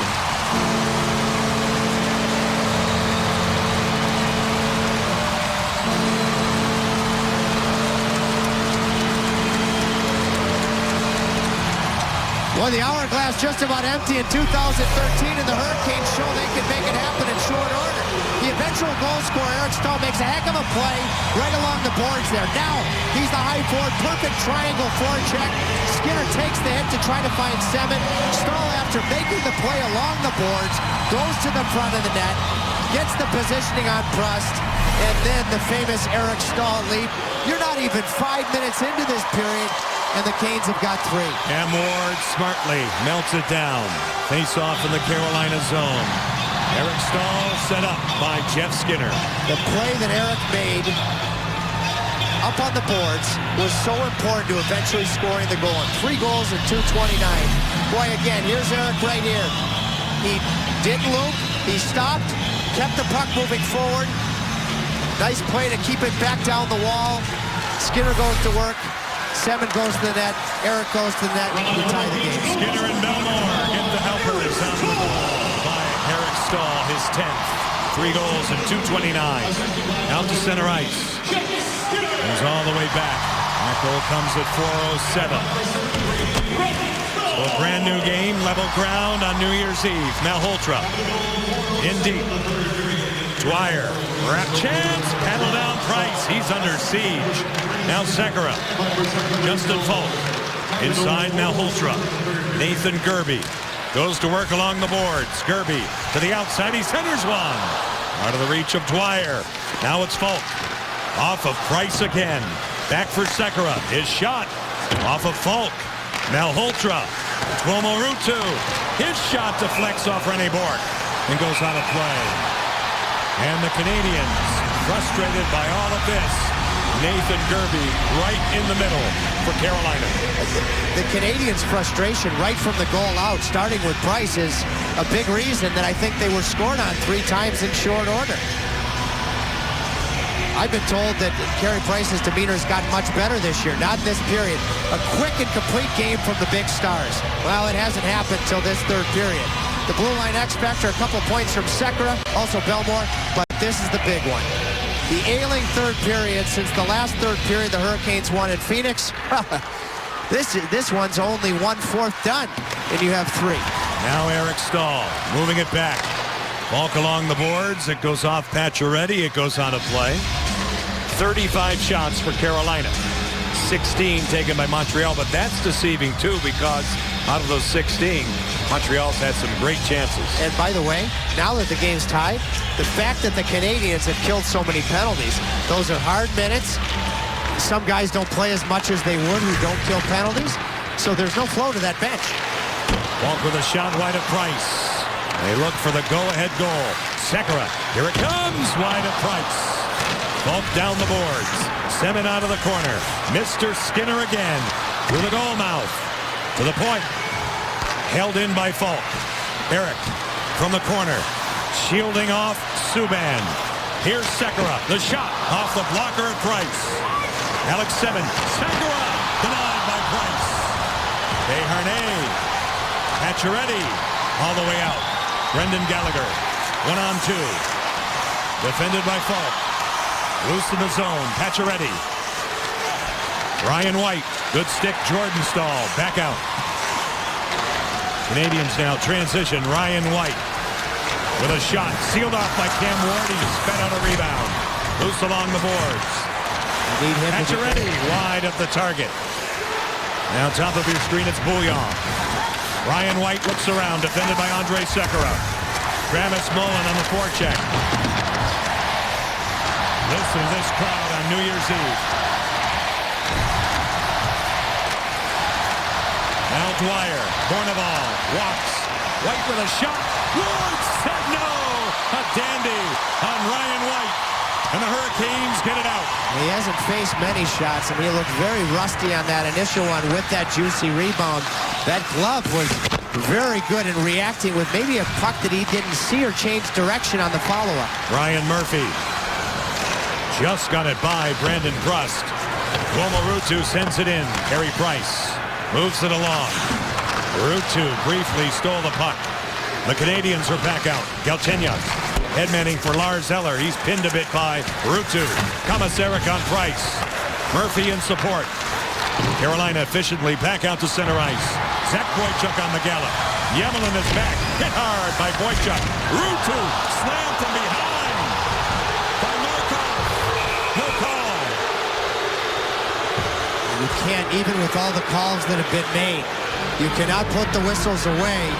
Well, the hourglass just about empty in 2013, and the Hurricanes show they can make it happen in short order. The eventual goal scorer, Eric Staal, makes a heck of a play right along the boards there. Now, he's the high forward, perfect triangle forecheck. Skinner takes the hit to try to find Semin. Staal, after making the play along the boards, goes to the front of the net, gets the positioning on Prust, and then the famous Eric Staal leap. You're not even 5 minutes into this period, and the Canes have got 3. Cam Ward smartly melts it down. Face off in the Carolina zone. Eric Staal set up by Jeff Skinner. The play that Eric made up on the boards was so important to eventually scoring the goal. 3 goals in 2:29. Boy, again, here's Eric right here. He didn't loop. He stopped, kept the puck moving forward. Nice play to keep it back down the wall. Skinner goes to work. Seven goes to the net. Eric goes to the net. We tie the game. Skinner and Belmore get the helpers out of the goal by Eric Stahl, his 10th. 3 goals in 2:29. Out to center ice. Goes all the way back. That goal comes at 4:07. So a brand new game, level ground on New Year's Eve. Malhotra in deep. Dwyer, wrap chance, paddle down Price. He's under siege. Now Sekera. Justin Falk. Inside Malhotra. Nathan Gerby goes to work along the boards. Gerby to the outside. He centers one. Out of the reach of Dwyer. Now it's Falk. Off of Price again. Back for Sekera. His shot. Off of Falk. Malhotra. Tuomo Ruutu. His shot deflects off Rene Bourque and goes out of play. And the Canadians, frustrated by all of this, Nathan Gerby right in the middle for Carolina. The Canadians' frustration right from the goal out, starting with Price, is a big reason that I think they were scored on 3 times in short order. I've been told that Carey Price's demeanor has gotten much better this year, not in this period. A quick and complete game from the big stars. Well, it hasn't happened till this third period. The blue line X factor, a couple points from Sekera, also Belmore, but this is the big one. The ailing third period. Since the last third period the Hurricanes won in Phoenix, this one's only 1/4 done, and you have 3. Now Eric Stahl moving it back. Falk along the boards. It goes off Pacioretty. It goes out of play. 35 shots for Carolina. 16 taken by Montreal, but that's deceiving too, because out of those 16, Montreal's had some great chances. And by the way, now that the game's tied, the fact that the Canadians have killed so many penalties, those are hard minutes. Some guys don't play as much as they would who don't kill penalties, so there's no flow to that bench. Falk with a shot wide of Price. They look for the go-ahead goal. Sekera, here it comes, wide of Price. Falk down the boards. Seven out of the corner. Mr. Skinner again through the goal mouth. To the point. Held in by Falk. Eric from the corner. Shielding off Subban. Here's Sekera. The shot off the blocker of Price. Alex Seven. Sekera denied by Price. Desharnais. Pacioretty all the way out. Brendan Gallagher. 1-on-2. Defended by Falk. Loose in the zone. Pacioretty. Ryan White. Good stick. Jordan Stahl. Back out. Canadians now transition. Ryan White with a shot. Sealed off by Cam Ward. He's fed out a rebound. Loose along the boards. Pacioretty wide of the target. Now top of your screen, it's Bouillon. Ryan White looks around. Defended by Andrei Sekera. Travis Mullen on the forecheck. Listen to this crowd on New Year's Eve. Now Dwyer, Bourneval, walks. White with a shot. Ward said no. A dandy on Ryan White. And the Hurricanes get it out. He hasn't faced many shots, and he looked very rusty on that initial one with that juicy rebound. That glove was very good in reacting with maybe a puck that he didn't see or change direction on the follow-up. Ryan Murphy just got it by Brandon Brust. Tuomo Ruutu sends it in. Carey Price moves it along. Ruutu briefly stole the puck. The Canadians are back out. Galchenyuk headmanning for Lars Eller. He's pinned a bit by Ruutu. Komisarek on Price. Murphy in support. Carolina efficiently back out to center ice. Zach Boychuk on the gallop. Yemelin is back. Hit hard by Boychuk. Ruutu slammed from behind by Markov. No call. You can't, even with all the calls that have been made, you cannot put the whistles away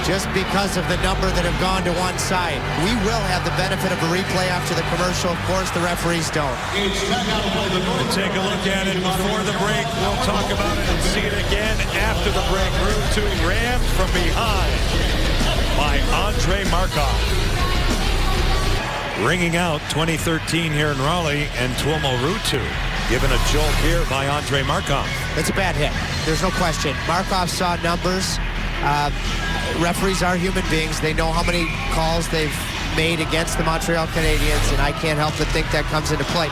just because of the number that have gone to one side. We will have the benefit of a replay after the commercial. Of course, the referees don't. We'll take a look at it before the break. We'll talk about it and see it again after the break. Ruutu rammed from behind by Andrei Markov. Ringing out 2013 here in Raleigh, and Tuomo Ruutu given a jolt here by Andrei Markov. It's a bad hit. There's no question. Markov saw numbers. referees are human beings. They know how many calls they've made against the Montreal Canadiens, and I can't help but think that comes into play.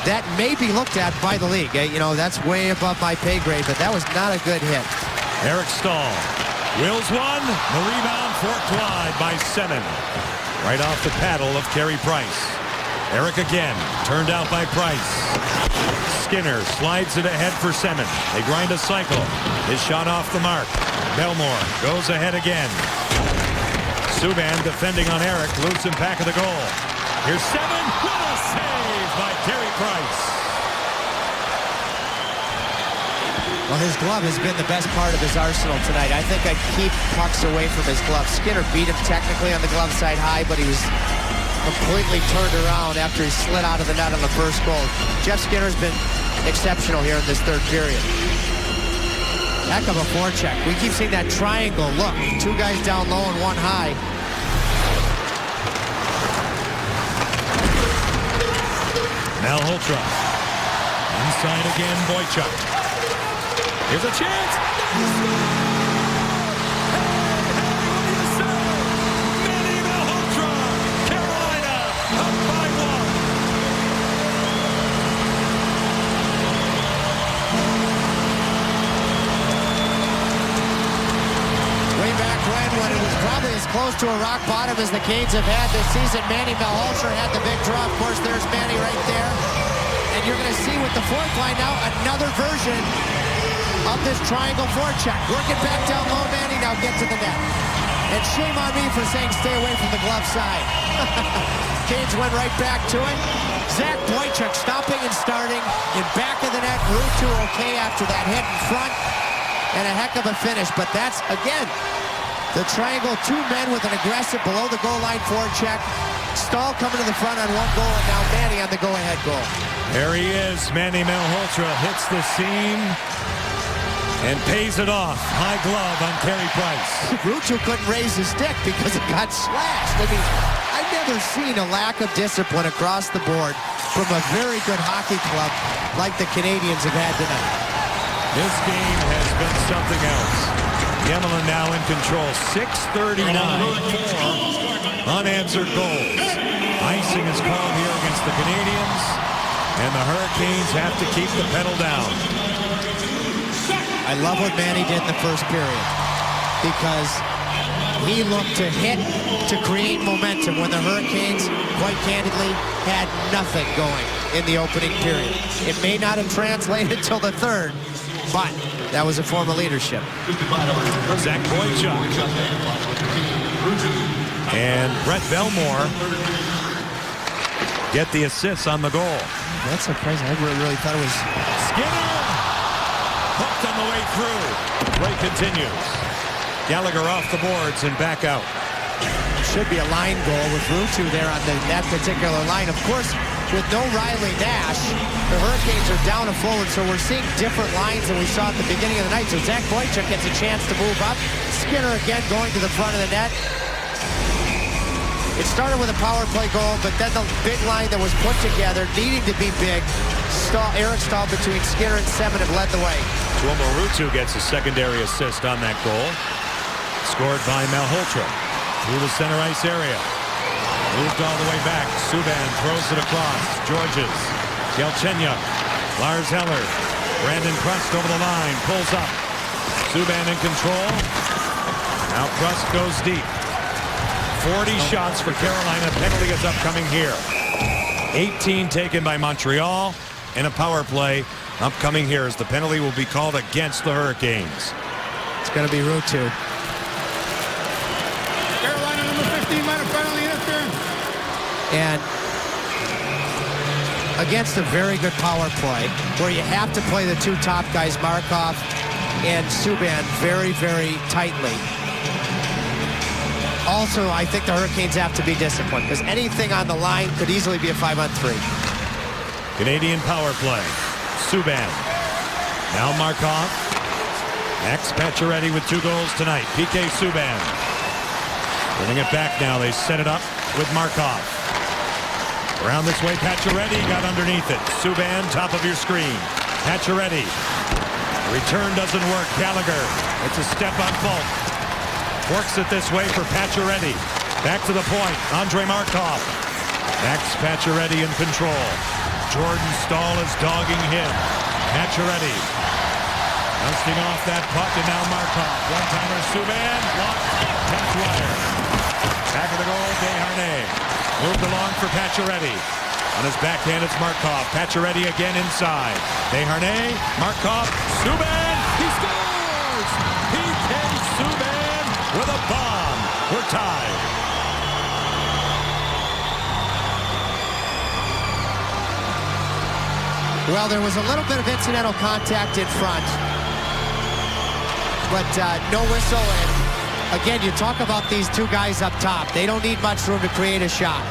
That may be looked at by the league. You know, that's way above my pay grade, but that was not a good hit. Eric Staal wills one. The rebound forked wide by Semin. Right off the paddle of Carey Price. Eric again, turned out by Price. Skinner slides it ahead for Semin. They grind a cycle. His shot off the mark. Belmore goes ahead again. Subban defending on Eric, loose him back of the goal. Here's Semin. What a save by Carey Price. Well, his glove has been the best part of his arsenal tonight. I think I'd keep pucks away from his glove. Skinner beat him technically on the glove side high, but he was completely turned around after he slid out of the net on the first goal. Jeff Skinner's been exceptional here in this third period. Heck of a forecheck. We keep seeing that triangle. Look, two guys down low and one high. Malhotra. Inside again, Boychuk. Here's a chance. Manny Malhotra. Carolina up by 1. Way back when it was probably as close to a rock bottom as the Canes have had this season, Manny Malhotra had the big draw. Of course, there's Manny right there. And you're going to see with the fourth line now another version of this triangle forecheck. Work it back down low, Manny. Now get to the net. And shame on me for saying stay away from the glove side. Canes went right back to it. Zach Boychuk stopping and starting in back of the net. Ruutu okay after that hit in front. And a heck of a finish. But that's, again, the triangle. Two men with an aggressive below the goal line forecheck. Staal coming to the front on one goal, and now Manny on the go-ahead goal. There he is. Manny Malhotra hits the seam and pays it off. High glove on Carey Price. Ruutu couldn't raise his stick because it got slashed. I mean, I've never seen a lack of discipline across the board from a very good hockey club like the Canadiens have had tonight. This game has been something else. Yemelen now in control. 6:39. 4 unanswered goals. Icing is called here against the Canadiens, and the Hurricanes have to keep the pedal down. I love what Manny did in the first period because he looked to hit to create momentum when the Hurricanes, quite candidly, had nothing going in the opening period. It may not have translated till the third, but that was a form of leadership. Zach Boychuk and Brett Belmore get the assists on the goal. That's surprising. I really thought it was Skinner hooked on the way through. Play continues. Gallagher off the boards and back out. should be a line goal with Ruutu there on that particular line. Of course, with no Riley Nash, the Hurricanes are down a full, and so we're seeing different lines than we saw at the beginning of the night. So Zach Boychuk gets a chance to move up. Skinner again going to the front of the net. It started with a power play goal, but then the big line that was put together, needing to be big, Eric Staal between Skinner and Semin have led the way. Tuomo Ruutu gets a secondary assist on that goal. Scored by Malhotra through the center ice area. Moved all the way back. Subban throws it across. Georges. Galchenyuk. Lars Eller. Brandon Prust over the line. Pulls up. Subban in control. Now Prust goes deep. 40 shots for Carolina. Penalty is upcoming here. 18 taken by Montreal. And a power play upcoming here as the penalty will be called against the Hurricanes. It's going to be Ruutu. Carolina number 15 minor penalty after. And against a very good power play where you have to play the two top guys, Markov and Subban, very, very tightly. Also, I think the Hurricanes have to be disciplined because anything on the line could easily be a 5-on-3. Canadian power play. Subban. Now Markov. Max Pacioretty with 2 goals tonight. PK Subban. Bringing it back now. They set it up with Markov. Around this way, Pacioretty got underneath it. Subban, top of your screen. Pacioretty. Return doesn't work. Gallagher. It's a step on fault. Works it this way for Pacioretty. Back to the point. Andrei Markov. Max Pacioretty in control. Jordan Staal is dogging him. Pacioretty. Dusting off that puck, and now Markov. One-timer Subban. Blocked. Pat Dwyer. Back of the goal, Desharnais. Moved along for Pacioretty. On his backhand, it's Markov. Pacioretty again inside. Desharnais. Markov. Subban. He scores! P.K. Subban with a bomb. We're tied. Well, there was a little bit of incidental contact in front, but no whistle. And again, you talk about these two guys up top. They don't need much room to create a shot.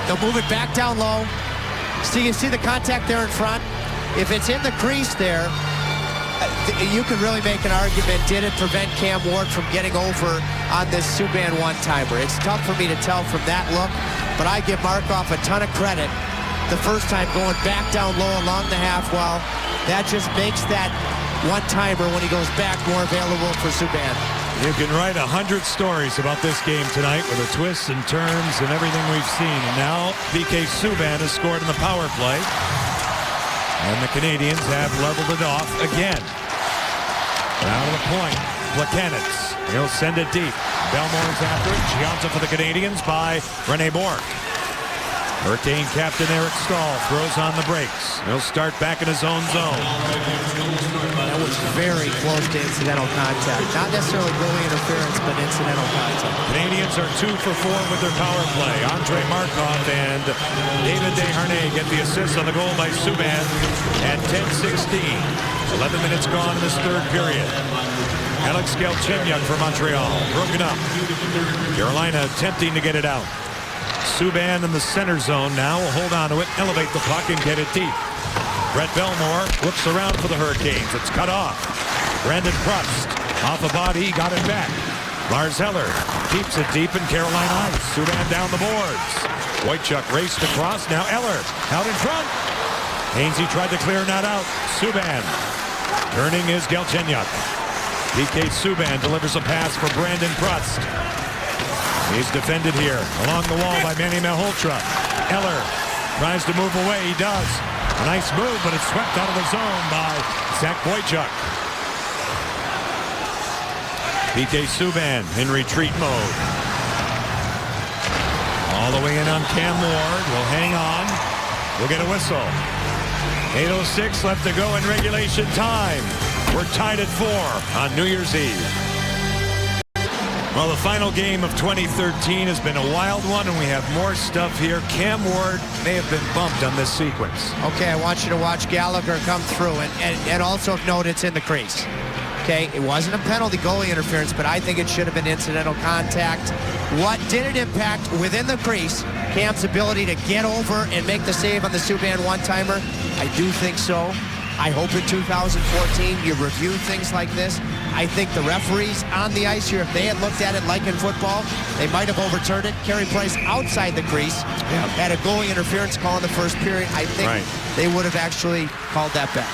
They'll move it back down low. So you see the contact there in front. If it's in the crease there, you can really make an argument, did it prevent Cam Ward from getting over on this Subban one-timer? It's tough for me to tell from that look, but I give Markov a ton of credit the first time going back down low along the half wall. That just makes that one-timer when he goes back more available for Subban. You can write 100 stories about this game tonight with the twists and turns and everything we've seen. And now P.K. Subban has scored in the power play. And the Canadians have leveled it off again. Down to the point. Plekanec. He'll send it deep. Belmore's after it. Gianta for the Canadians by Rene Bourque. Hurricane captain Eric Staal throws on the brakes. He'll start back in his own zone. That was very close to incidental contact. Not necessarily goalie interference, but incidental contact. Canadians are 2 for 4 with their power play. Andrei Markov and David Desharnais get the assist on the goal by Subban at 10:16. 11 minutes gone in this third period. Alex Galchenyuk for Montreal. Broken up. Carolina attempting to get it out. Subban in the center zone now will hold on to it, elevate the puck, and get it deep. Brett Belmore looks around for the Hurricanes. It's cut off. Brandon Prust off the body, got it back. Lars Eller keeps it deep in Carolina ice. Subban down the boards. Wojciech raced across. Now Eller out in front. Hainsey tried to clear, not out. Subban turning is Galchenyuk. P.K. Subban delivers a pass for Brandon Prust. He's defended here along the wall by Manny Malhotra. Eller tries to move away. He does. A nice move, but it's swept out of the zone by Zach Wojciech. P.K. Subban in retreat mode. All the way in on Cam Ward. Will hang on. We'll get a whistle. 8:06 left to go in regulation time. We're tied at 4 on New Year's Eve. Well, the final game of 2013 has been a wild one, and we have more stuff here. Cam Ward may have been bumped on this sequence. Okay, I want you to watch Gallagher come through, and also note it's in the crease. Okay, it wasn't a penalty goalie interference, but I think it should have been incidental contact. What did it impact within the crease? Cam's ability to get over and make the save on the Subban one-timer? I do think so. I hope in 2014 you review things like this. I think the referees on the ice here, if they had looked at it like in football, they might have overturned it. Carey Price outside the crease had a goalie interference call in the first period. I think they would have actually called that back.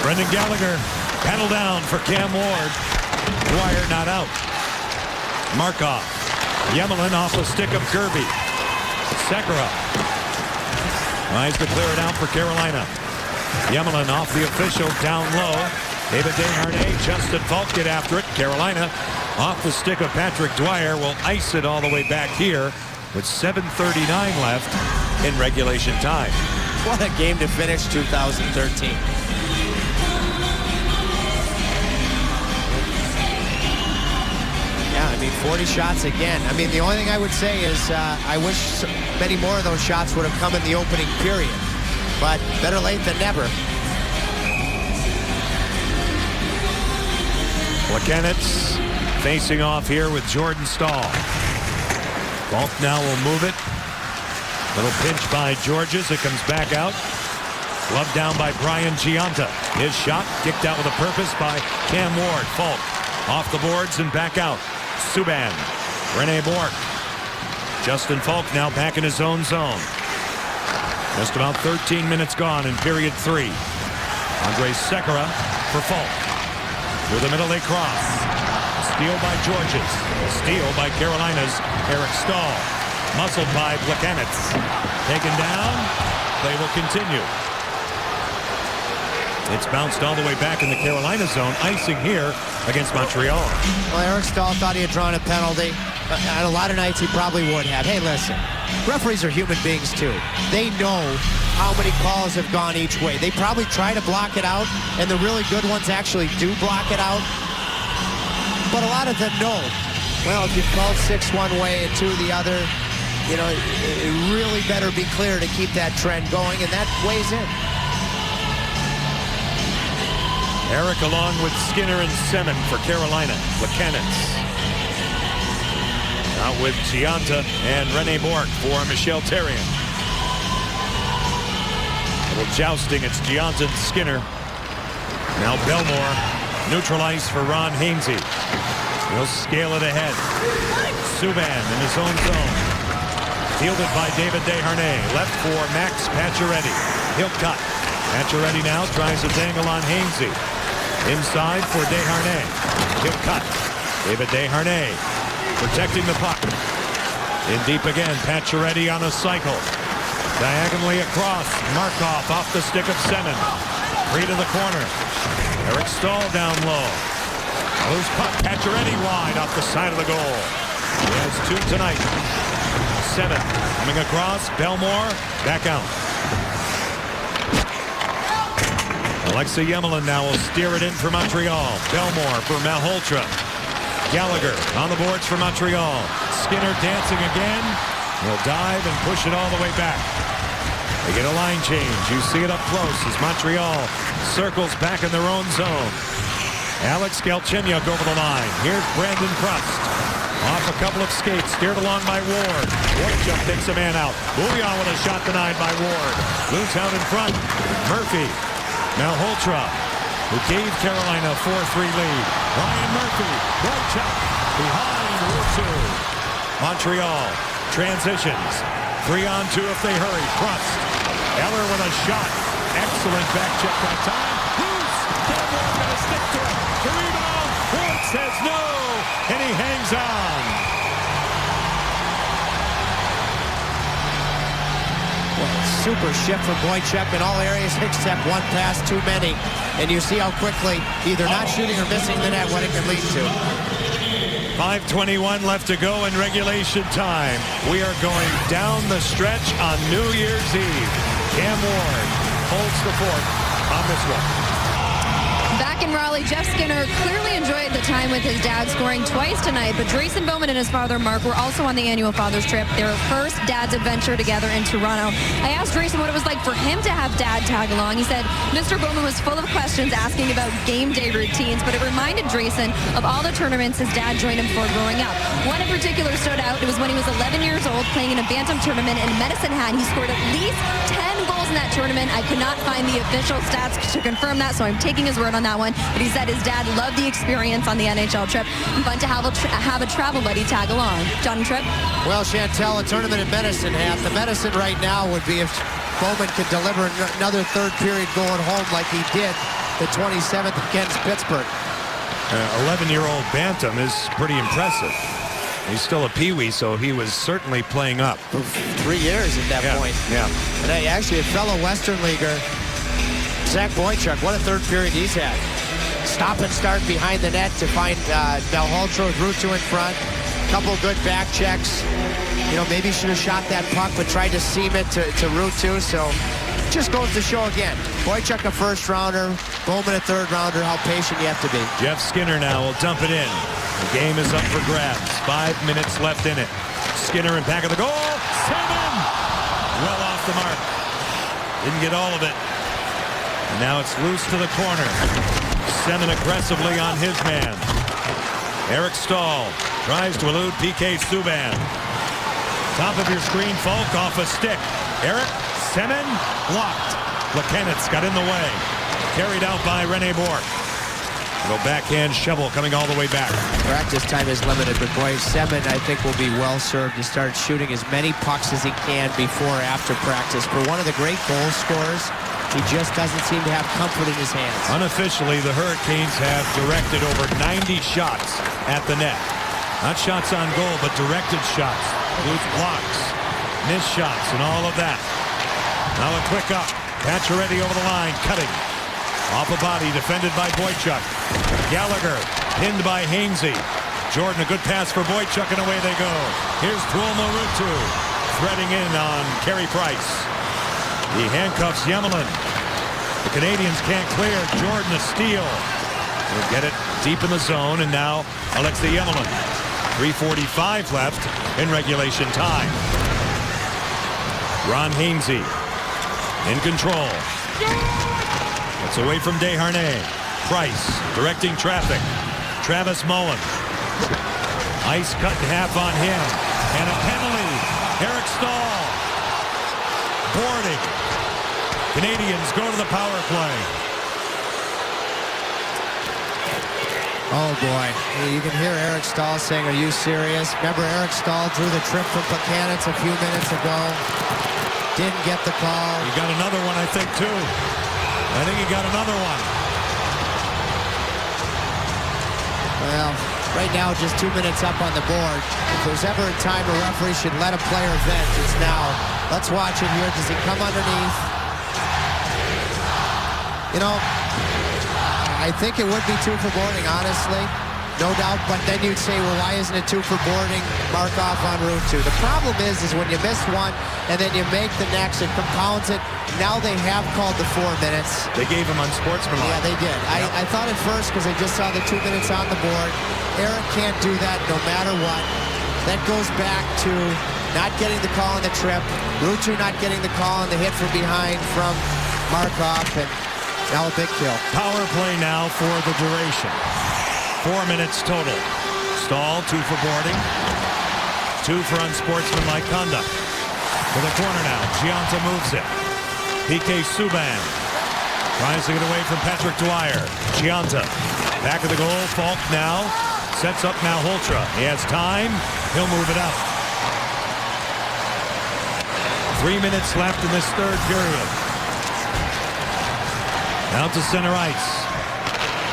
Brendan Gallagher paddled down for Cam Ward. Dwyer not out. Markov. Yemelin off the stick of Kirby. Sekera tries to clear it out for Carolina. Yemelin off the official down low. David Desharnais, Justin Falk get after it. Carolina off the stick of Patrick Dwyer will ice it all the way back here with 7:39 left in regulation time. What a game to finish 2013. Yeah, I mean, 40 shots again. I mean, the only thing I would say is I wish many more of those shots would have come in the opening period. But better late than never. Plekanec facing off here with Jordan Staal. Falk now will move it. Little pinch by Georges. It comes back out. Gloved down by Brian Gianta. His shot kicked out with a purpose by Cam Ward. Falk off the boards and back out. Subban. Rene Bourque. Justin Falk now back in his own zone. Just about 13 minutes gone in period 3. Andrei Sekera for Falk. Through the middle they cross. Steal by Georges. Steal by Carolina's Eric Stahl. Muscled by Plekanec. Taken down. Play will continue. It's bounced all the way back in the Carolina zone. Icing here against Montreal. Well, Eric Stahl thought he had drawn a penalty. On a lot of nights, he probably would have. Hey, listen, referees are human beings, too. They know how many calls have gone each way. They probably try to block it out, and the really good ones actually do block it out. But a lot of them know. Well, if you've called 6 one way and 2 the other, you know, it really better be clear to keep that trend going, and that weighs in. Eric along with Skinner and Semin for Carolina. Plekanec. Out with Gianta and Rene Bourque for Michel Therrien. A little jousting. It's Gianta and Skinner. Now Bellemare neutralized for Ron Hainsey. He'll scale it ahead. Subban in his own zone. Fielded by David Desharnais. Left for Max Pacioretty. He'll cut. Pacioretty now tries to dangle on Hainsey. Inside for Desharnais. He'll cut. David Desharnais protecting the puck. In deep again. Pacioretty on a cycle. Diagonally across. Markov off the stick of Semin. Free to the corner. Eric Stahl down low. Loose puck. Pacioretty wide off the side of the goal. He has 2 tonight. Semin coming across. Bellemare back out. Alexei Yemelin now will steer it in for Montreal. Bellemare for Malhotra. Gallagher on the boards for Montreal. Skinner dancing again. He'll dive and push it all the way back. They get a line change. You see it up close as Montreal circles back in their own zone. Alex Galchenyuk over the line. Here's Brandon Prust. Off a couple of skates, steered along by Ward. Boychuk takes a man out. Bouillon with a shot denied by Ward. Loose out in front. Murphy. Malhotra, who gave Carolina a 4-3 lead. Ryan Murphy. Boychuk behind Ruutu. Montreal transitions. 3-on-2 if they hurry. Prust. Eller with a shot. Excellent back check that time. Hughes. Bellemare going to stick to it. The rebound. Ward says no. And he hangs on. Super shift from Boychuk in all areas except one pass too many. And you see how quickly either not shooting or missing the net what it can lead to. 5:21 left to go in regulation time. We are going down the stretch on New Year's Eve. Cam Ward holds the fort on this one. Back in Raleigh, Jeff Skinner clearly enjoyed the time with his dad, scoring twice tonight. But Drayson Bowman and his father, Mark, were also on the annual father's trip, their first dad's adventure together in Toronto. I asked Drayson what it was like for him to have dad tag along. He said Mr. Bowman was full of questions asking about game day routines, but it reminded Drayson of all the tournaments his dad joined him for growing up. One in particular stood out. It was when he was 11 years old playing in a bantam tournament in Medicine Hat. He scored at least 10 goals in that tournament. I could not find the official stats to confirm that, so I'm taking his word on that one. But he said his dad loved the experience on the NHL trip. And fun to have a travel buddy tag along. John Tripp? Well, Chantel, a tournament in Medicine Hat. The medicine right now would be if Bowman could deliver another third period goal at home like he did the 27th against Pittsburgh. 11-year-old Bantam is pretty impressive. He's still a peewee, so he was certainly playing up. 3 years at that point. Yeah. And actually, a fellow Western leaguer, Zach Boychuk, what a third period he's had. Stop and start behind the net to find Malhotra with Ruutu in front. Couple good back checks. You know, maybe should have shot that puck, but tried to seam it to Ruutu. So just goes to show again. Boychuk a first rounder, Bowman a third rounder, how patient you have to be. Jeff Skinner now will dump it in. The game is up for grabs. 5 minutes left in it. Skinner in back of the goal. Semin! Well off the mark. Didn't get all of it. And now it's loose to the corner. Semin aggressively on his man. Eric Stahl tries to elude PK Subban. Top of your screen, Falk off a stick. Eric, Semin, blocked. Plekanec got in the way. Carried out by Rene Bourque. Little backhand shovel coming all the way back. Practice time is limited, but boy, Semin, I think, will be well served to start shooting as many pucks as he can before or after practice. For one of the great goal scorers, He just doesn't seem to have comfort in his hands. Unofficially, the Hurricanes have directed over 90 shots at the net. Not shots on goal, but directed shots. Loose blocks, missed shots, and all of that. Now a quick up. Pacioretty over the line, cutting. Off a body, defended by Boychuk. Gallagher, pinned by Hainsey. Jordan, a good pass for Boychuk, and away they go. Here's Tuomo Ruutu, threading in on Carey Price. He handcuffs Yemelin. The Canadians can't clear. Jordan a steal. He'll get it deep in the zone, and now Alexei Yemelin. 3:45 left in regulation time. Ron Hainsey in control. It's away from Desharnais. Price directing traffic. Travis Mullen. Ice cut in half on him. And a penalty. Eric Staal. Boarding. Canadians go to the power play. Oh boy, you can hear Eric Staal saying, "Are you serious?" Remember, Eric Staal drew the trip from Buchanan's a few minutes ago. Didn't get the call. He got another one, I think, too. I think he got another one. Well, right now, just 2 minutes up on the board. If there's ever a time a referee should let a player vent, it's now. Let's watch it here. Does he come underneath? You know, I think it would be 2 for boarding, honestly. No doubt, but then you'd say, well, why isn't it 2 for boarding? Mark off on Ruutu. The problem is when you miss one and then you make the next, it compounds it. Now they have called the 4 minutes. They gave him unsportsmanlike. Yeah, they did. Yep. I thought at first, because I just saw the 2 minutes on the board, Eric can't do that no matter what. That goes back to not getting the call on the trip, Ruutu not getting the call on the hit from behind from Markov, and now a big kill. Power play now for the duration. 4 minutes total. Staal, 2 for boarding. 2 for unsportsmanlike conduct. To the corner now. Gionta moves it. PK Subban tries to get away from Patrick Dwyer. Gionta back of the goal. Falk now sets up now Holtra. He has time. He'll move it out. 3 minutes left in this third period. Now to center ice.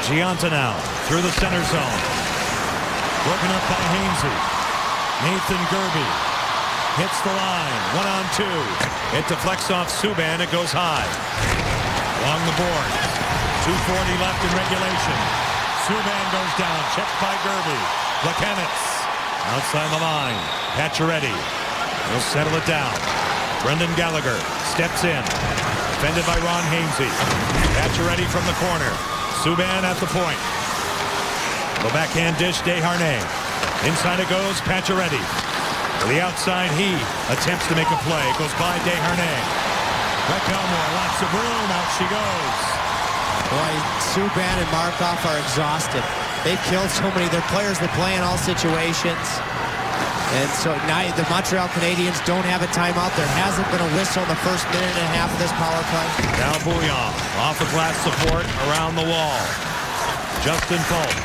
Gionta now through the center zone. Broken up by Hainsey. Nathan Gerby hits the line. 1-on-2. It deflects off Subban. It goes high. Along the board. 2:40 left in regulation. Subban goes down. Checked by Gerby. Buchanan's outside the line. Pacioretty will settle it down. Brendan Gallagher steps in. Defended by Ron Hainsey. Pacioretty from the corner. Subban at the point. The backhand dish, Desharnais. Inside it goes, Pacioretty. To the outside, he attempts to make a play. It goes by Desharnais. Brett Elmore, lots of room, out she goes. Boy, Subban and Markov are exhausted. They've killed so many of their players that play in all situations. And so now the Montreal Canadiens don't have a timeout. There hasn't been a whistle in the first minute and a half of this power play. Now Bouillon, off the glass support, around the wall. Justin Fulk,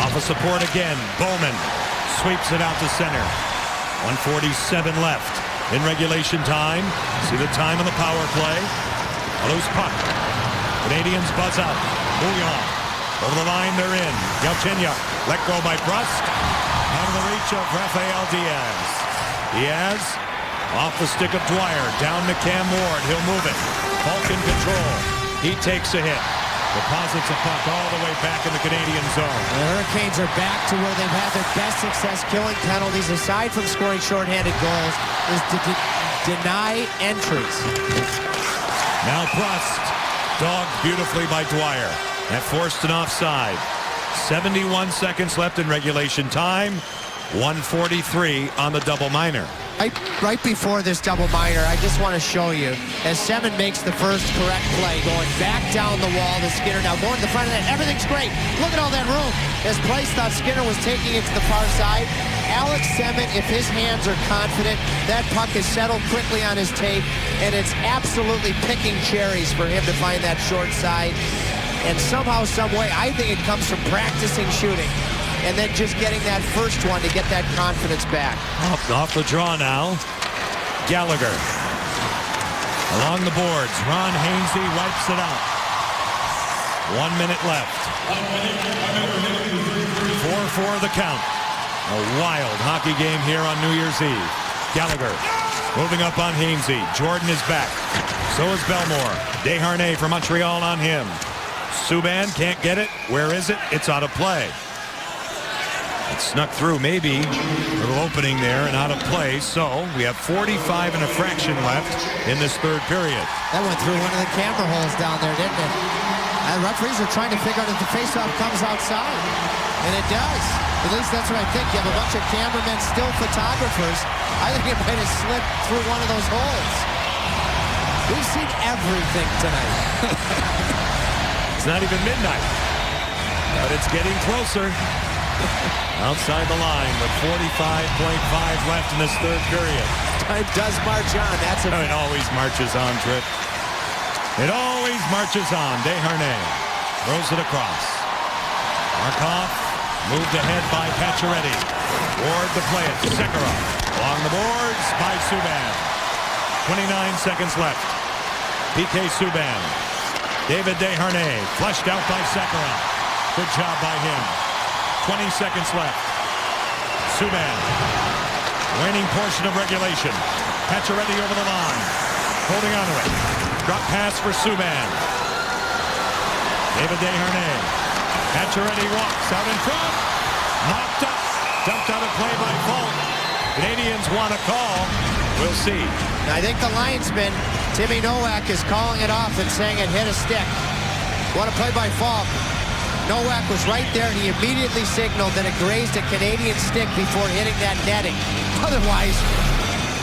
off of support again. Bowman sweeps it out to center. 1:47 left in regulation time. See the time of the power play. A loose puck. Canadians buzz out. Bouillon, over the line, they're in. Galchenyuk, let go by Brust. Out of the reach of Rafael Diaz. Diaz off the stick of Dwyer. Down to Cam Ward. He'll move it. Falk in control. He takes a hit. Deposits a puck all the way back in the Canadian zone. The Hurricanes are back to where they've had their best success killing penalties, aside from scoring shorthanded goals, is to deny entries. Now Brust. Dogged beautifully by Dwyer. That forced an offside. 71 seconds left in regulation time. 1:43 on the double minor. Right before this double minor, I just want to show you, as Semin makes the first correct play, going back down the wall to Skinner, now going to the front of that, everything's great. Look at all that room. As Price thought Skinner was taking it to the far side, Alex Semin, if his hands are confident, that puck is settled quickly on his tape, and it's absolutely picking cherries for him to find that short side. And somehow, some way, I think it comes from practicing shooting and then just getting that first one to get that confidence back. Off the draw now. Gallagher. Along the boards, Ron Hainsey wipes it out. 1 minute left. 4-4 the count. A wild hockey game here on New Year's Eve. Gallagher moving up on Hainsey. Jordan is back. So is Belmore. Desharnais for Montreal on him. Subban can't get it. Where is it? It's out of play. It snuck through, maybe a little opening there and out of play. So we have 45 and a fraction left in this third period. That went through one of the camera holes down there, didn't it? And referees are trying to figure out if the faceoff comes outside. And it does. At least that's what I think. You have a bunch of cameramen, still photographers. I think it might have slipped through one of those holes. We've seen everything tonight. It's not even midnight, but it's getting closer. Outside the line with 45.5 left in this third period. Time does march on. That's It always marches on, Trip. It always marches on. Desharnais throws it across. Markov moved ahead by Pacioretty. Ward to play it. Sekera along the boards by Subban. 29 seconds left. PK Subban. David Desharnais flushed out by Sekera. Good job by him. 20 seconds left. Subban. Waning portion of regulation. Pacioretty over the line. Holding on to it. Drop pass for Subban. David Desharnais. Pacioretty walks out in front. Knocked up. Dumped out of play by Falk. Canadians want a call. We'll see. I think the linesman, Timmy Nowak, is calling it off and saying it hit a stick. What a play by Falk. Nowak was right there, and he immediately signaled that it grazed a Canadian stick before hitting that netting. Otherwise,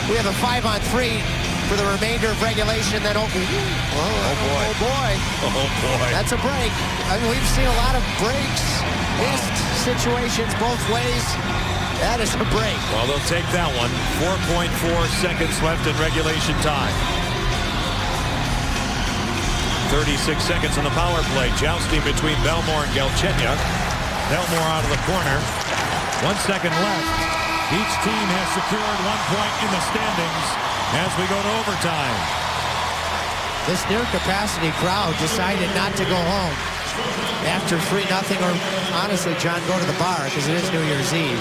we have a 5-on-3 for the remainder of regulation. Then, oh boy. Oh, boy. That's a break. I mean, we've seen a lot of breaks, missed situations both ways. That is a break. Well, they'll take that one. 4.4 seconds left in regulation time. 36 seconds on the power play. Jousting between Belmore and Galchenyuk. Belmore out of the corner. 1 second left. Each team has secured 1 point in the standings as we go to overtime. This near-capacity crowd decided not to go home after 3-0, or honestly, John, go to the bar because it is New Year's Eve.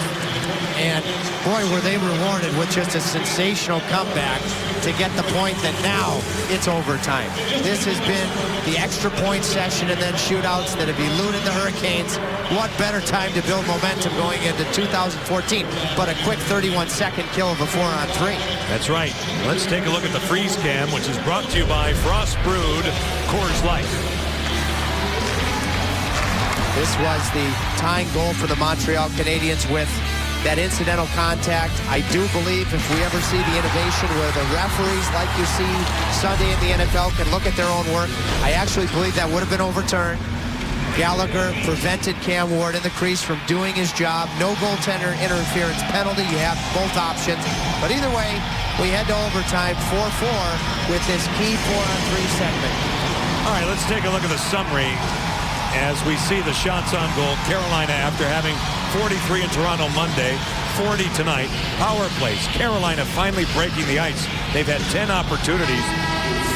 And boy, were they rewarded with just a sensational comeback to get the point that now it's overtime. This has been the extra point session and then shootouts that have eluded the Hurricanes. What better time to build momentum going into 2014 but a quick 31-second kill of a 4-on-3. That's right. Let's take a look at the freeze cam, which is brought to you by Frost Brewed Coors Light. This was the tying goal for the Montreal Canadiens with that incidental contact. I do believe if we ever see the innovation where the referees, like you see Sunday in the NFL, can look at their own work, I actually believe that would have been overturned. Gallagher prevented Cam Ward in the crease from doing his job. No goaltender interference penalty. You have both options. But either way, we head to overtime 4-4 with this key 4-on-3 segment. All right, let's take a look at the summary as we see the shots on goal. Carolina, after having 43 in Toronto Monday, 40 tonight. Power plays. Carolina finally breaking the ice. They've had 10 opportunities.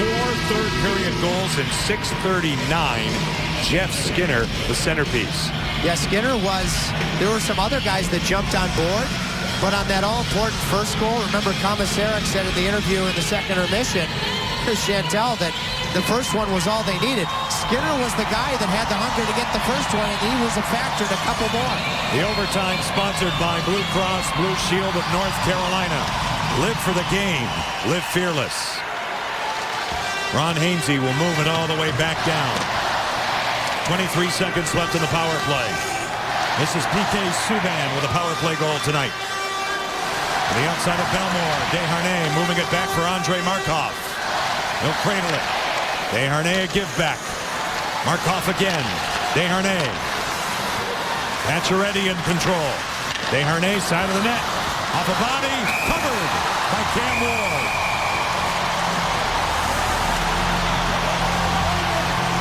4 third-period goals in 6:39. Jeff Skinner, the centerpiece. Yeah, Skinner was, there were some other guys that jumped on board, but on that all-important first goal, remember Komisarek said in the interview in the second intermission to Chantel that the first one was all they needed. Skinner was the guy that had the hunger to get the first one, and he was a factor in a couple more. The overtime sponsored by Blue Cross Blue Shield of North Carolina. Live for the game. Live fearless. Ron Hainsey will move it all the way back down. 23 seconds left in the power play. This is PK Subban with a power play goal tonight. To the outside of Belmore. Desharnais moving it back for Andrei Markov. He'll cradle it. Desharnais a give back. Markov again. Desharnais. Pacioretty in control. Desharnais side of the net. Off a body. Covered by Cam Ward.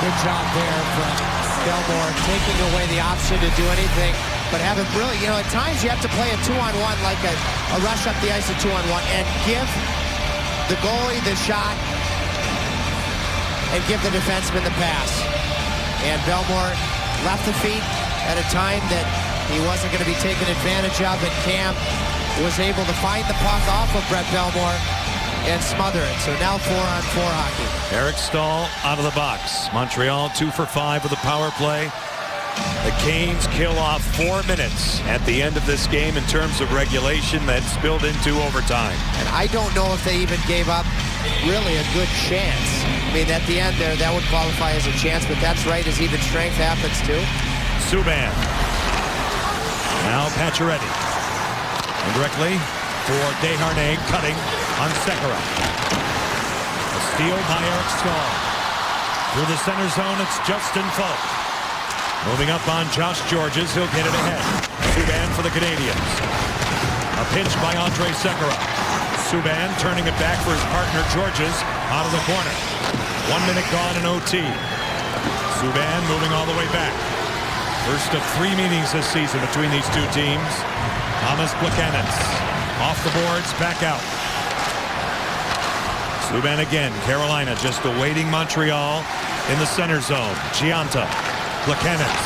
Good job there from Belmore, taking away the option to do anything, but having really, you know, at times you have to play a 2-on-1, like a rush up the ice, a 2-on-1, and give the goalie the shot and give the defenseman the pass. And Bellemare left the feet at a time that he wasn't going to be taken advantage of, and Cam was able to find the puck off of Brett Bellemare and smother it. So now 4-on-4 hockey. Eric Staal out of the box. Montreal 2 for 5 with a power play. The Canes kill off 4 minutes at the end of this game in terms of regulation that spilled into overtime. And I don't know if they even gave up really a good chance. I mean, at the end there, that would qualify as a chance, but that's right, as even strength happens too. Subban. Now Pacioretty. And directly for Desharnais, cutting on Sekera. A steal by Eric Staal. Through the center zone, it's Justin Falk. Moving up on Josh Georges, he'll get it ahead. Subban for the Canadiens. A pinch by Andrei Sekera. Subban turning it back for his partner Georges out of the corner. 1 minute gone in OT. Subban moving all the way back. First of 3 meetings this season between these two teams. Thomas Plekanec off the boards, back out. Subban again. Carolina just awaiting Montreal in the center zone. Gianta. Plekanec.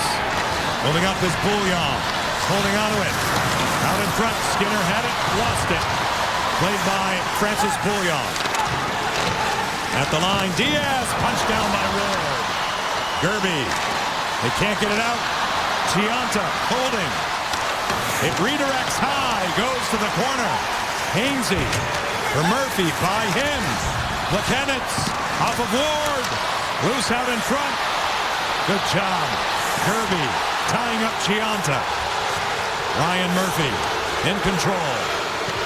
Moving up is Bouillon. Holding on to it. Out in front. Skinner had it. Lost it. Played by Francis Bouillon. At the line. Diaz. Punched down by Ward. Gerby. They can't get it out. Gianta holding. It redirects high. Goes to the corner. Hainsey for Murphy by him. Plekanec off of Ward. Loose out in front. Good job. Gerby tying up Gianta. Ryan Murphy in control.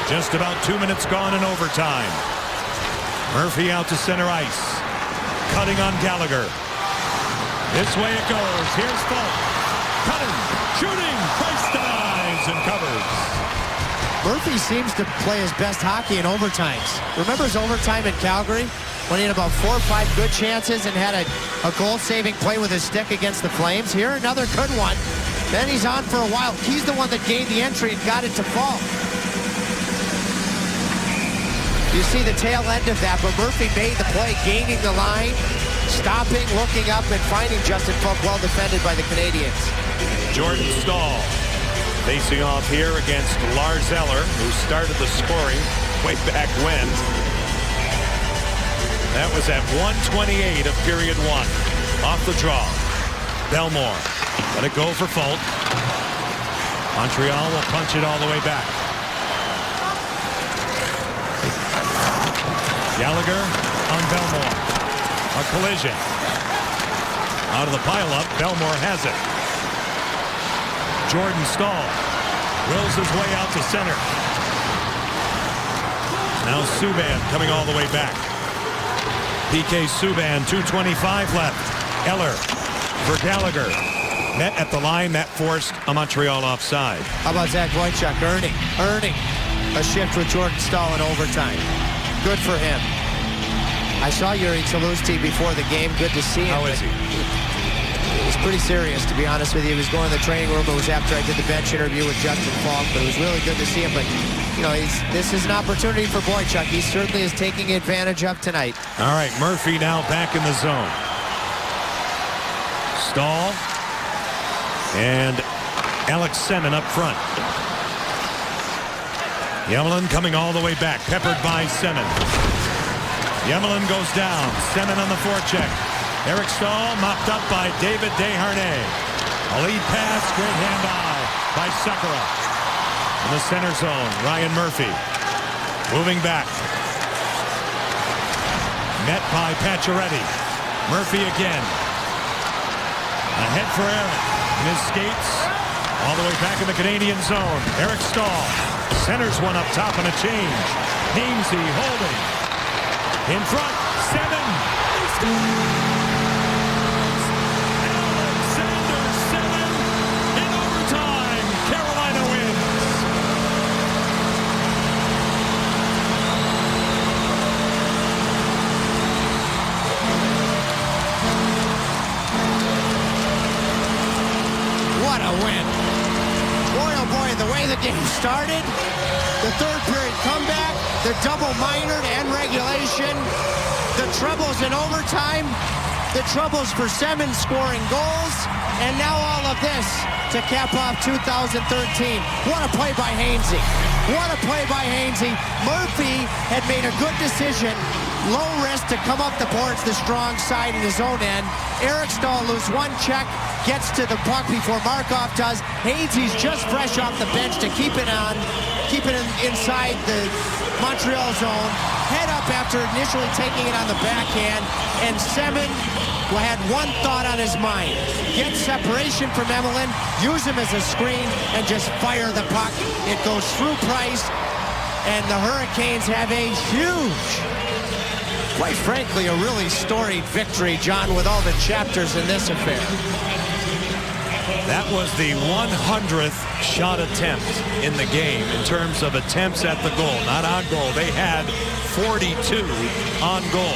Just about 2 minutes gone in overtime. Murphy out to center ice. Cutting on Gallagher. This way it goes. Here's Falk. Cutting. Shooting. Price denies and covers. Murphy seems to play his best hockey in overtimes. Remember his overtime in Calgary? When he had about 4 or 5 good chances and had a goal-saving play with his stick against the Flames. Here, another good one. Then he's on for a while. He's the one that gained the entry and got it to Falk. You see the tail end of that, but Murphy made the play, gaining the line, stopping, looking up, and finding Justin Falk, well defended by the Canadiens. Jordan Staal facing off here against Lars Eller, who started the scoring way back when. That was at 1:28 of period 1. Off the draw. Bellemare. Let it go for Falk. Montreal will punch it all the way back. Gallagher on Bellemare. A collision. Out of the pileup, Bellemare has it. Jordan Staal wills his way out to center. Now Subban coming all the way back. PK Subban, 2:25 left. Eller for Gallagher. Met at the line. That forced a Montreal offside. How about Zach Wojcik earning a shift with Jordan Staal in overtime? Good for him. I saw Yuri Tsalusti before the game. Good to see him. How is he? It was pretty serious, to be honest with you. He was going to the training room. It was after I did the bench interview with Justin Falk, but it was really good to see him. But, you know, this is an opportunity for Wojcik. He certainly is taking advantage of tonight. All right, Murphy now back in the zone. Staal and Alex Semin up front. Yemelin coming all the way back, peppered by Semin. Yemelin goes down. Semin on the forecheck. Eric Staal mopped up by David Desharnais. A lead pass, great hand-eye by Sekera. In the center zone, Ryan Murphy. Moving back. Met by Pacioretty. Murphy again. Ahead for Eric. In his skates. All the way back in the Canadian zone. Eric Staal. Centers one up top on a change. Hainsey holding. In front. Semin. He scores! Alexander Semin in overtime. Carolina wins. What a win. Boy, oh boy, the way the game started, the third period comeback, the double minored and regulation, The troubles in overtime, the troubles for Semin scoring goals, and now all of this to cap off 2013. What a play by Hainsey. What a play by Hainsey. Murphy had made a good decision, low risk to come up the boards the strong side in his own end. Eric Stahl loses one check, gets to the puck before Markov does. Hainsey's just fresh off the bench to keep it inside the Montreal zone. Head up after initially taking it on the backhand, and Semin had one thought on his mind. Get separation from Emelin, use him as a screen, and just fire the puck. It goes through Price, and the Hurricanes have a huge, quite frankly, a really storied victory, John, with all the chapters in this affair. That was the 100th shot attempt in the game in terms of attempts at the goal, not on goal. They had 42 on goal.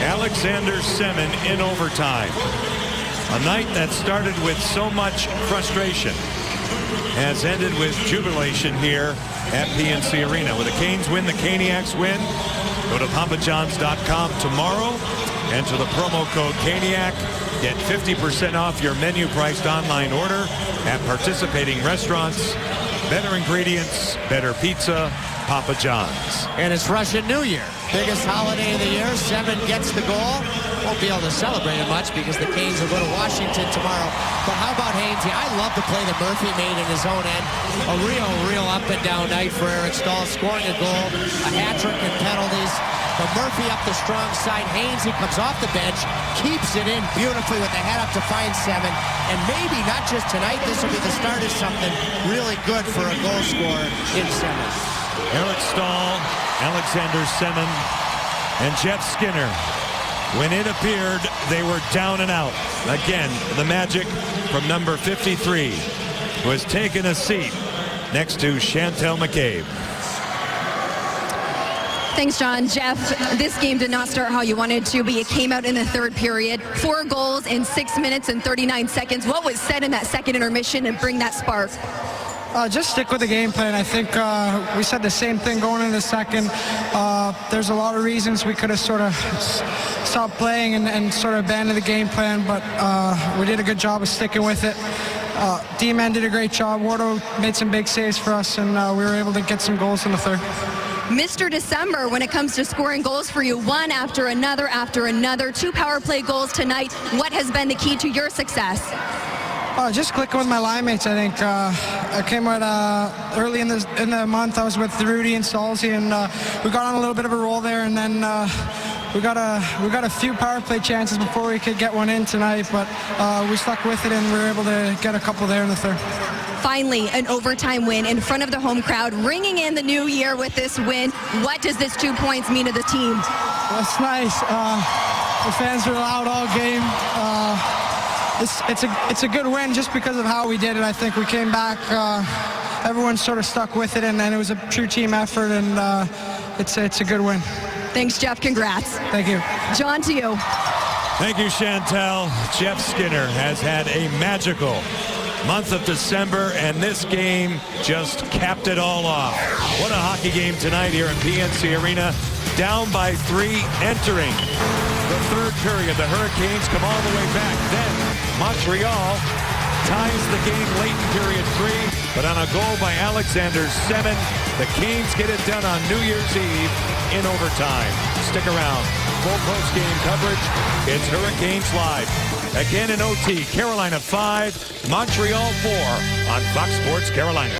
Alexander Semin in overtime. A night that started with so much frustration has ended with jubilation here at PNC Arena. With the Canes win, the Caniacs win. Go to papajohns.com tomorrow. Enter the promo code Caniac. Get 50% off your menu-priced online order at participating restaurants. Better ingredients, better pizza, Papa John's. And it's Russian New Year. Biggest holiday of the year. Semin gets the goal. Won't be able to celebrate it much because the Canes will go to Washington tomorrow. But how about Hainsey? I love the play that Murphy made in his own end. A real up and down night for Eric Stahl, scoring a goal, a hat trick and penalties. But Murphy up the strong side. Hainsey comes off the bench, keeps it in beautifully with the head up to find Semin. And maybe not just tonight, this will be the start of something really good for a goal scorer in Semin. Eric Stahl, Alexander Semin, and Jeff Skinner. When it appeared, they were down and out. Again, the magic from number 53 was taking a seat next to Chantel McCabe. Thanks, John. Jeff, this game did not start how you wanted to, but you came out in the third period. 4 goals in 6 minutes and 39 seconds. What was said in that second intermission and bring that spark? Just stick with the game plan. I think we said the same thing going into the second. There's a lot of reasons we could have sort of stopped playing and sort of abandoned the game plan, but we did a good job of sticking with it. D-Man did a great job. Wardo made some big saves for us, and we were able to get some goals in the third. Mr. December, when it comes to scoring goals for you, one after another after another, 2 power play goals tonight. What has been the key to your success? Just clicking with my line mates, I think. I came out early in the month. I was with Rudy and Salzy, and we got on a little bit of a roll there, and then we got a few power play chances before we could get one in tonight, but we stuck with it, and we were able to get a couple there in the third. Finally, an overtime win in front of the home crowd, ringing in the new year with this win. What does this 2 points mean to the team? That's nice. The fans were loud all game. It's a good win just because of how we did it. I think we came back. Everyone sort of stuck with it, and it was a true team effort, and it's a good win. Thanks, Jeff. Congrats. Thank you. John, to you. Thank you, Chantel. Jeff Skinner has had a magical month of December, and this game just capped it all off. What a hockey game tonight here in PNC Arena. Down by 3, entering the third period. The Hurricanes come all the way back. Then Montreal ties the game late in period 3, but on a goal by Alexander Semin, the Canes get it done on New Year's Eve in overtime. Stick around. Full post-game coverage. It's Hurricanes Live. Again in OT, Carolina 5, Montreal 4 on Fox Sports Carolina.